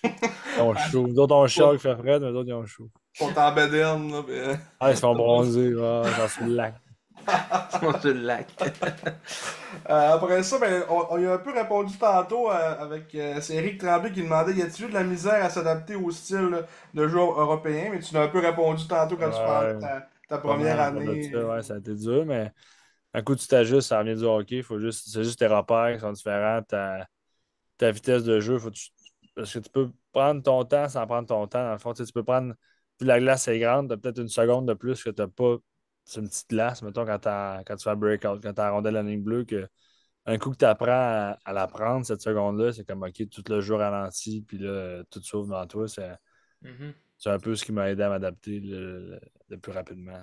Ils ont chaud. Nous autres, on chiale qu'il fait frais, mais eux autres, ils ont chaud. Sont en bedaine, là. Ah, ils se font bronzer, ouais, genre sur le lac. Sur le lac. Après ça, ben, on y a un peu répondu tantôt avec c'est Eric Tremblay qui demandait y a-t-il eu de la misère à s'adapter au style de jeu européen, mais tu l'as un peu répondu tantôt quand tu parlais Ouais, de ta pas première mal à part de année. ça, ouais, ça a été dur, mais un coup, tu t'ajustes, ça revient du hockey. C'est juste tes repères qui sont différents. Ta vitesse de jeu, parce que tu peux prendre ton temps sans prendre ton temps. Dans le fond, tu sais, tu peux prendre. Vu la glace est grande, tu as peut-être une seconde de plus que tu n'as pas sur une petite glace, mettons, quand tu fais un breakout, quand tu as rondelle la ligne bleue, que un coup que tu apprends à la prendre, cette seconde-là, c'est comme OK, tout le jeu ralenti, puis là, tout s'ouvre dans toi. Mhm. C'est un peu ce qui m'a aidé à m'adapter le plus rapidement.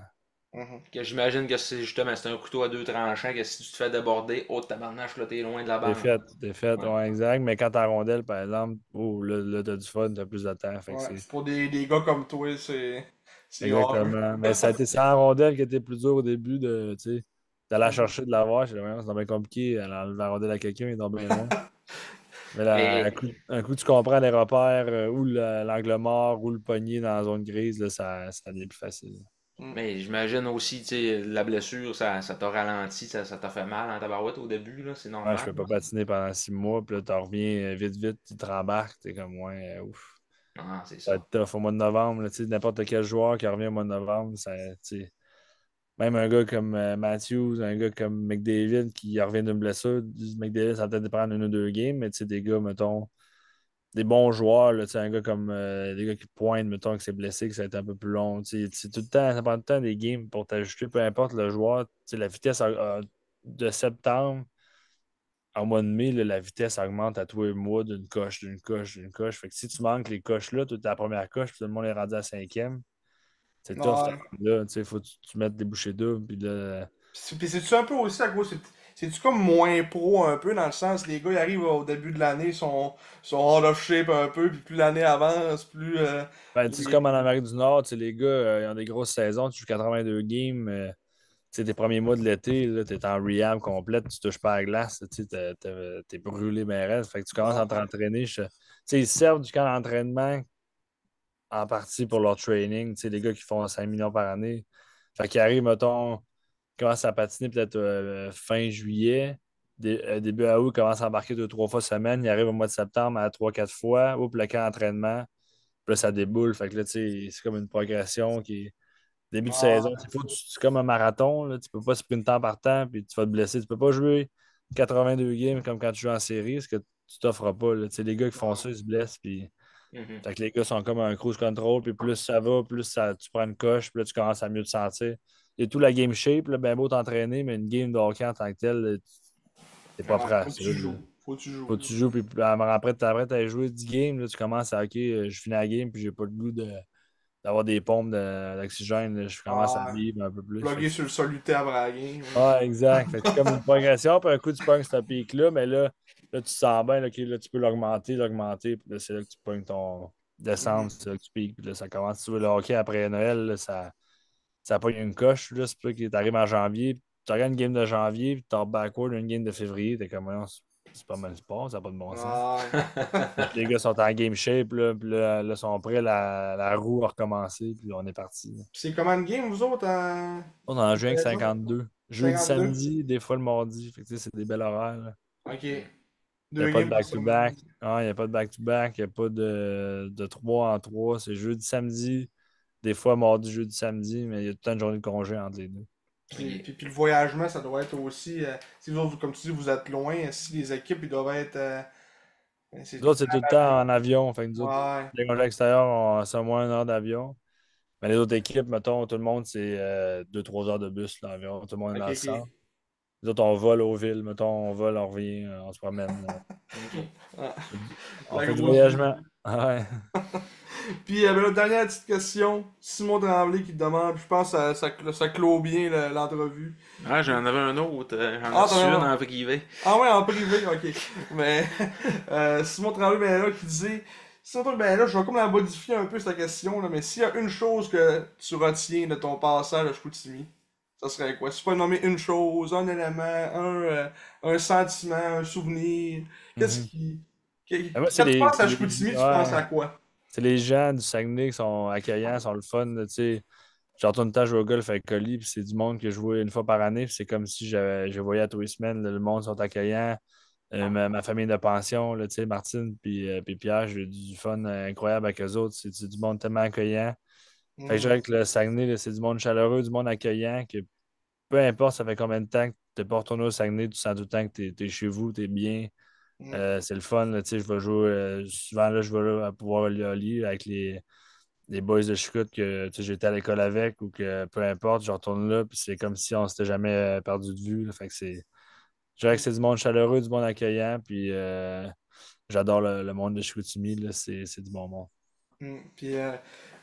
Mhm. Que j'imagine que c'est justement c'est un couteau à deux tranchants que si tu te fais déborder, oh tabarnache, là t'es loin de la banque. T'es fait, Ouais. ouais, exact. Mais quand t'as rondelle, par exemple, oh, là t'as du fun, t'as plus de temps. Fait que Ouais, c'est c'est pour des gars comme toi, c'est hard. exactement. Mais ça a été sans rondelle qui était plus dur au début tu sais, d'aller la Mhm. chercher, de l'avoir. J'ai dit, voyons, c'est bien compliqué. Elle enlever la rondelle à quelqu'un, il est donc bien loin. Mais là, Mais, un coup, tu comprends les repères, où l'angle mort, où le poignet dans la zone grise, là, ça devient plus facile. Mm. mais j'imagine aussi, tu sais, la blessure, ça t'a ralenti, ça t'a fait mal en tabarouette au début, là, c'est Ouais, je normal. peux pas patiner pendant 6 mois, puis là, tu reviens vite, vite, tu te rembarques, t'es comme, ouais, ouf. Ah, c'est Ça va ça. être tough au mois de novembre, là, tu sais, n'importe quel joueur qui revient au mois de novembre, tu sais, même un gars comme Matthews, un gars comme McDavid qui revient d'une blessure, McDavid, ça va peut-être prendre 1 ou 2 games, mais tu sais, des gars, mettons, des bons joueurs, là, tu sais, un gars comme des gars qui pointent, mettons, que c'est blessé, que ça va être un peu plus long. Tu sais, c'est tout le temps, ça prend tout le temps des games pour t'ajuster, peu importe le joueur. Tu sais, la vitesse de septembre en mois de mai, là, la vitesse augmente à tous les mois d'une coche, d'une coche, d'une coche. Fait que si tu manques les coches-là, tu es à la première coche, puis tout le monde est rendu à la cinquième, c'est tough, Ouais. là. Tu sais, faut que tu mettes des bouchées doubles, puis là. Puis c'est-tu un peu aussi à cause, c'est-tu comme moins pro un peu dans le sens, les gars ils arrivent au début de l'année, sont out of shape un peu, puis plus l'année avance, plus Ben, tu sais, c'est les- comme en Amérique du Nord, tu sais, les gars, ils ont des grosses saisons, tu joues 82 games. Tu sais, tes premiers mois de l'été, tu es en rehab complète, tu touches pas à la glace, tu sais, t'es brûlé, mais reste. Fait que tu commences à Ouais. t'entraîner. Tu sais, ils servent du camp d'entraînement en partie pour leur training. Tu sais, les gars qui font 5 millions par année. Fait qu'ils arrivent, mettons, ils commencent à patiner peut-être fin juillet. Début août, ils commencent à embarquer 2, 3 fois semaine. Ils arrivent au mois de septembre à 3, 4 fois. Oups, le camp d'entraînement. Puis là, ça déboule. Fait que là, tu sais, c'est comme une progression qui est début de saison. Ouais. C'est comme un marathon. Là. Tu peux pas sprinter en partant puis tu vas te blesser. Tu peux pas jouer 82 games comme quand tu joues en série, ce que tu t'offres pas. Là. Tu sais, les gars qui font ça, ils se blessent. Puis... Mhm. Fait que les gars sont comme un cruise control. Puis plus ça va, plus tu prends une coche. Puis là, tu commences à mieux te sentir. Et tout la game shape, là, ben beau t'entraîner, mais une game de hockey en tant que telle, là, t'es pas Ouais, prêt à faut que ça. tu Là. joues. Faut que tu joues. Faut que tu joues. Puis après, tu as joué 10 games. Là, tu commences à OK, je finis la game. Puis j'ai pas le goût d'avoir des pompes d'oxygène. Là. Je commence à Ouais. vivre un peu plus. Fait Plugger que sur le soluté à braguer. ouais, exact. Fait que c'est comme une progression, puis un coup, tu pognes ce pic-là, mais là, tu te sens bien, là, OK, là, tu peux l'augmenter, puis là, c'est là que tu pognes ton descente, Mhm. c'est là que tu piques, puis là, ça commence. Si tu veux le hockey après Noël, là, ça pogne une coche, là, c'est pas que tu arrives en janvier, tu regardes une game de janvier, puis tu backward une game de février, t'es comme, voyons, C'est pas mal le sport, ça n'a pas de bon sens. Ouais. Les gars sont en game shape, là, puis là, sont prêts, la roue a recommencé, puis on est parti. C'est comment de game, vous autres, On en en joue avec saison? 52. Jeudi, 52? samedi, des fois le mardi. Fait que, tu sais, c'est des belles horaires, là. Ok. Il n'y a Deux pas de games par back-to-back. semaine. Ah, il n'y a pas de back-to-back. Il n'y a pas de 3 en 3. C'est jeudi, samedi. Des fois, mardi, jeudi, samedi. Mais il y a tout le temps de journée de congé entre les deux. Puis le voyagement, ça doit être aussi. Si vous, comme tu dis, vous êtes loin, si les équipes, ils doivent être. C'est Nous tout autres, c'est le tout le temps temps en avion. Fait que nous autres, Ouais. les congés extérieurs, c'est au moins 1 heure d'avion. Mais les autres équipes, mettons, tout le monde, c'est 2-3 heures de bus là, environ. Tout le monde est Ok, dans le ok. centre. Nous autres, on vole aux villes. Mettons, on vole, on revient, on se promène. Ok. Ah, On la fait du grosse vie. voyagement. Ah ouais. Puis, la dernière petite question. Simon Tremblay qui te demande, puis je pense que ça clôt bien l'entrevue. Ah, j'en avais un autre. J'en ai Ah, t'en reçu as une un. en privé. Ah ouais, en privé, ok. Mais Simon Tremblay, ben là, qui disait, Simon, ben là, je vais comme la modifier un peu cette question, là, mais s'il y a une chose que tu retiens de ton passage à Chicoutimi, ça serait quoi? Si tu peux nommer une chose, un élément, un sentiment, un souvenir, qu'est-ce Mhm. Ben, moi, Quand tu penses à Chicoutimi, tu penses ouais. à quoi? C'est les gens du Saguenay qui sont accueillants, sont le fun. Là, tu sais. Je retourne une temps jouer au golf avec Colli, puis c'est du monde que je vois une fois par année, puis c'est comme si je voyais à tous les semaines. Là, le monde sont accueillants. Ma famille de pension, là, tu sais, Martine puis Pierre, j'ai eu du fun incroyable avec eux autres. C'est du monde tellement accueillant. Fait que je Hmm, dirais que le Saguenay, là, c'est du monde chaleureux, du monde accueillant, que peu importe ça fait combien de temps que tu n'es pas retourné au Saguenay, tu sens tout le temps que tu es, chez vous, tu es bien. hmm, C'est le fun. Là, tu sais, je vais jouer. Souvent, là, je vais là, à pouvoir aller au lit avec les boys de Chicout que tu sais, j'étais à l'école avec ou que peu importe, je retourne là, puis c'est comme si on s'était jamais perdu de vue. Là. Fait que je dirais que c'est du monde chaleureux, du monde accueillant, puis j'adore le monde de Chicoutimi, là, c'est du bon monde. Puis,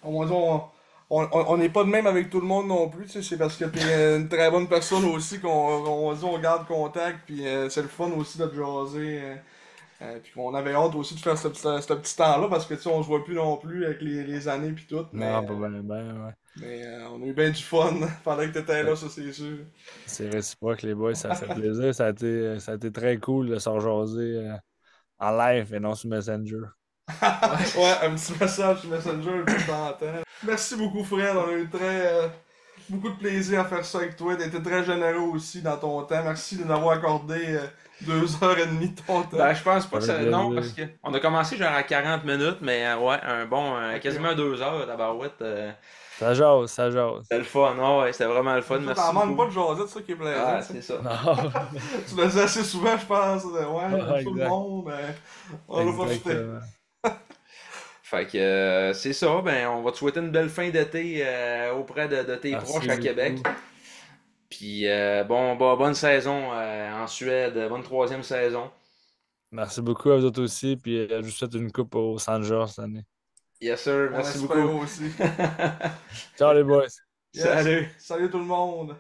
on va dire, on n'est pas de même avec tout le monde non plus, tu sais, c'est parce que t'es une très bonne personne aussi qu'on va dire, on garde contact, puis c'est le fun aussi de te jaser. Puis qu'on avait hâte aussi de faire ce petit temps-là parce que tu sais, on se voit plus non plus avec les années puis tout, Non, pas bien, ben, ouais. mais on a eu bien du fun pendant que t'étais là, ça c'est sûr. C'est réciproque, les boys, ça fait plaisir. Ça a été très cool de se rejaser en live et non sur Messenger. Ouais. Ouais, un petit message sur Messenger de temps en temps. Merci beaucoup Fred, on a eu beaucoup de plaisir à faire ça avec toi, t'étais très généreux aussi dans ton temps, merci de nous avoir accordé 2 heures et demie de ton temps. Ben, je pense pas Ça que fait ça. Non, parce plaisir. que on a commencé genre à 40 minutes, mais ouais, un bon. Ok, Quasiment 2 heures, la barouette. Ça jase, ça jase. C'était le fun, non, ouais, c'était vraiment le fun, ça t'en merci manques pas beaucoup. de jaser, c'est ça qui est plaisant, Ah, ça. c'est ça. Non, Tu le dis assez souvent, je pense. Ouais, ouais, tout le exact. monde, on va profiter. Exactement. Fait que c'est ça, ben on va te souhaiter une belle fin d'été auprès de tes proches Merci à Québec. beaucoup. Puis bonne saison en Suède, bonne troisième saison. Merci beaucoup à vous autres aussi. Puis je vous souhaite une coupe au San Jorge cette année. Yes sir, On merci espère beaucoup. aussi. Ciao les boys. Yes. Salut! Salut tout le monde.